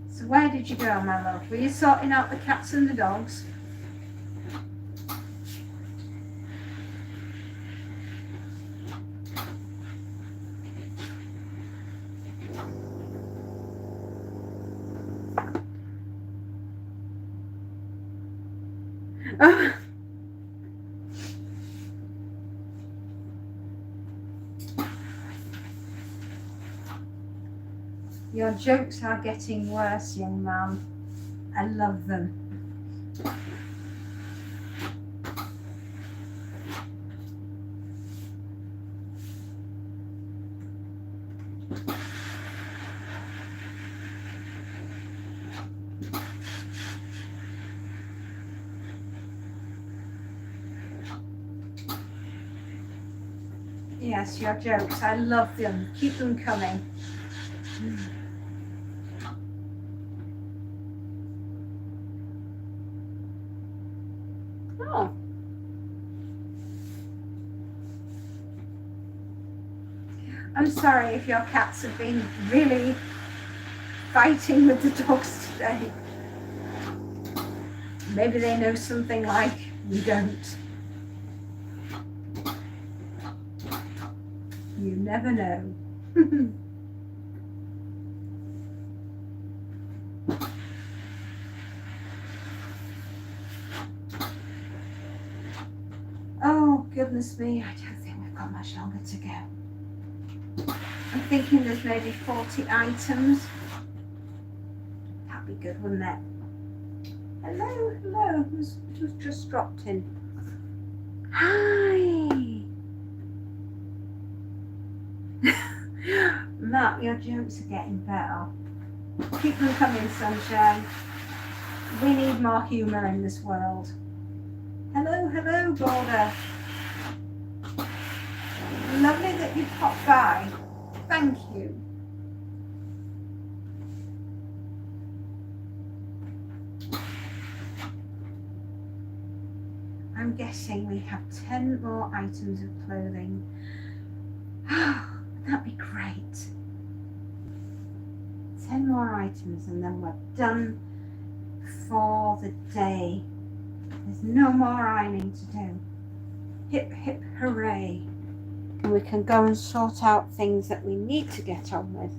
So where did you go, my love? Were you sorting out the cats and the dogs? Oh. Your jokes are getting worse, young man. I love them. Yes, your jokes. I love them. Keep them coming. Oh. I'm sorry if your cats have been really fighting with the dogs today. Maybe they know something like we don't. You never know. goodness me, I don't think we've got much longer to go. I'm thinking there's maybe 40 items. That'd be good, wouldn't it? Hello, who's just dropped in? Hi! Matt, your jokes are getting better. Keep them coming, sunshine. We need more humour in this world. Hello, Border. Lovely that you popped by. Thank you. I'm guessing we have 10 more items of clothing. That'd be great. 10 more items and then we're done for the day. There's no more ironing to do. Hip, hip, hooray. And we can go and sort out things that we need to get on with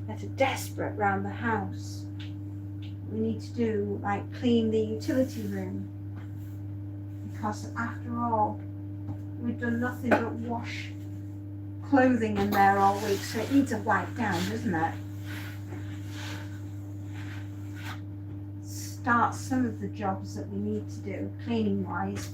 that are desperate around the house. We need to do, like, clean the utility room. Because after all, we've done nothing but wash clothing in there all week, so it needs a wipe down, doesn't it? Start some of the jobs that we need to do, cleaning wise.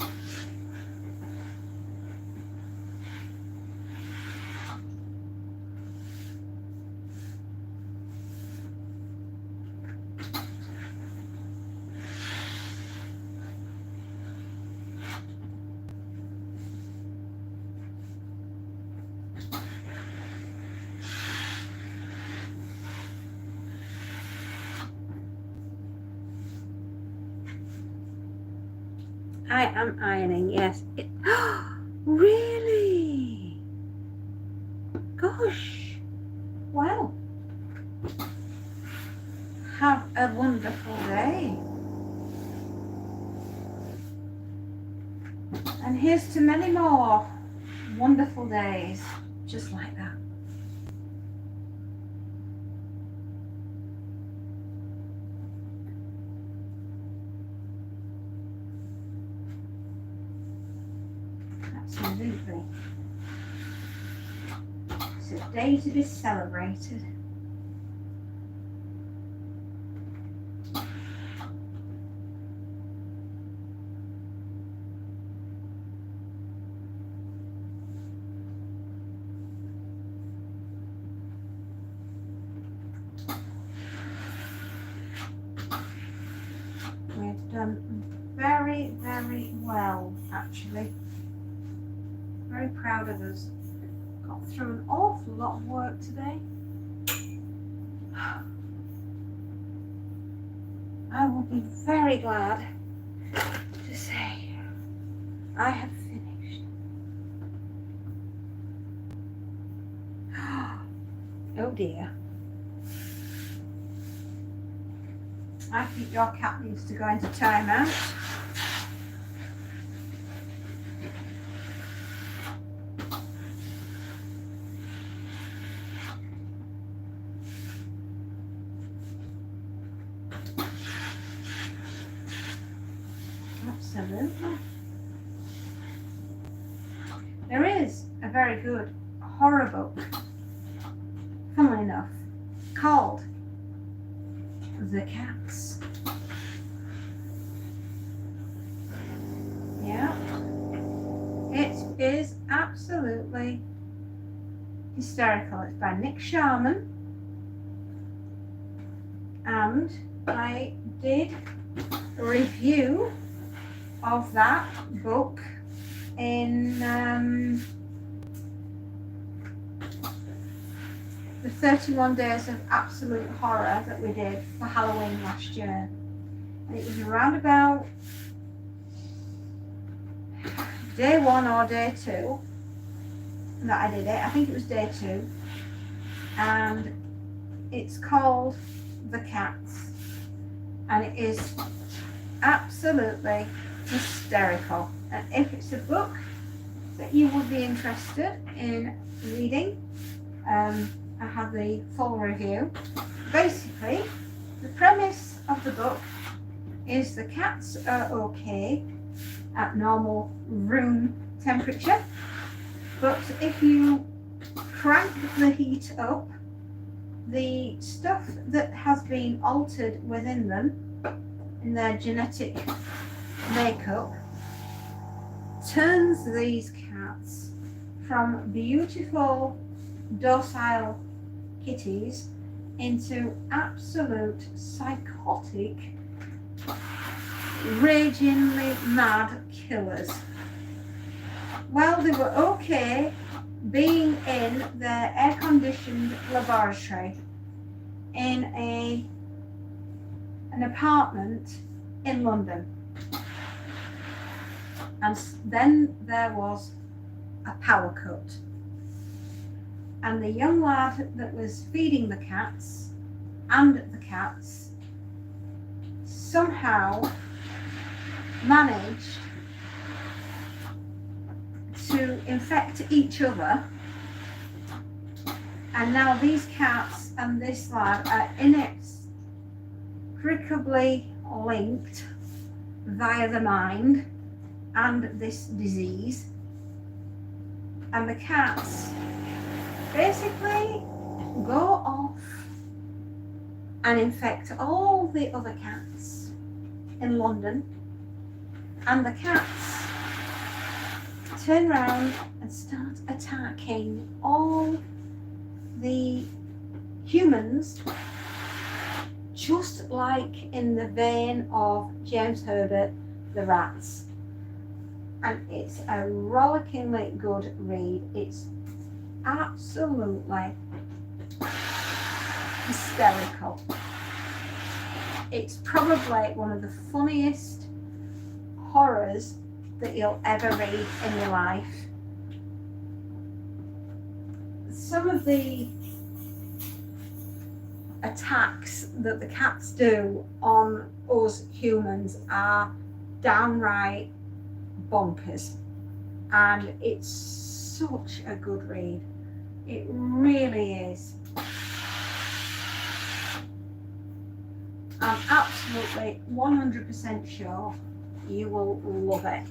I am ironing, yes. Really? Gosh. Well, have a wonderful day. And here's to many more wonderful days, just like that. Absolutely. It's a day to be celebrated. We've done very, very well, actually. Very proud of us. Got through an awful lot of work today. I will be very glad to say I have finished. Oh dear. I think your cat needs to go into timeout. Absolutely. There is a very good horror book, funnily enough, called The Cats. Yeah. It is absolutely hysterical. It's by Nick Sharman. And I did a review of that book in the 31 Days of Absolute Horror that we did for Halloween last year. And it was around about day 1 or day 2 that I did it. I think it was day 2. And it's called The Cats. And it is absolutely hysterical. And if it's a book that you would be interested in reading, I have the full review. Basically, the premise of the book is the cats are okay at normal room temperature, but if you crank the heat up, the stuff that has been altered within them, in their genetic makeup, turns these cats from beautiful, docile kitties into absolute psychotic, ragingly mad killers. Well, they were okay being in their air-conditioned laboratory in an apartment in London. And then there was a power cut. And the young lad that was feeding the cats somehow managed to infect each other, and now these cats and this lad are inextricably linked via the mind and this disease, and the cats basically go off and infect all the other cats in London, and the cats turn around and start attacking all the humans, just like in the vein of James Herbert, The Rats. And it's a rollickingly good read. It's absolutely hysterical. It's probably one of the funniest horrors that you'll ever read in your life. Some of the attacks that the cats do on us humans are downright bonkers, and it's such a good read. It really is. I'm absolutely 100% sure you will love it.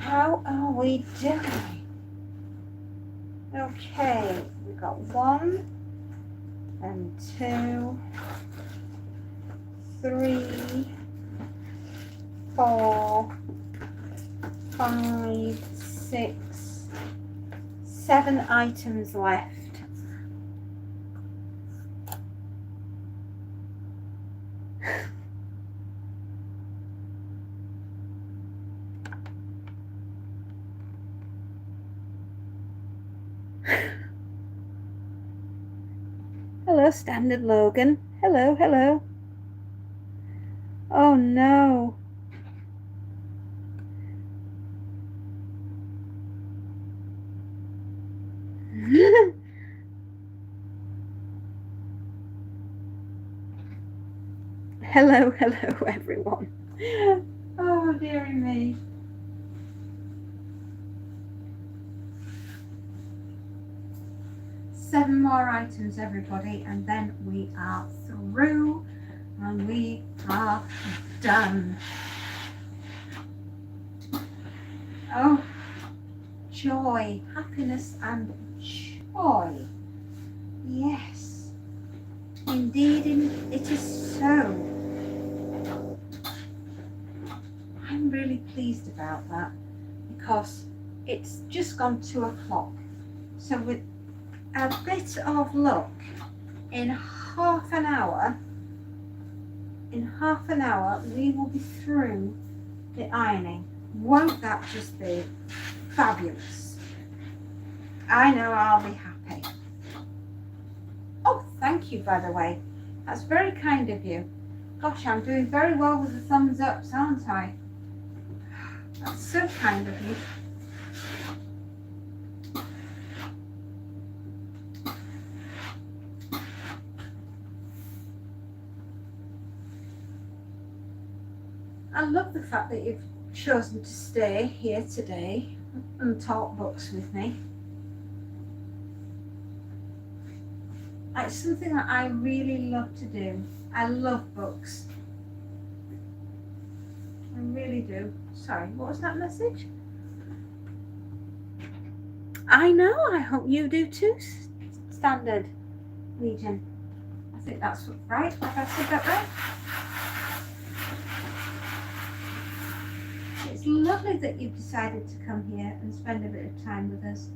How are we doing? Okay, we've got 1 and 2, 3, 4, 5, 6, 7 items left. Hello, Standard Logan. Hello, hello. Oh no. Hello, hello, everyone. Oh, dearie me. Seven more items, everybody, and then we are through and we are done. Oh, joy, happiness and joy. Yes, indeed, it is so. I'm really pleased about that because it's just gone 2 o'clock. So with a bit of luck, in half an hour, we will be through the ironing. Won't that just be fabulous? I know I'll be happy. Oh, thank you, by the way. That's very kind of you. Gosh, I'm doing very well with the thumbs ups, aren't I? That's so kind of you. I love the fact that you've chosen to stay here today and talk books with me. It's something that I really love to do. I love books. I really do. Sorry, what was that message? I know, I hope you do too, Standard Legion. I think that's right. Have I said that right? It's lovely that you've decided to come here and spend a bit of time with us.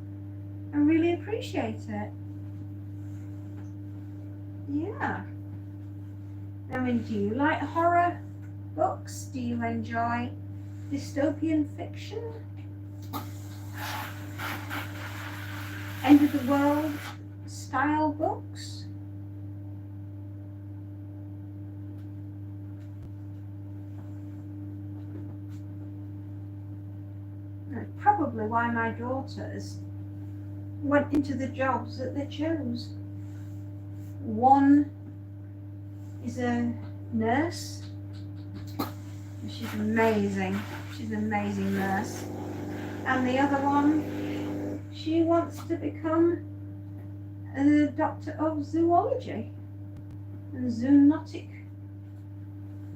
I really appreciate it. Yeah. I mean, do you like horror books? Do you enjoy dystopian fiction? End of the world style books? That's probably why my daughters went into the jobs that they chose. One is a nurse. She's amazing. She's an amazing nurse. And the other one, she wants to become a doctor of zoology and zoonotic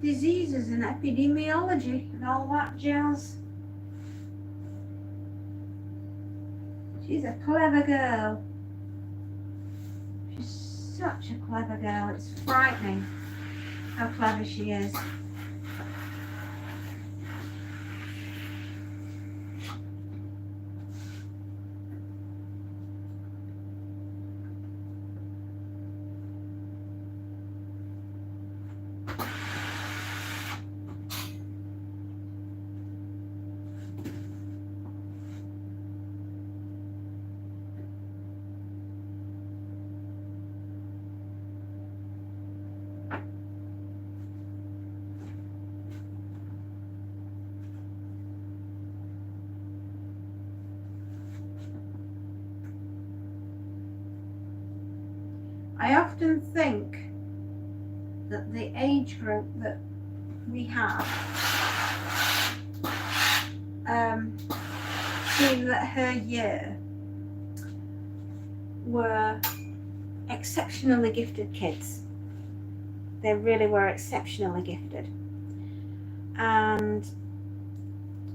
diseases and epidemiology and all that jazz. She's a clever girl. She's such a clever girl. It's frightening how clever she is. I often think that the age group that we have, seeing that her year were exceptionally gifted kids. They really were exceptionally gifted. And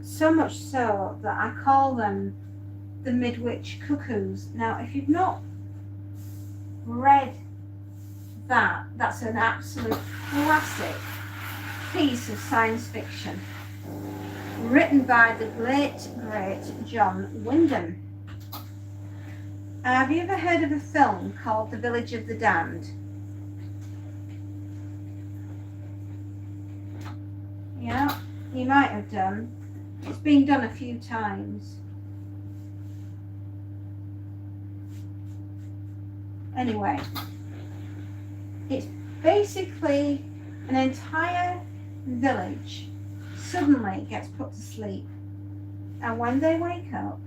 so much so that I call them the Midwich Cuckoos. Now, if you've not read that, that's an absolute classic piece of science fiction written by the great John Wyndham. Have you ever heard of a film called The Village of the Damned? Yeah, you might have done. It's been done a few times. Anyway, it's basically an entire village suddenly gets put to sleep, and when they wake up,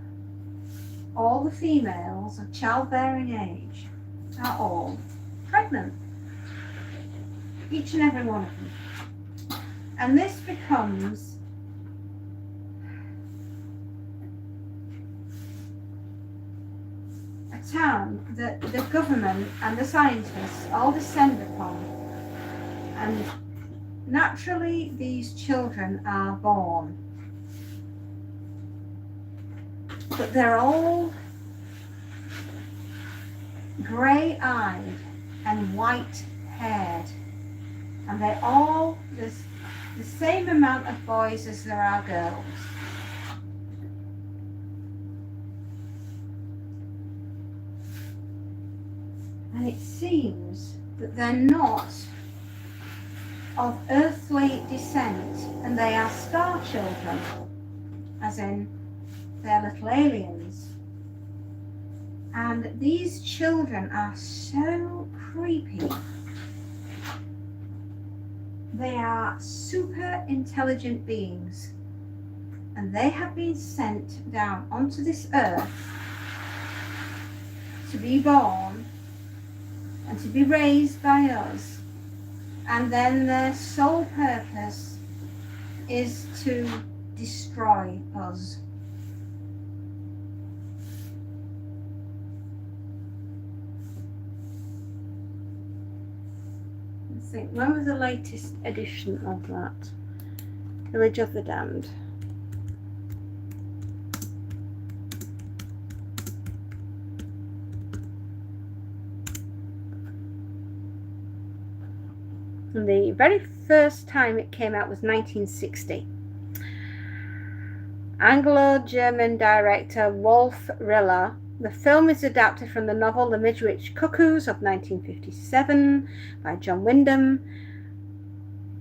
all the females of childbearing age are all pregnant, each and every one of them. And this becomes a town that the government and the scientists all descend upon. And naturally, these children are born. But they're all grey-eyed and white-haired. And they all, there's the same amount of boys as there are girls. And it seems that they're not of earthly descent, and they are star children, as in they're little aliens. And these children are so creepy. They are super intelligent beings, and they have been sent down onto this earth to be born and to be raised by us. And then their sole purpose is to destroy us. think, when was the latest edition of that? Village of the Damned. And the very first time it came out was 1960. Anglo-German director Wolf Riller. The film is adapted from the novel The Midwich Cuckoos of 1957 by John Wyndham.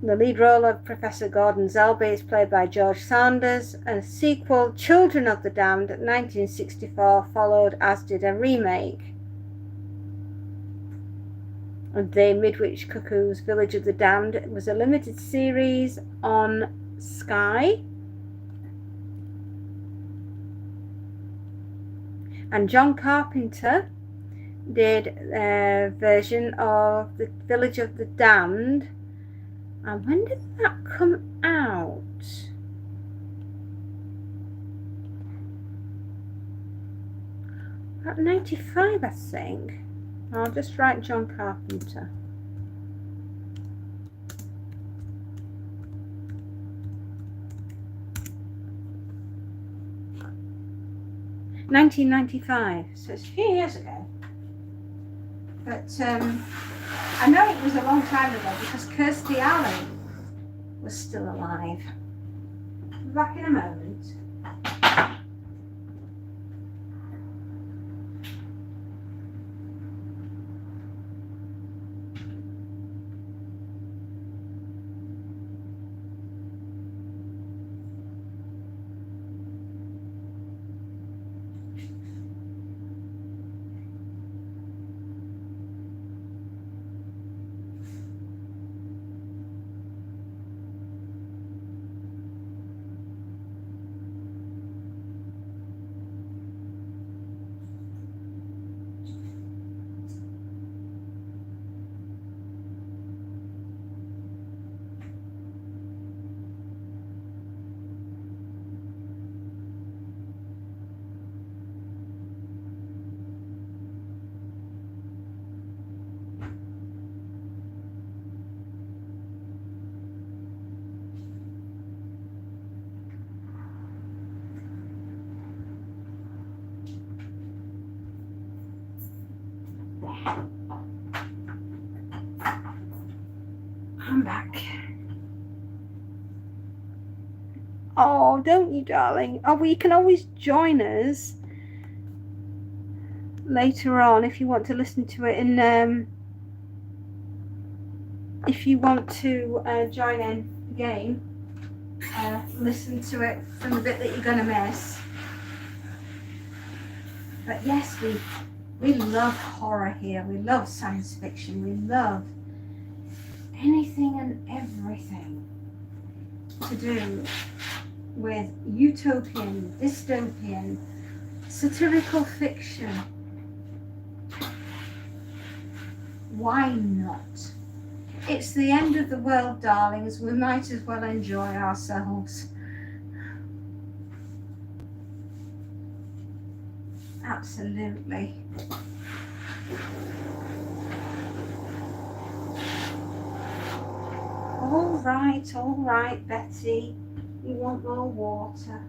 The lead role of Professor Gordon Zelby is played by George Sanders. A sequel, Children of the Damned, 1964, followed, as did a remake. The Midwich Cuckoos, Village of the Damned was a limited series on Sky. And John Carpenter did a version of the Village of the Damned. And when did that come out? About 95, I think. I'll just write John Carpenter. $1995, so it's a few years ago. But I know it was a long time ago because Kirstie Alley was still alive. I'll be back in a moment. I'm back. Oh, don't you, darling? Oh, well, you can always join us later on if you want to listen to it. And if you want to join in again, listen to it from the bit that you're going to miss. But yes, we love horror here. We love science fiction. We love anything and everything to do with utopian, dystopian, satirical fiction. Why not? It's the end of the world, darlings. We might as well enjoy ourselves. Absolutely. All right, Betty. You want more water?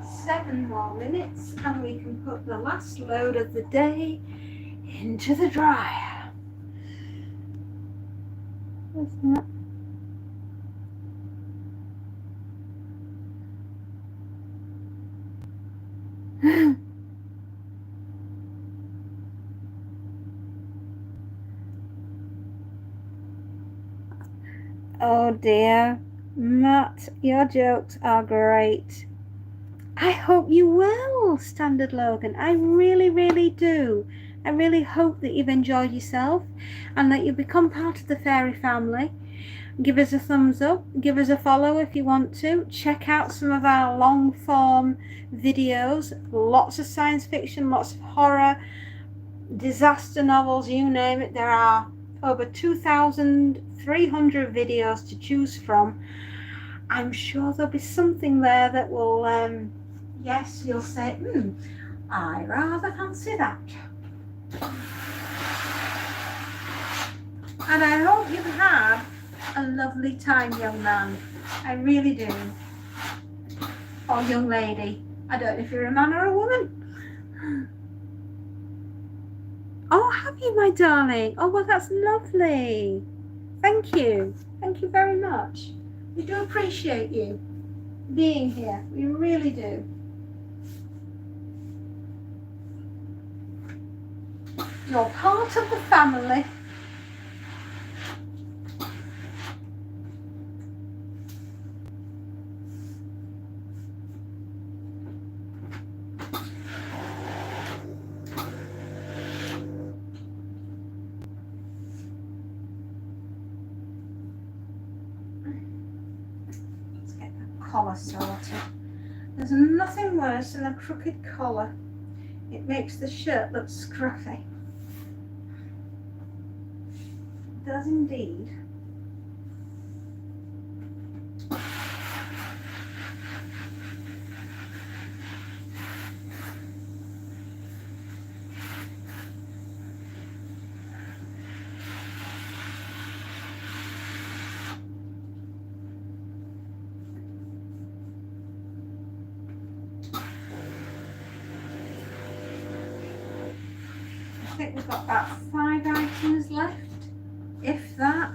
Seven more minutes and we can put the last load of the day into the dryer. What's that? Oh dear, Matt, your jokes are great. I hope you will, Standard Logan. I really, really do. I really hope that you've enjoyed yourself and that you become part of the fairy family. Give us a thumbs up, give us a follow if you want to. Check out some of our long form videos, lots of science fiction, lots of horror, disaster novels, you name it. There are over 2,300 videos to choose from. I'm sure there'll be something there that will, yes, you'll say, I rather fancy that. And I hope you've had a lovely time, young man. I really do. Or young lady. I don't know if you're a man or a woman. Oh, have you, my darling? Oh, well, that's lovely. Thank you. Thank you very much. We do appreciate you being here. We really do. You're part of the family. Collar sorted. There's nothing worse than a crooked collar. It makes the shirt look scruffy. It does indeed. I think we've got about 5 items left, if that.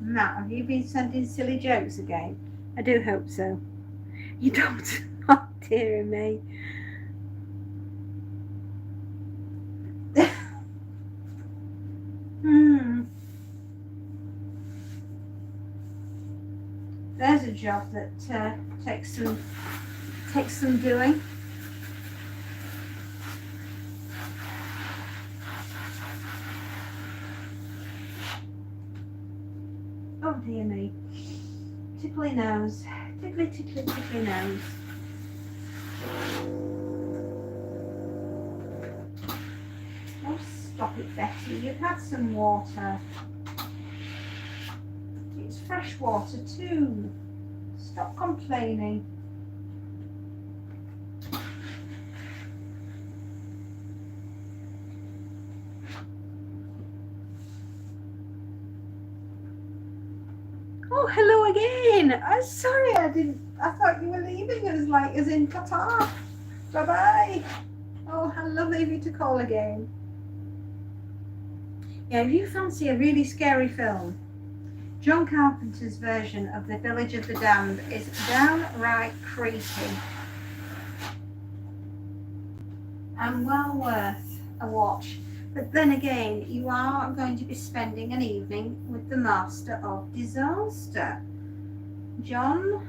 Matt, have you been sending silly jokes again? I do hope so. You don't. Oh, dear me. There's a job that takes some doing. Oh dear me. Tickly nose. Tickly, tickly, tickly nose. Oh, stop it, Betty. You've had some water. It's fresh water too. Stop complaining. Oh, hello again. I'm sorry I thought you were leaving us like as in ta-ta. Bye-bye. Oh, how lovely of you to call again. Yeah, if you fancy a really scary film, John Carpenter's version of The Village of the Damned is downright creepy and well worth a watch. But then again, you are going to be spending an evening with the master of disaster. John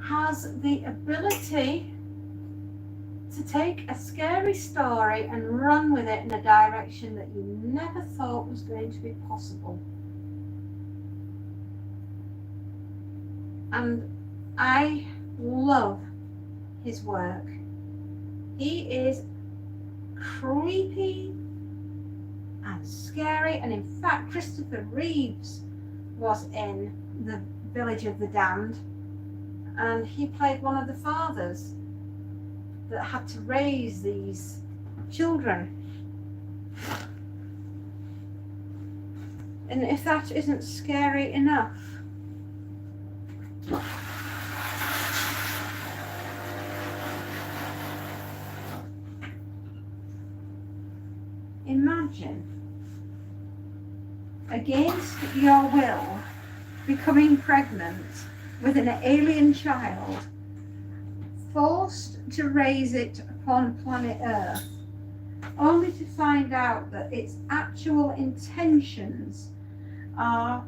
has the ability to take a scary story and run with it in a direction that you never thought was going to be possible. And I love his work. He is creepy and scary, and in fact Christopher Reeves was in The Village of the Damned, and he played one of the fathers that had to raise these children. And if that isn't scary enough, imagine, against your will, becoming pregnant with an alien child, forced to raise it upon planet Earth, only to find out that its actual intentions are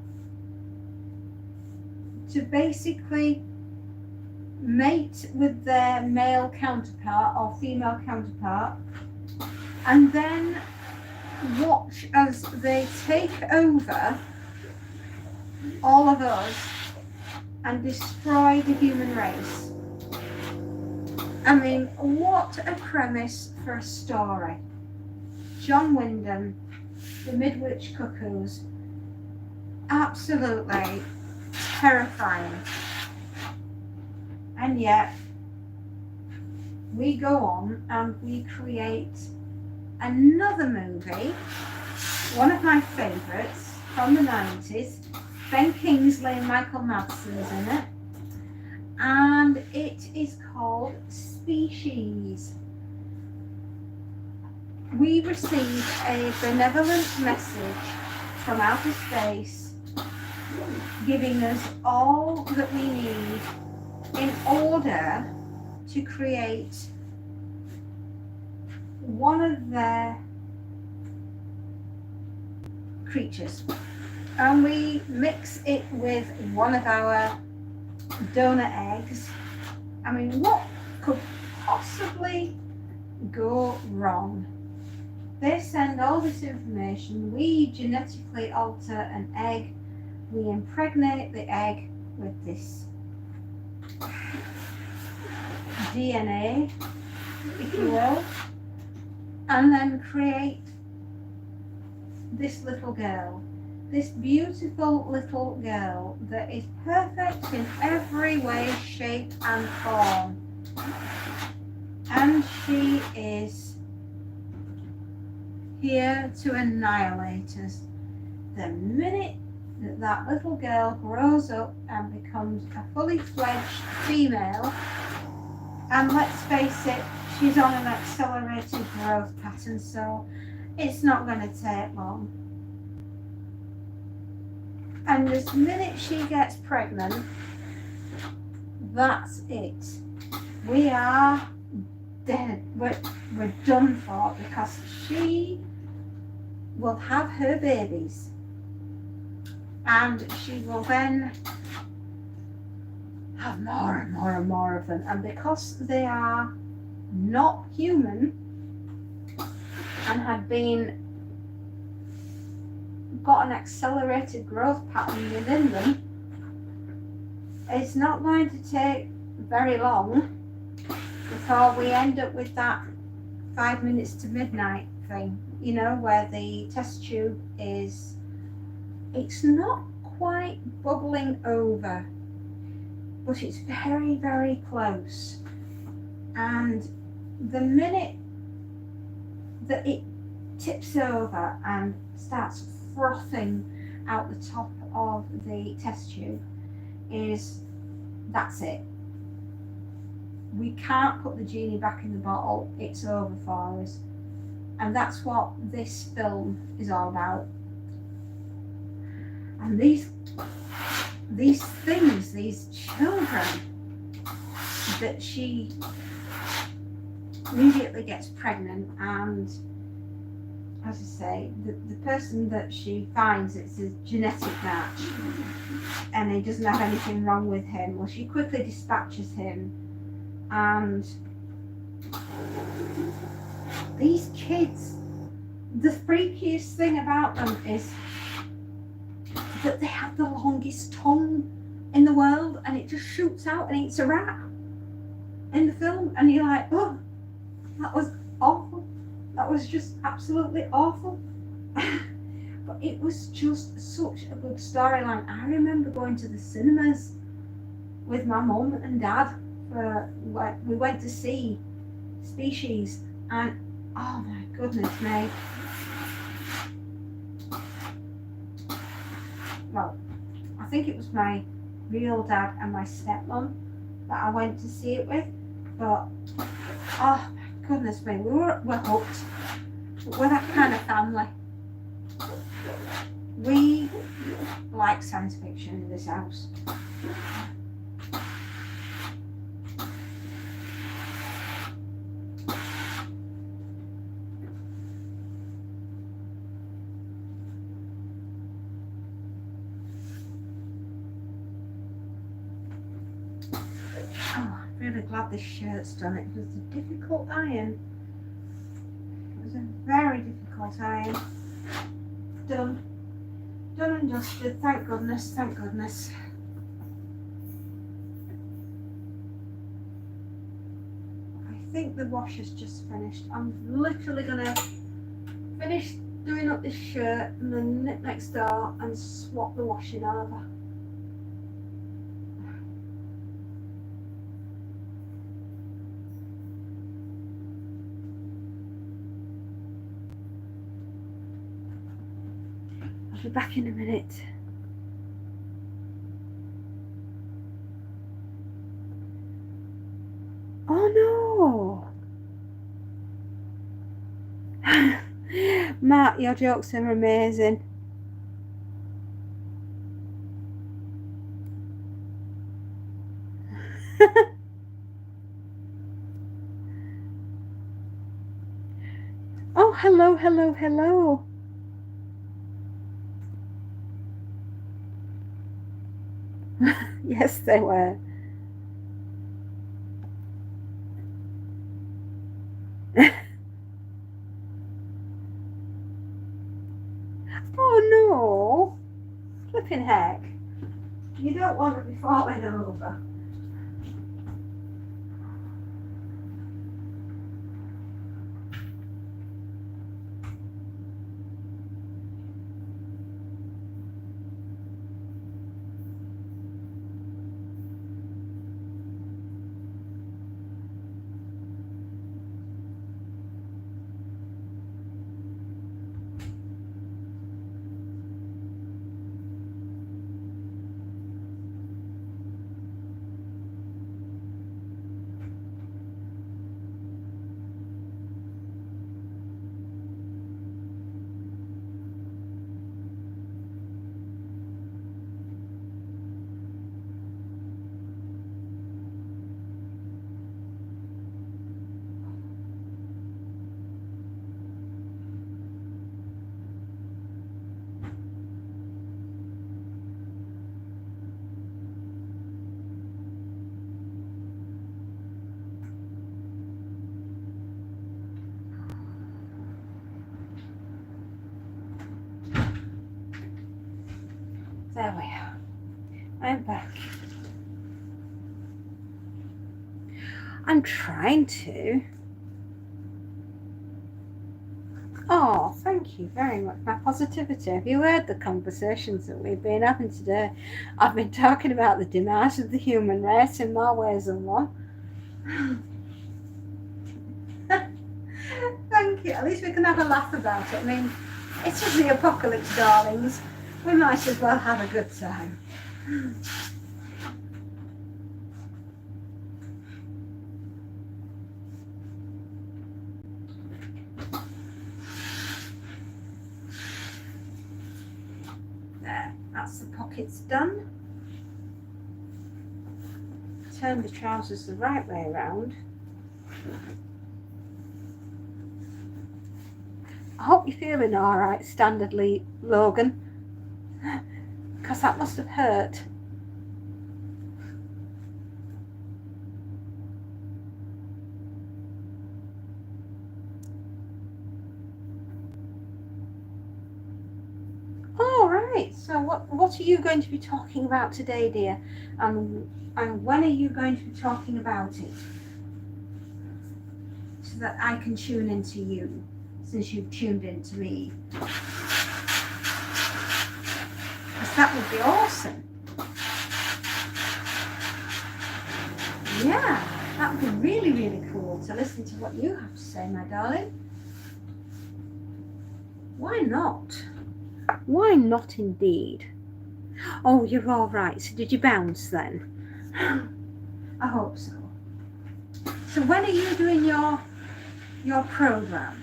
to basically mate with their male counterpart or female counterpart, and then watch as they take over all of us and destroy the human race. I mean, what a premise for a story. John Wyndham, The Midwich Cuckoos, absolutely terrifying. And yet, we go on and we create another movie, one of my favourites from the 90s. Ben Kingsley and Michael Madsen's in it. And it is called Species. We received a benevolent message from outer space giving us all that we need in order to create one of their creatures. And we mix it with one of our donor eggs. I mean, what could possibly go wrong? They send all this information, we genetically alter an egg, we impregnate the egg with this DNA, if you will, and then create this little girl, this beautiful little girl that is perfect in every way, shape and form. And she is here to annihilate us. The minute that that little girl grows up and becomes a fully fledged female, and let's face it, she's on an accelerated growth pattern, so it's not going to take long. And the minute she gets pregnant, that's it. We are dead. We're done for, because she will have her babies and she will then have more and more and more of them. And because they are not human and have got an accelerated growth pattern within them, it's not going to take very long before we end up with that 5 minutes to midnight thing, you know, where the test tube is, it's not quite bubbling over, but it's very, very close. And the minute that it tips over and starts frothing out the top of the test tube, that's it. We can't put the genie back in the bottle, it's over for us. And that's what this film is all about. And these things, these children that she immediately gets pregnant, and as I say, the person that she finds, it's a genetic match and he doesn't have anything wrong with him. Well, she quickly dispatches him, and these kids, the freakiest thing about them is that they have the longest tongue in the world, and it just shoots out and eats a rat in the film, and you're like, oh, that was awful. That was just absolutely awful. But it was just such a good storyline. I remember going to the cinemas with my mum and dad we went to see Species, and oh my goodness me. Well, I think it was my real dad and my stepmom that I went to see it with, but oh my goodness me, we're hooked. We're that kind of family. We like science fiction in this house. Oh. really glad this shirt's done. It was a difficult iron. It was a very difficult iron. Done. Done and dusted. Thank goodness. Thank goodness. I think the wash has just finished. I'm literally gonna finish doing up this shirt and then nip next door and swap the washing over. I'll be back in a minute. Oh no! Matt, your jokes are amazing. Oh, hello, hello, hello. Yes, they were. Oh no! Flipping heck. You don't want to be falling over. There we are. I'm back. I'm trying to. Oh, thank you very much. My positivity. Have you heard the conversations that we've been having today? I've been talking about the demise of the human race in more ways than one. Thank you. At least we can have a laugh about it. I mean, it's just the apocalypse, darlings. We might as well have a good time. There, that's the pockets done. Turn the trousers the right way around. I hope you're feeling alright, standardly, Logan. Because that must have hurt. All right. So what are you going to be talking about today, dear? And when are you going to be talking about it? So that I can tune into you, since you've tuned into me. That would be awesome. Yeah, that would be really, really cool to listen to what you have to say, my darling. Why not? Why not indeed? Oh, you're all right. So did you bounce then? I hope so. So when are you doing your program?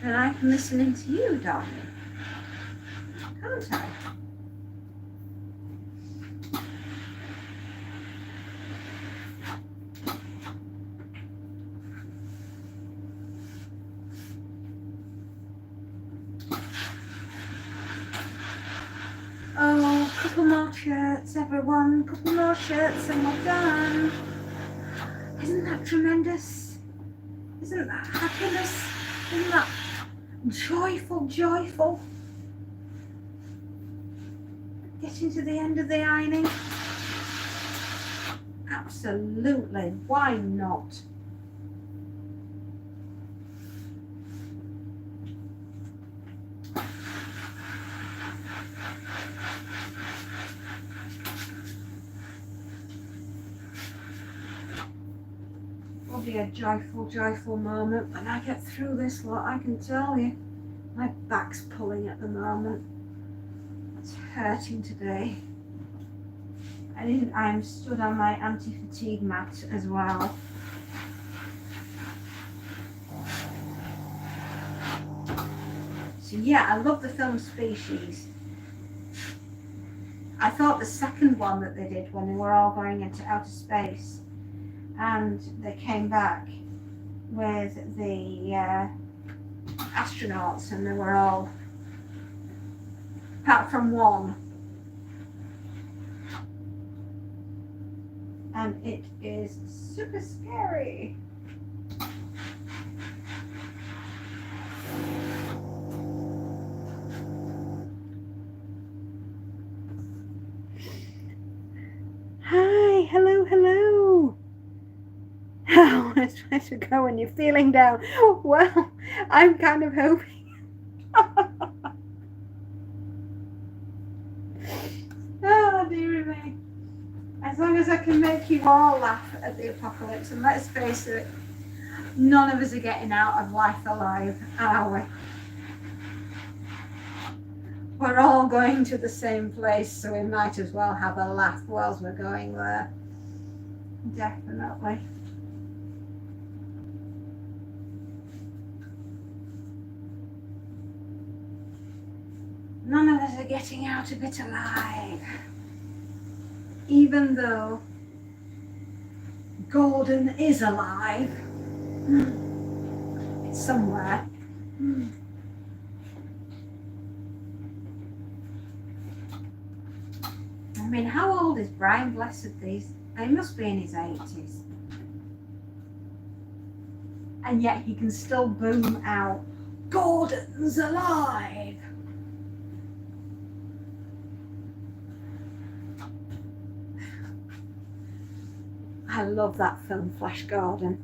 And I can listen in to you, darling. Can't I? Oh, couple more shirts, everyone. Couple more shirts and we're done. Isn't that tremendous? Isn't that happiness? Isn't that joyful, joyful? Getting to the end of the ironing? Absolutely, why not? Will be a joyful, joyful moment when I get through this lot, I can tell you. My back's pulling at the moment. It's hurting today. I'm stood on my anti-fatigue mat as well. So yeah, I love the film Species. I thought the second one that they did when they were all going into outer space and they came back with the astronauts and they were all, apart from one, and it is super scary. Hi, hello, hello. How is it to go when you're feeling down? Well, I'm kind of hoping. Oh, dear me. As long as I can make you all laugh at the apocalypse, and let's face it, none of us are getting out of life alive, are we? We're all going to the same place, so we might as well have a laugh whilst we're going there. Definitely. None of us are getting out of it alive. Even though Gordon is alive. It's somewhere. I mean, how old is Brian Blessed these? He must be in his 80s. And yet he can still boom out, Gordon's alive! I love that film, Flash Gordon.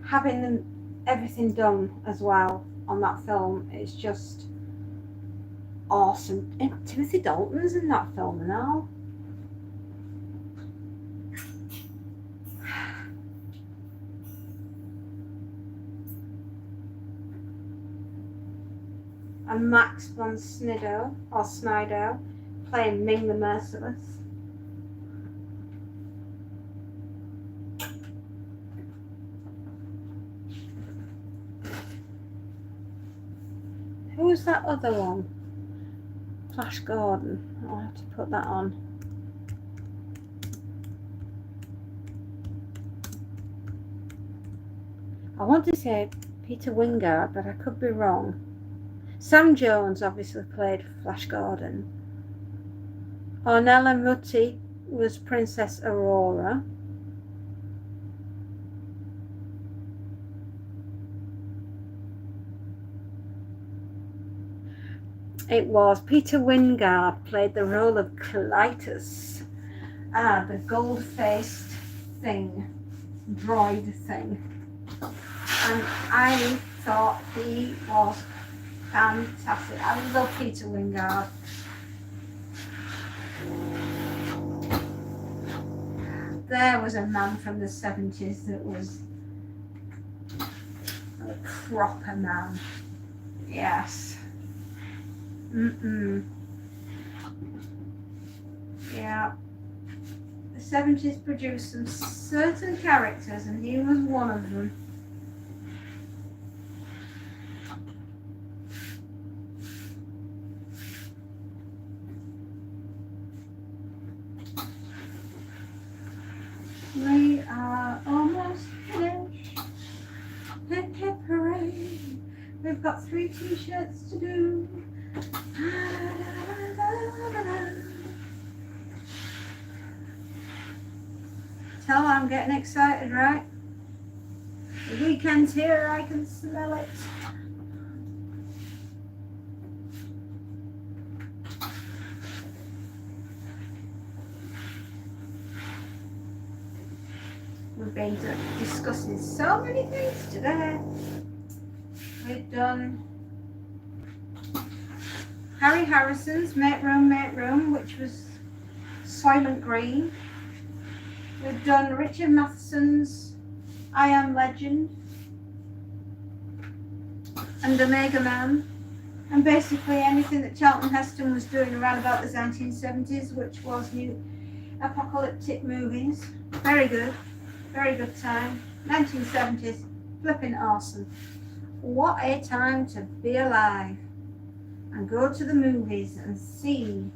Having everything done as well on that film is just awesome. And Timothy Dalton's in that film and all. And Max von Sydow, playing Ming the Merciless. Who's that other one? Flash Gordon. I'll have to put that on. I want to say Peter Wingard, but I could be wrong. Sam Jones obviously played Flash Gordon. Ornella Muti was Princess Aurora. It was Peter Wingard played the role of Clytus, the gold-faced thing, droid thing. And I thought he was fantastic. I love Peter Wingard. There was a man from the 70s that was a proper man. Yes. Yeah. The 70s produced some certain characters and he was one of them. We are almost finished. Hip hip hooray. We've got 3 t-shirts to do. Tell I'm getting excited, right? The weekend's here, I can smell it. We've been discussing so many things today. We've done Harry Harrison's Make Room, which was Soylent Green. We've done Richard Matheson's I Am Legend and Omega Man, and basically anything that Charlton Heston was doing around about the 1970s, which was new apocalyptic movies. Very good time. 1970s, flipping awesome. What a time to be alive and go to the movies and see.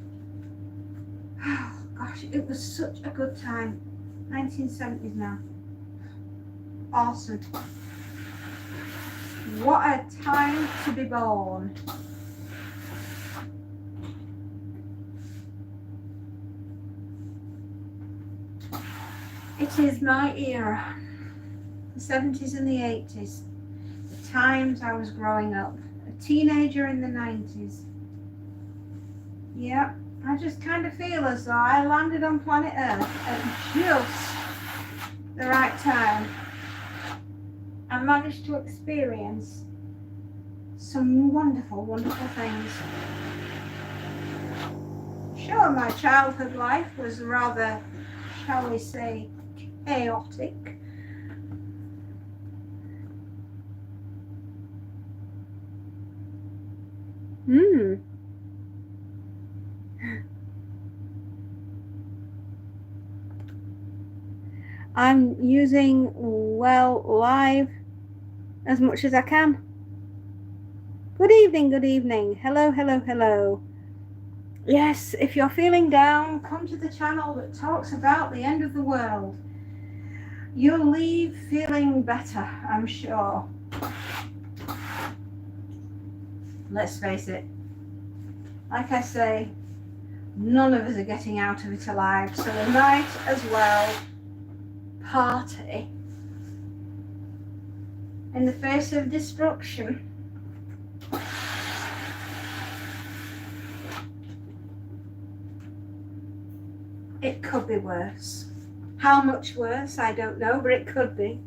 Oh gosh, it was such a good time. 1970s now. Awesome. What a time to be born. It is my era. The 70s and the 80s. The times I was growing up. A teenager in the 90s. Yep. I just kind of feel as though I landed on planet Earth at just the right time. I managed to experience some wonderful, wonderful things. Sure, my childhood life was rather, shall we say, chaotic. I'm using live as much as I can. Good evening. Hello. Yes, if you're feeling down, come to the channel that talks about the end of the world. You'll leave feeling better, I'm sure. Let's face it, like I say, none of us are getting out of it alive, so we might as well party in the face of destruction. It could be worse. How much worse, I don't know, but it could be.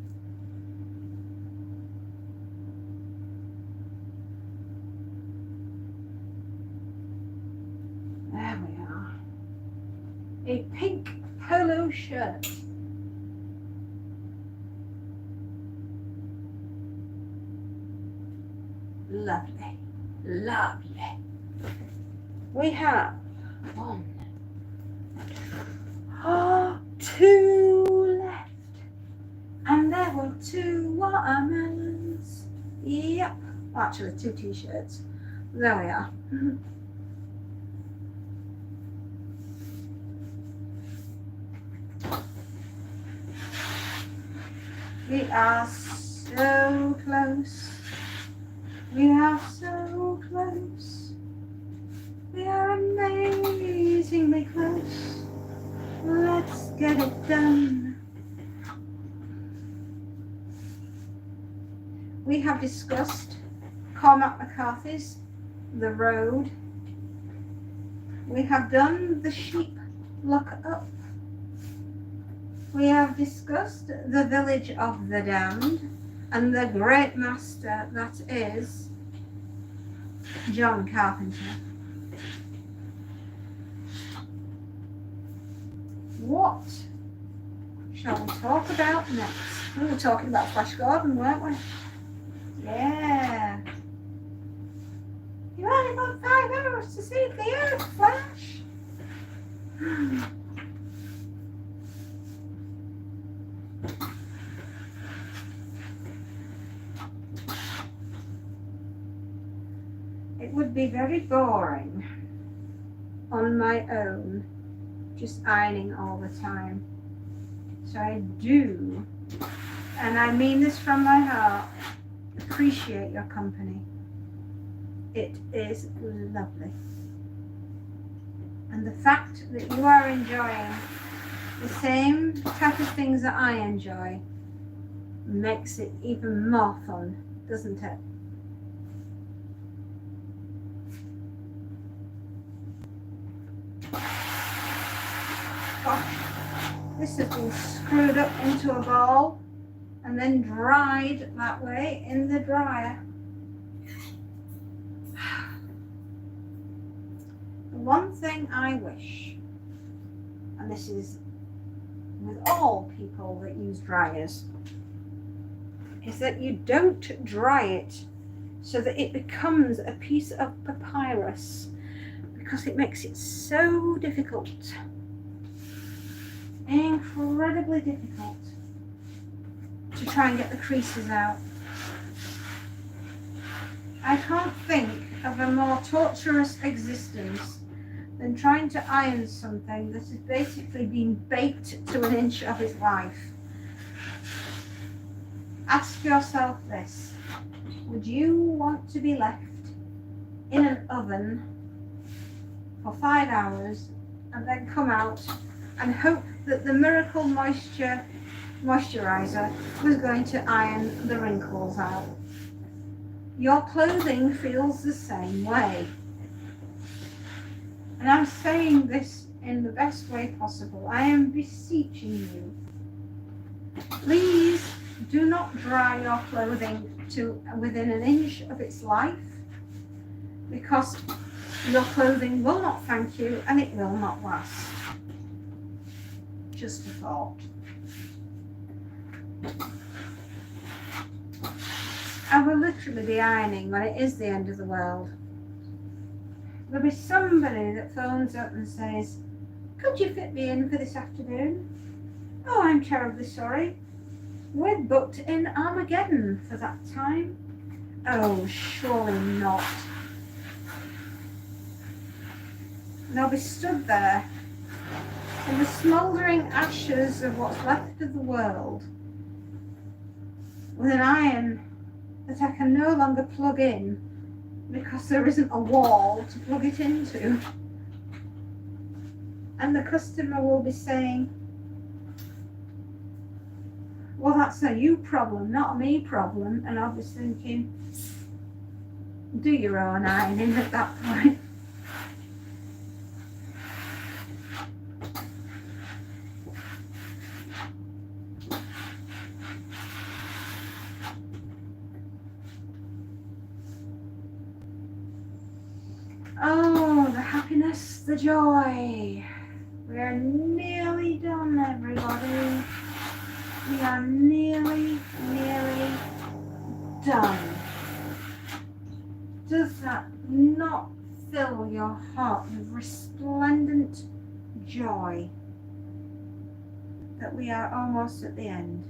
There we are. A pink polo shirt. Lovely. We have 2 left. And there were 2 watermelons. Yep. Actually, 2 t-shirts. There we are. We are so close. We are so close. We are amazingly close. Let's get it done. We have discussed Cormac McCarthy's The Road. We have done The Sheep Look Up. We have discussed The Village of the Damned and the great master that is John Carpenter. What shall we talk about next? We were talking about Flash Gordon, weren't we? Yeah. You only got 5 hours to save the Earth, Flash. It would be very boring on my own, just ironing all the time. So I do, and I mean this from my heart, appreciate your company. It is lovely. And the fact that you are enjoying The same type of things that I enjoy makes it even more fun, doesn't it? Gosh, this has been screwed up into a ball and then dried that way in the dryer. The one thing I wish, and this is with all people that use dryers, is that you don't dry it so that it becomes a piece of papyrus, because it makes it so difficult, incredibly difficult to try and get the creases out. I can't think of a more torturous existence than trying to iron something that has basically been baked to an inch of its life. Ask yourself this: would you want to be left in an oven for 5 hours and then come out and hope that the miracle moisturizer was going to iron the wrinkles out? Your clothing feels the same way. And I'm saying this in the best way possible. I am beseeching you. Please do not dry your clothing to within an inch of its life, because your clothing will not thank you and it will not last. Just a thought. I will literally be ironing when it is the end of the world. There'll be somebody that phones up and says, "Could you fit me in for this afternoon?" "Oh, I'm terribly sorry. We're booked in Armageddon for that time." "Oh, surely not." And they'll be stood there in the smouldering ashes of what's left of the world with an iron that I can no longer plug in because there isn't a wall to plug it into. And the customer will be saying, "Well, that's a you problem, not a me problem." And I'll be thinking, do your own ironing at that point. Oh, the happiness, the joy. We're nearly done, everybody. We are nearly done. Does that not fill your heart with resplendent joy that we are almost at the end?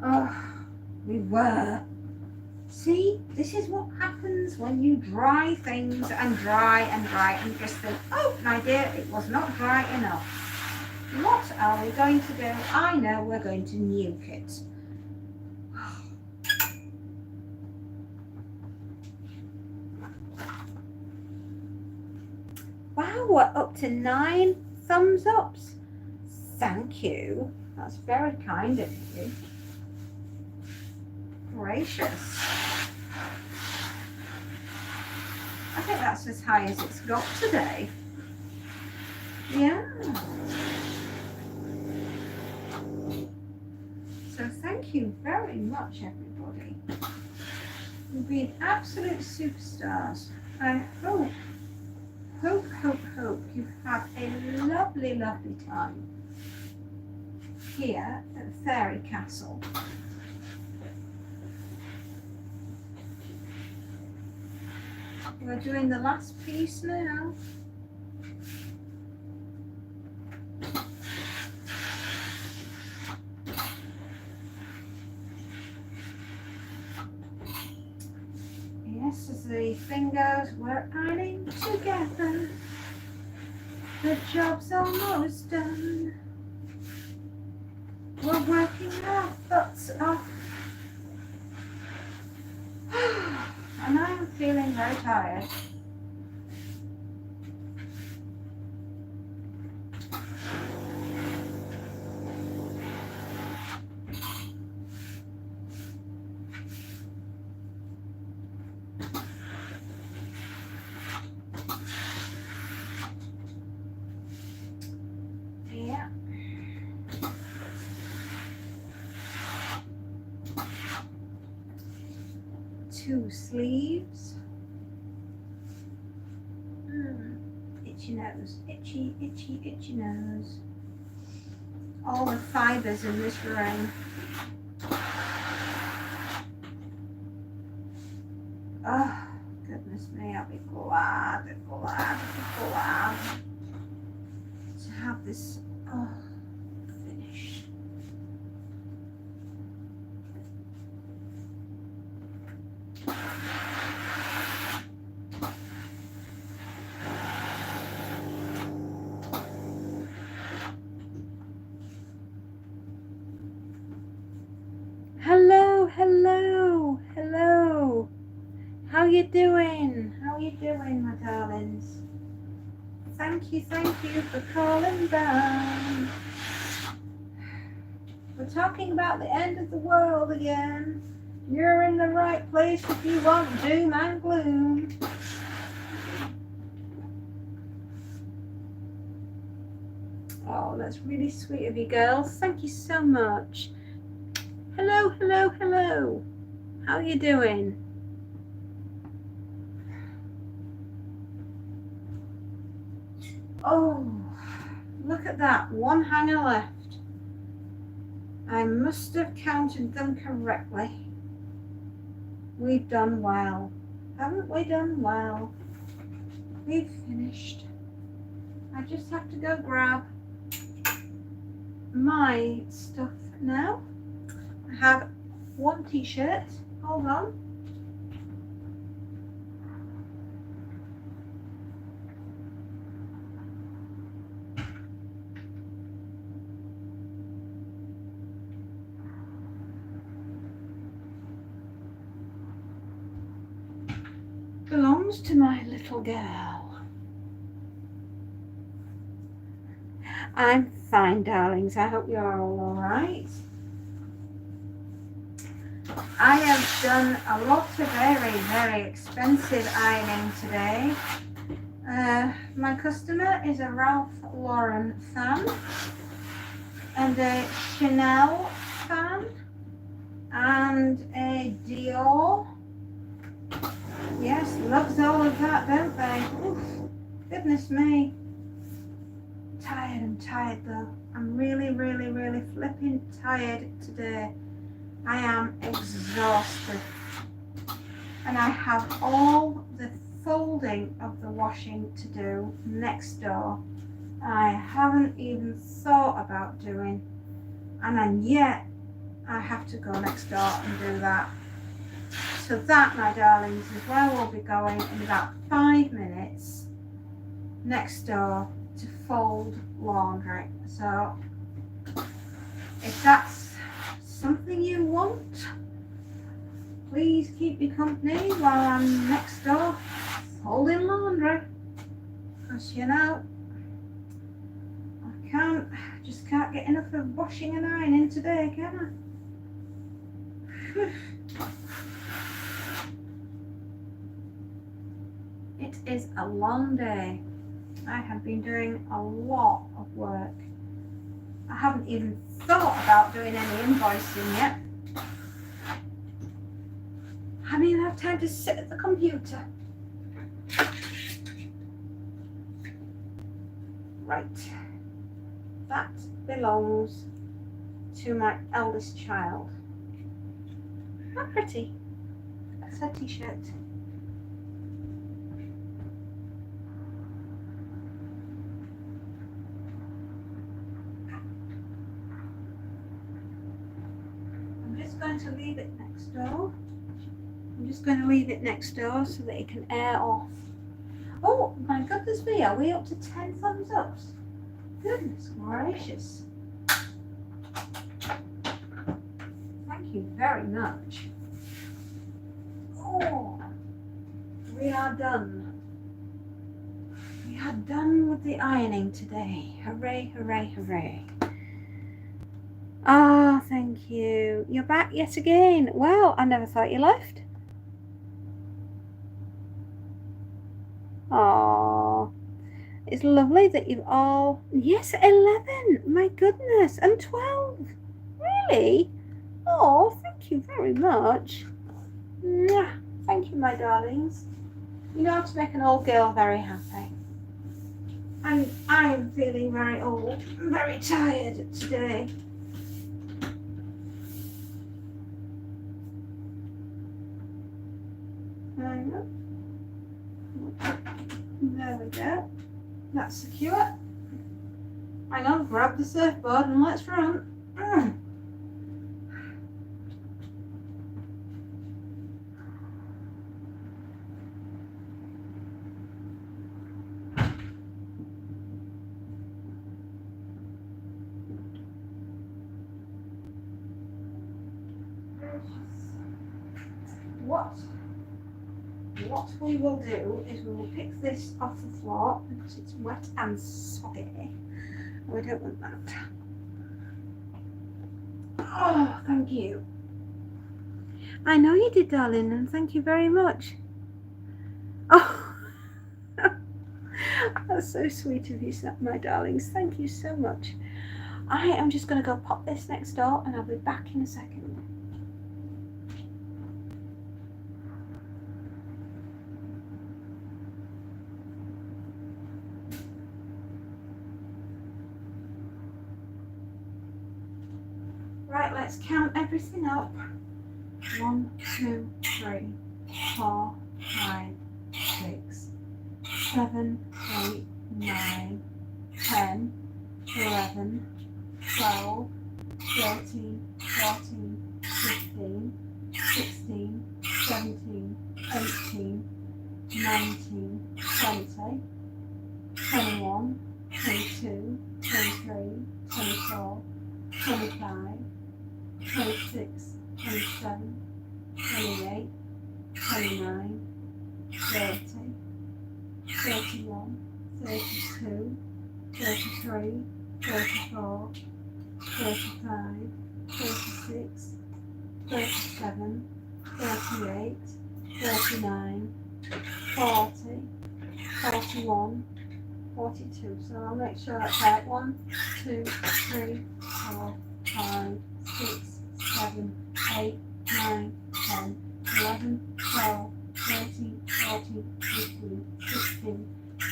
Oh, we were. See, this is what happens when you dry things and dry and just think, "Oh, my dear, it was not dry enough. What are we going to do? I know, we're going to nuke it." Wow, we're up to 9 thumbs ups. Thank you. That's very kind of you. Gracious. I think that's as high as it's got today. Yeah. So thank you very much, everybody. You've been absolute superstars. I hope you've had a lovely time here at Fairy Castle. We're doing the last piece now. Yes, as the thing goes, we're ironing together. The job's almost done. we're working our butts off. And I'm feeling very tired. Yeah. Two sleeves. Itchy nose, itchy, itchy, itchy nose. All the fibres in this room. Oh, goodness me, I'll be glad to have this finished. Hello, hello, hello. How you doing? How you doing, my darlings? Thank you for calling down. We're talking about the end of the world again. You're in the right place if you want doom and gloom. Oh, that's really sweet of you girls. Thank you so much. Hello, hello, hello. How are you doing? Oh, look at that. One hanger left. I must have counted them correctly. We've done well. Haven't we done well? We've finished. I just have to go grab my stuff now. I have one t-shirt. Hold on. Belongs to my little girl. I'm fine, darlings. I hope you're all right. I have done a lot of very expensive ironing today. My customer is a Ralph Lauren fan and a Chanel fan and a Dior. Yes, loves all of that, don't they? Oof, goodness me. I'm tired though. I'm really flipping tired today. I am exhausted. And I have all the folding of the washing to do next door. I haven't even thought about doing. And then yet I have to go next door and do that. So that, my darlings, is where we'll be going in about 5 minutes next door to fold laundry. So if that's something you want, please keep me company while I'm next door folding laundry. Because you know, I just can't get enough of washing and ironing today, can I? Whew. It is a long day. I have been doing a lot of work. I haven't even thought about doing any invoicing yet. I haven't even had time to sit at the computer. Right. That belongs to my eldest child. How pretty. That's her t-shirt. Going to leave it next door. I'm just going to leave it next door so that it can air off. Oh my goodness me, are we up to 10 thumbs ups? Goodness gracious. very much. Oh, we are done. We are done with the ironing today. Hooray, hooray, hooray. Ah, oh, thank you. You're back yet again. Well, I never thought you left. Oh, it's lovely that you've all... Yes, 11. My goodness. And 12. Really? Oh, thank you very much. Mwah. Thank you, my darlings. You know how to make an old girl very happy. I'm feeling very old, very tired today. Hang on. There we go. That's secure. Hang on, grab the surfboard and let's run. What we will do is we will pick this off the floor because it's wet and soggy. We don't want that. Oh, thank you. I know you did, darling, and thank you very much. Oh, that's so sweet of you, my darlings. Thank you so much. I am just going to go pop this next door and I'll be back in a second. Right, let's count everything up. 1, 2, 3, 4, 5, 6, 7, 8, 9, 10, 11, 12, 13, 14, 15, 16, 17, 18, 19, 20, 21, 22, 23, 24, 25, 26, 27, 28, 29, 30, 31, 32, 33, 34, 35, 36, 37, 38, 39, 40, 41, 42. So I'll make sure that's right. 1, 2, 3, 4, 5, 6, 7, 8, 9, 10, 11, 12, 13, 14, 15, 16,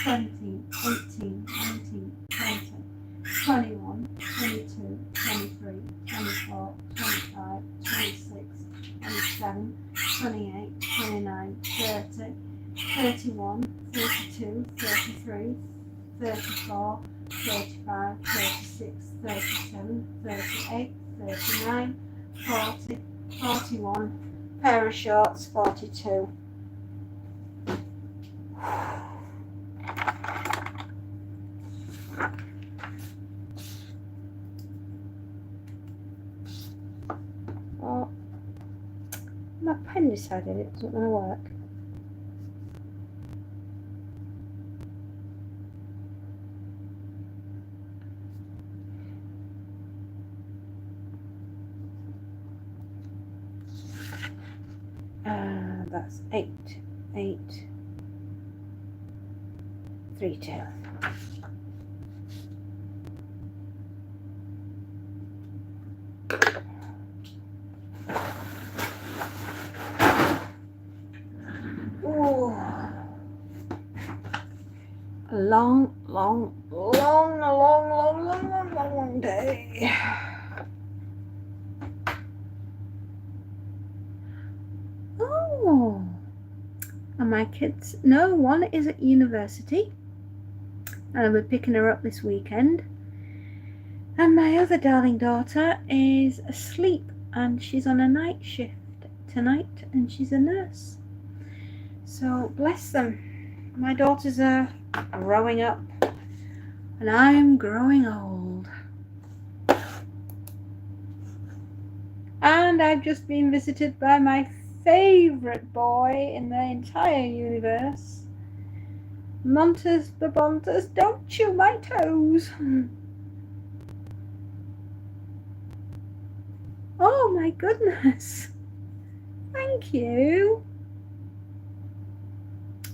17, 18, 19, 20, 21, 22, 23, 24, 25, 26, 27, 28, 29, 30, 31, 32, 33, 34, 35, 36, 37, 38, 39, 40, 41, pair of shorts, 42. Oh, my pen decided it wasn't going to work. That's 8, 8, 3, 2. Ooh. A long day. Oh, and my kids, no, one is at university and I'll be picking her up this weekend, and my other darling daughter is asleep and she's on a night shift tonight and she's a nurse. So bless them. My daughters are growing up and I'm growing old. And I've just been visited by my favourite boy in the entire universe. Montes Babontas, don't chew my toes. Oh my goodness. Thank you.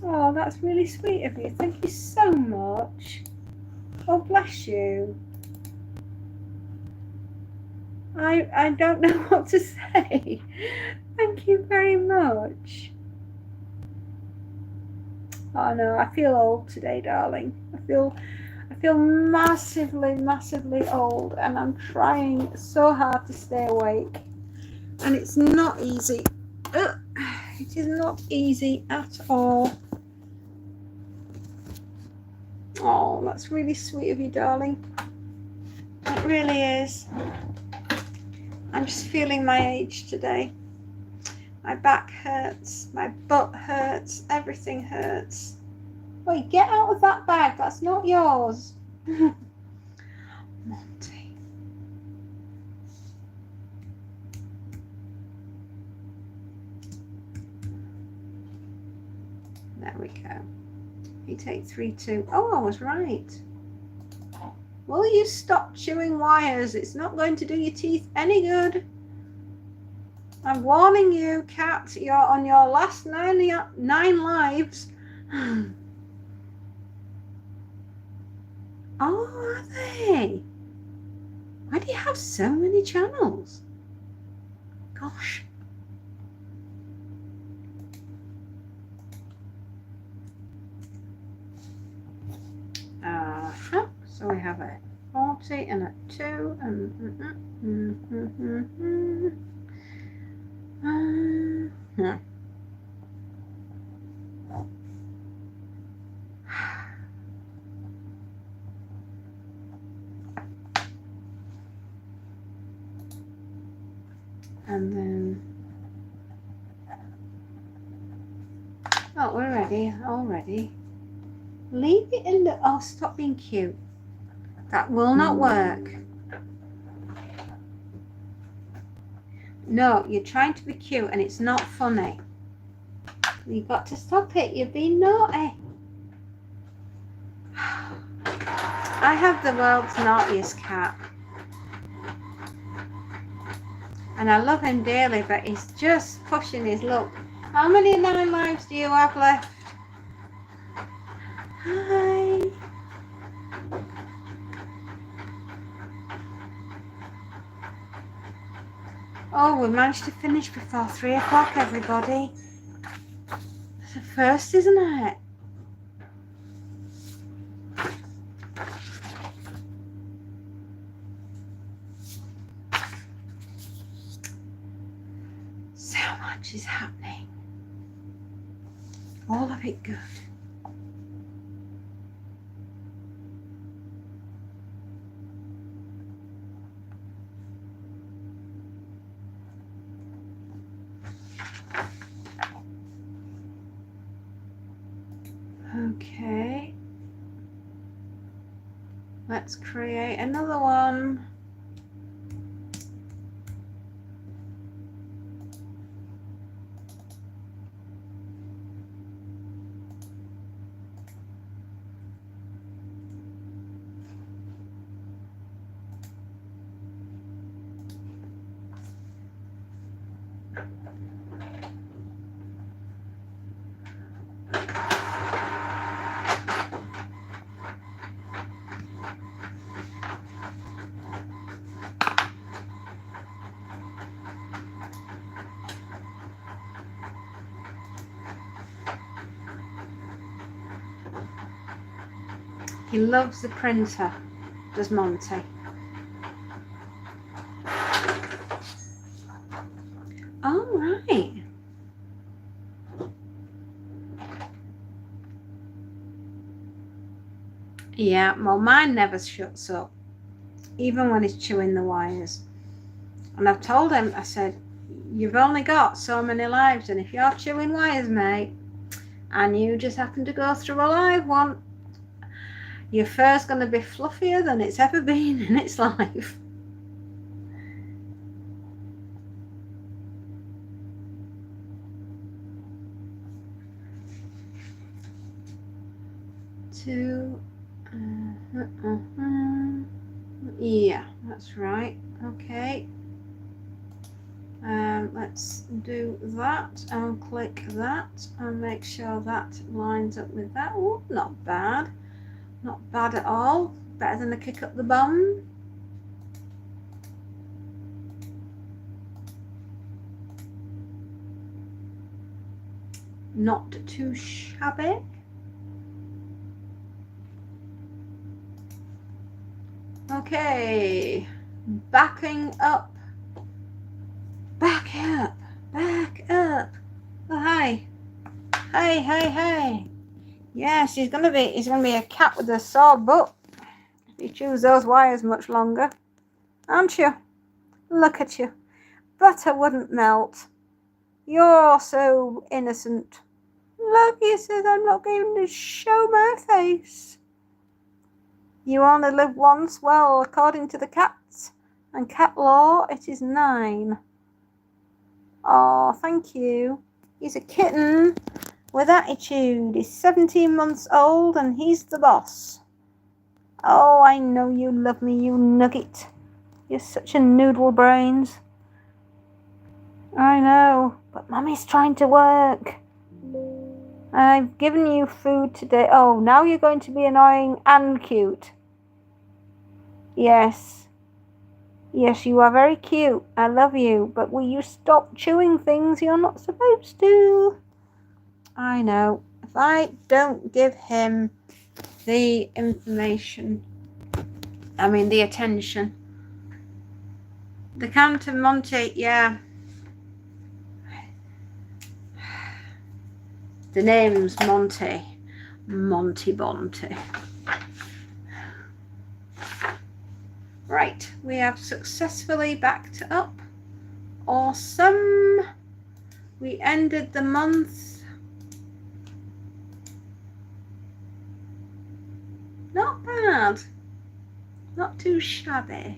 Oh, that's really sweet of you. Thank you so much. Oh, bless you. I don't know what to say. Thank you very much. Oh no, I feel old today, darling. I feel massively old, and I'm trying so hard to stay awake. And it's not easy. It is not easy at all. Oh, that's really sweet of you, darling. It really is. I'm just feeling my age today. My back hurts, my butt hurts, everything hurts. Wait, get out of that bag, that's not yours. Monty. There we go. You take 3, 2. Oh, I was right. Will you stop chewing wires? It's not going to do your teeth any good. I'm warning you, cat. You're on your last 9 lives. Oh, are they? Why do you have so many channels? Gosh. So we have a 40 and a 2 and and then oh, we're ready already. Leave it in the stop being cute. That will not work. No, you're trying to be cute and it's not funny. You've got to stop it. You're being naughty. I have the world's naughtiest cat. And I love him dearly, but he's just pushing his luck. How many 9 lives do you have left? Hi. Oh, we managed to finish before 3 o'clock, everybody. It's a first, isn't it? So much is happening. All of it good. Okay, let's create another one. He loves the printer, does Monty. All right. Yeah, well, mine never shuts up, even when he's chewing the wires. And I've told him, I said, you've only got so many lives, and if you're chewing wires, mate, and you just happen to go through a live one, your fur's going to be fluffier than it's ever been in its life. to yeah, that's right. Okay, let's do that and click that and make sure that lines up with that. Oh, not bad, not bad at all. Better than a kick up the bum. Not too shabby. Okay, backing up, back up, back up. Oh, hi. Hey. Yes, he's gonna be a cat with a sore butt if you choose those wires much longer, aren't you? Look at you. Butter wouldn't melt. You're so innocent. Look, he says I'm not going to show my face. You only live once. Well, according to the cats and cat law, it is 9. Oh, thank you. He's a kitten with attitude. He's 17 months old and he's the boss. Oh, I know you love me, you nugget. You're such a noodle brains. I know, but Mummy's trying to work. I've given you food today. Oh, now you're going to be annoying and cute. Yes, you are very cute. I love you, but will you stop chewing things you're not supposed to? I know. If I don't give him the information, the attention. The Count of Monte, yeah. The name's Monty. Monty Bonte. Right, we have successfully backed up. Awesome. We ended the month. Not bad. Not too shabby.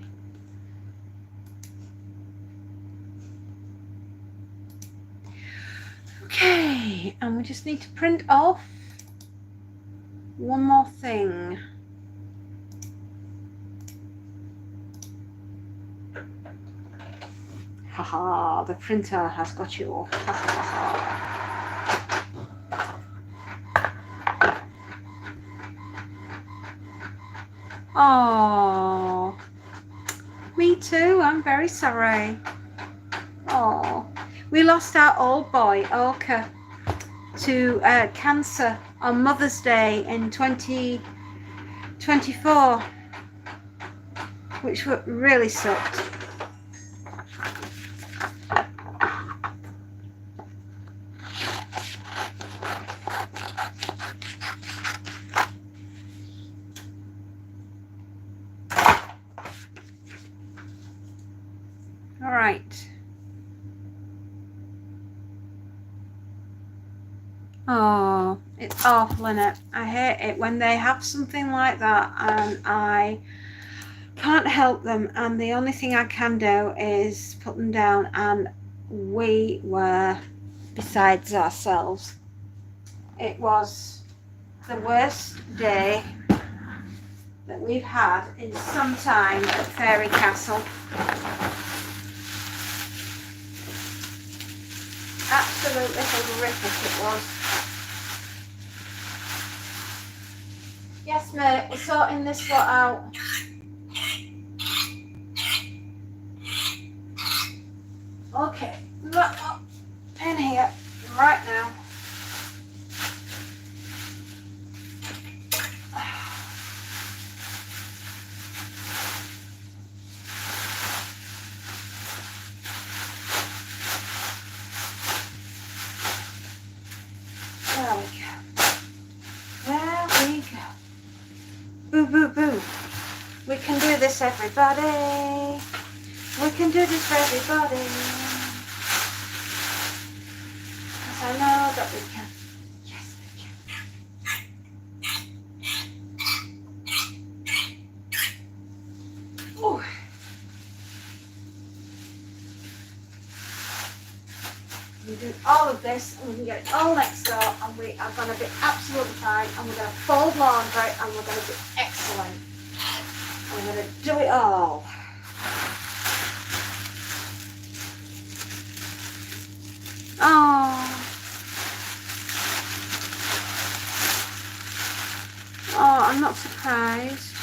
Okay, and we just need to print off one more thing. Haha, the printer has got you all. Oh, me too. I'm very sorry. Oh, we lost our old boy, Orca, to cancer on Mother's Day in 2024, which really sucked. All right. Oh, it's awful, isn't it? I hate it when they have something like that and I can't help them, and the only thing I can do is put them down, and we were besides ourselves. It was the worst day that we've had in some time at Fairy Castle. Absolutely horrific it was. Yes, mate, we're sorting this lot out. Okay, that up in here right now. There we go. There we go. Boo, boo, boo. We can do this, everybody. We can do this for everybody. Because I know that we can. Yes, we can. Ooh. We do all of this and we can get it all next door and we are going to be absolutely fine and we're going to fold laundry and we're going to be excellent. I'm going to do it all. Oh. Oh, I'm not surprised.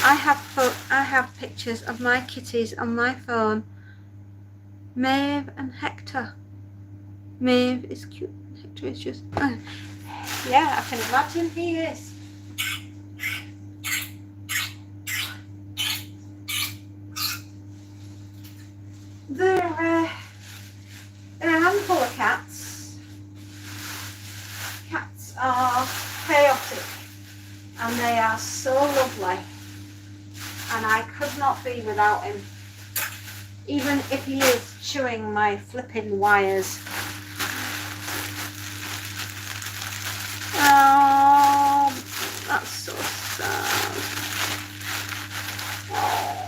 I have pictures of my kitties on my phone. Maeve and Hector. Maeve is cute. Hector is just... yeah, I can imagine he is. There are a handful of cats. Cats are chaotic and they are so lovely. And I could not be without him. Even if he is chewing my flipping wires. Oh, that's so sad. Oh.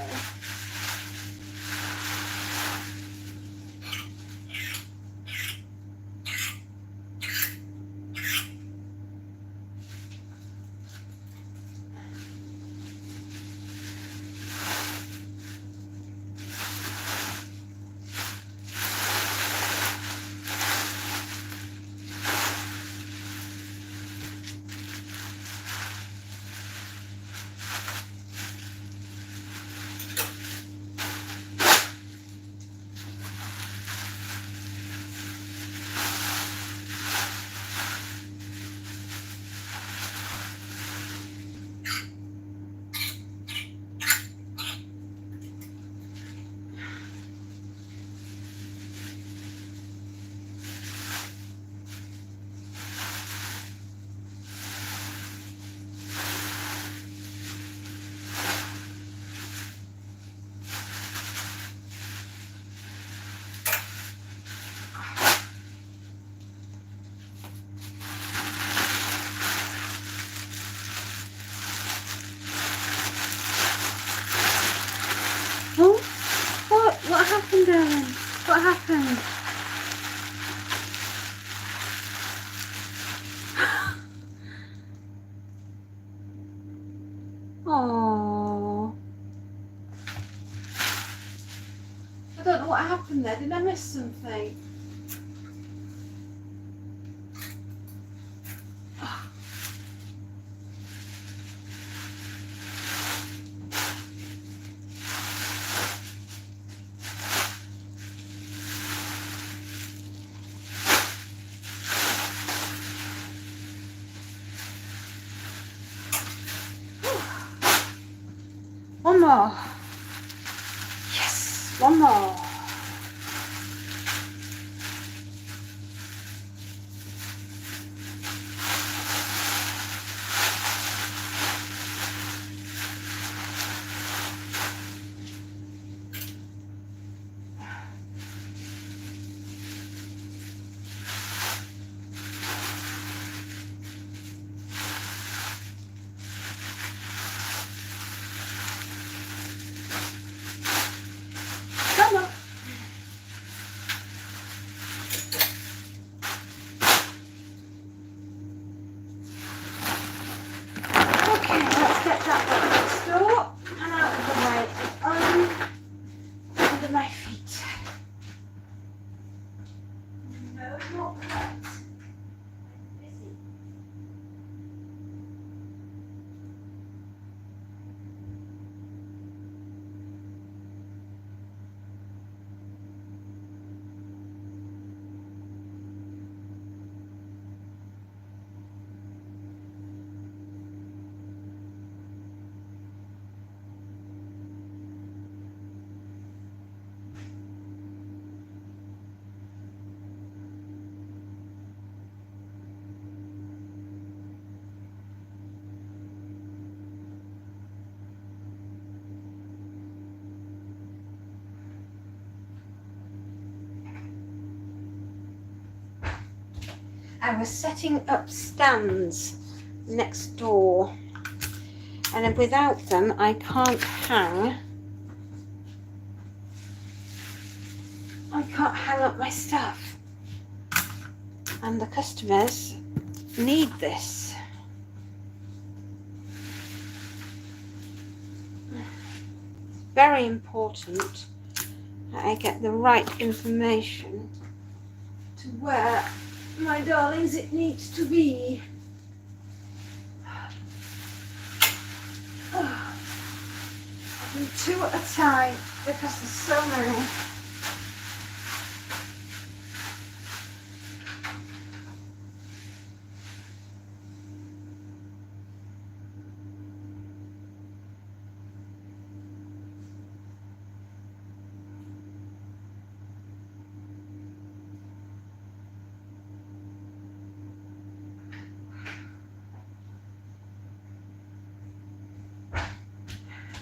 What happened, darling? What happened? Oh, I don't know what happened there. Did I miss something? One more. Yes, one more. I was setting up stands next door, and without them I can't hang up my stuff. and the customers need this. Very important that I get the right information to where, my darlings, it needs to be. And 2 at a time because there's so many.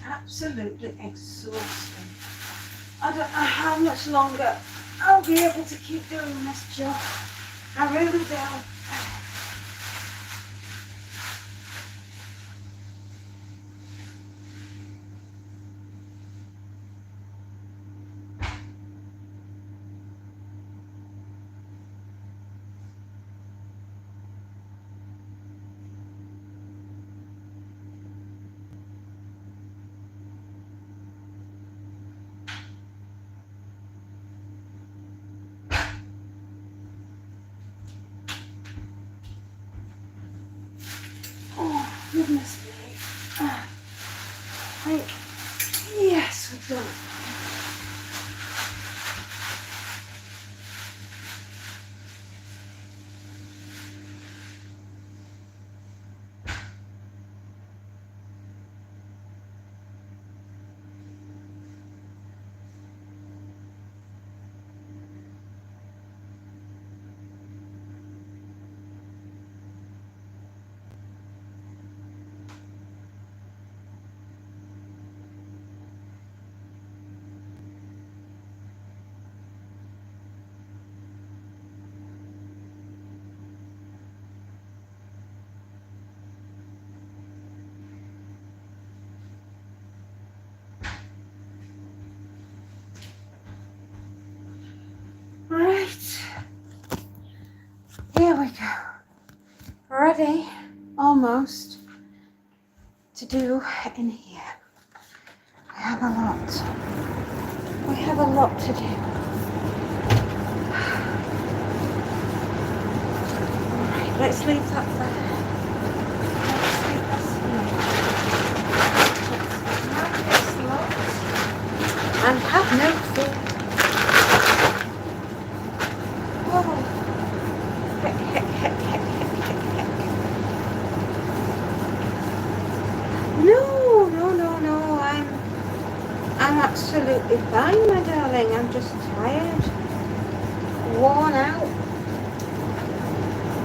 Absolutely exhausting. I don't know how much longer I'll be able to keep doing this job. I really don't. Oh, goodness me. Yes, we've done it. Right, here we go. Ready, almost, to do in here. We have a lot. We have a lot to do. Alright, let's leave that there. Let's leave this here. Let's mark this lot and have no fear. No, I'm absolutely fine, my darling. I'm just tired, worn out,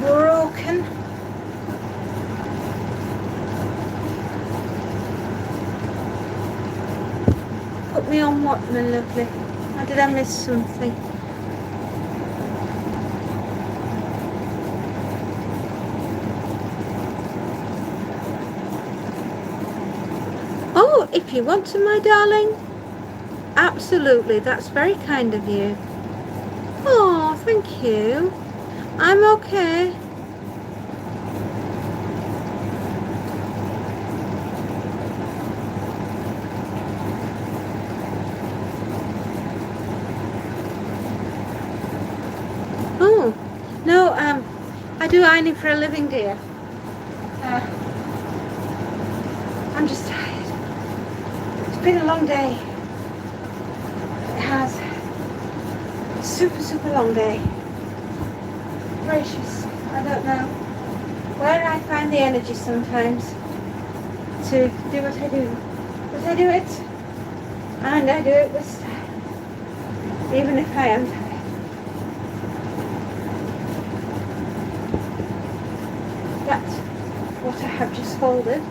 broken. Put me on what, my lovely? Or did I miss something? Oh, if you want to, my darling. Absolutely, that's very kind of you. Oh, thank you. I'm okay. Oh, no, I do ironing for a living, dear. I'm just tired. It's been a long day. It has. Super long day. Gracious. I don't know where I find the energy sometimes to do what I do. But I do it. And I do it with style. Even if I am tired. That, what I have just folded,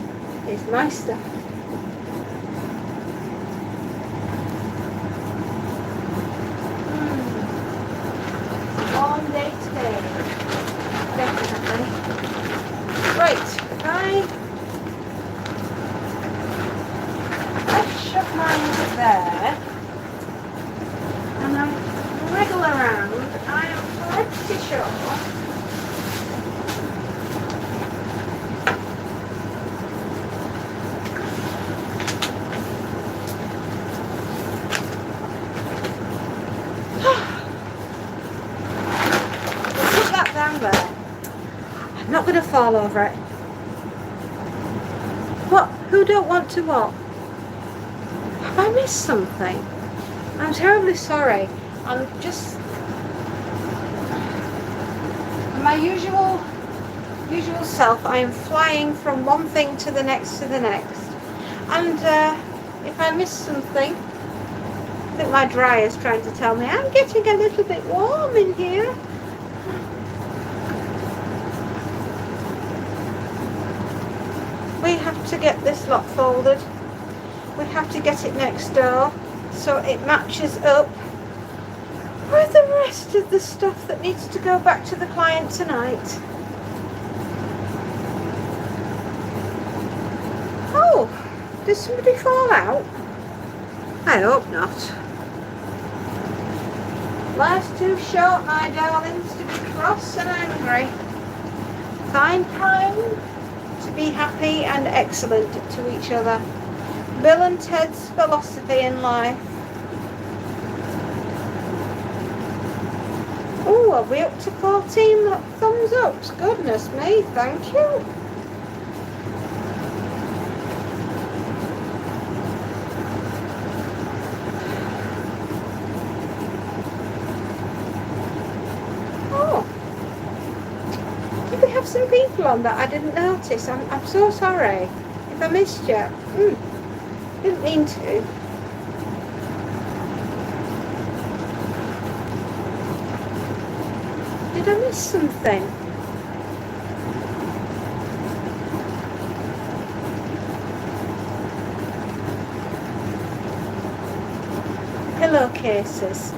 is my stuff. Long day today. Definitely. Right, I shove mine there and I wriggle around. I am pretty sure fall over it. What? Who don't want to what? Have I missed something? I'm terribly sorry. I'm just my usual self. I am flying from one thing to the next to the next. And if I miss something, I think my dryer's trying to tell me I'm getting a little bit warm in here. We have to get this lot folded. We have to get it next door so it matches up with the rest of the stuff that needs to go back to the client tonight. Oh, did somebody fall out? I hope not. Life's too short, my darlings, to be cross and angry. Find time to be happy and excellent to each other. Bill and Ted's philosophy in life. Oh, are we up to 14 thumbs ups? Goodness me, thank you. Oh, did we have some people on that I didn't notice? I'm so sorry if I missed you. Didn't mean to. Did I miss something? Pillowcases.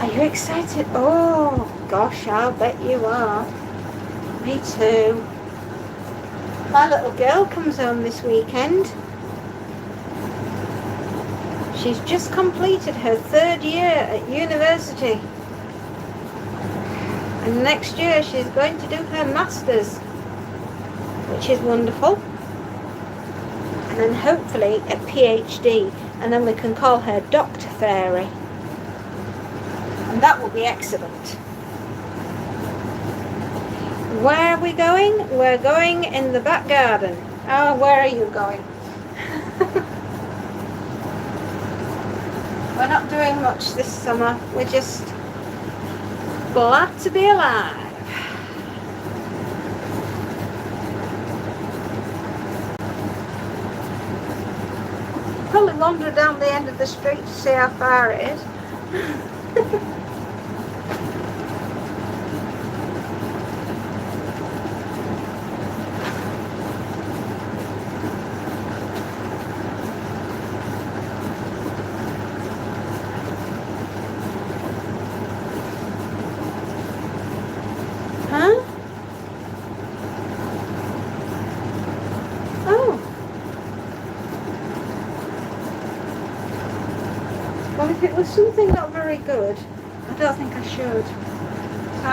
Are you excited? Oh, gosh, I'll bet you are. Me too. My little girl comes home this weekend. She's just completed her 3rd year at university. And next year she's going to do her Masters, which is wonderful. And then hopefully a PhD, and then we can call her Dr. Fairy. And that will be excellent. Where are we going? We're going in the back garden. Oh, where are you going? We're not doing much this summer. We're just glad to be alive. Probably wander down the end of the street to see how far it is. Well, if it was something not very good, I don't think I should. So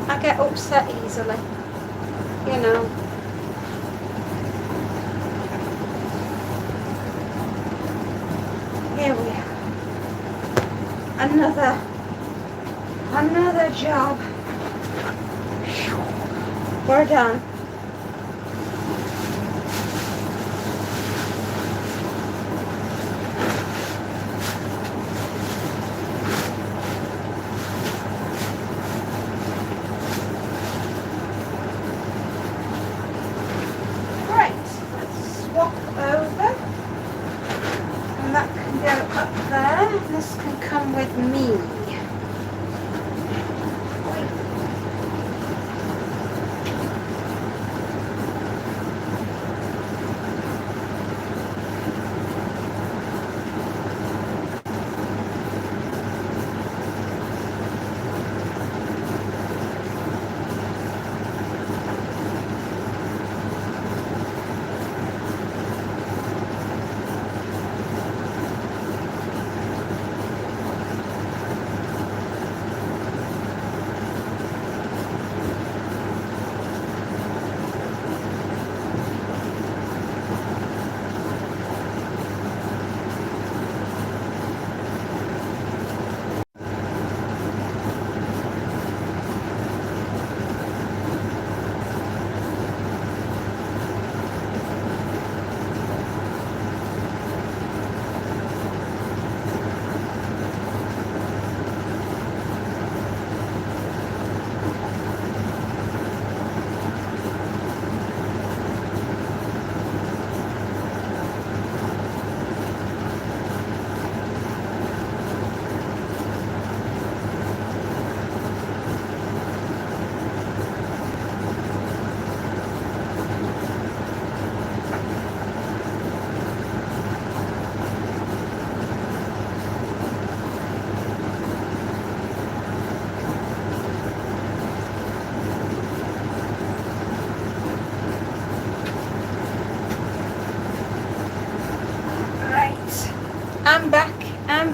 I get upset easily, you know. Here we are. Another job. We're done. This can come with me.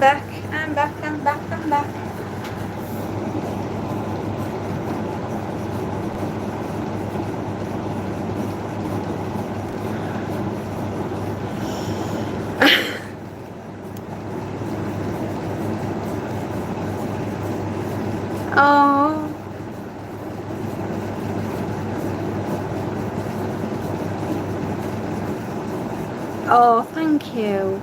back. I'm back. I'm back. I'm back. Oh. Oh, thank you.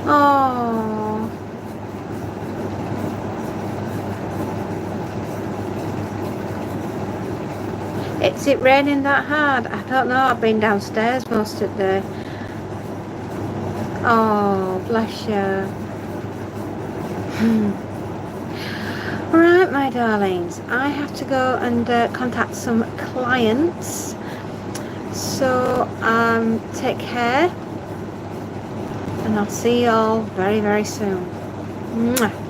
Oh. Is it raining that hard? I don't know. I've been downstairs most of the day. Oh, bless you. Right, my darlings. I have to go and contact some clients. So, take care. And I'll see you all very, very soon. Mwah.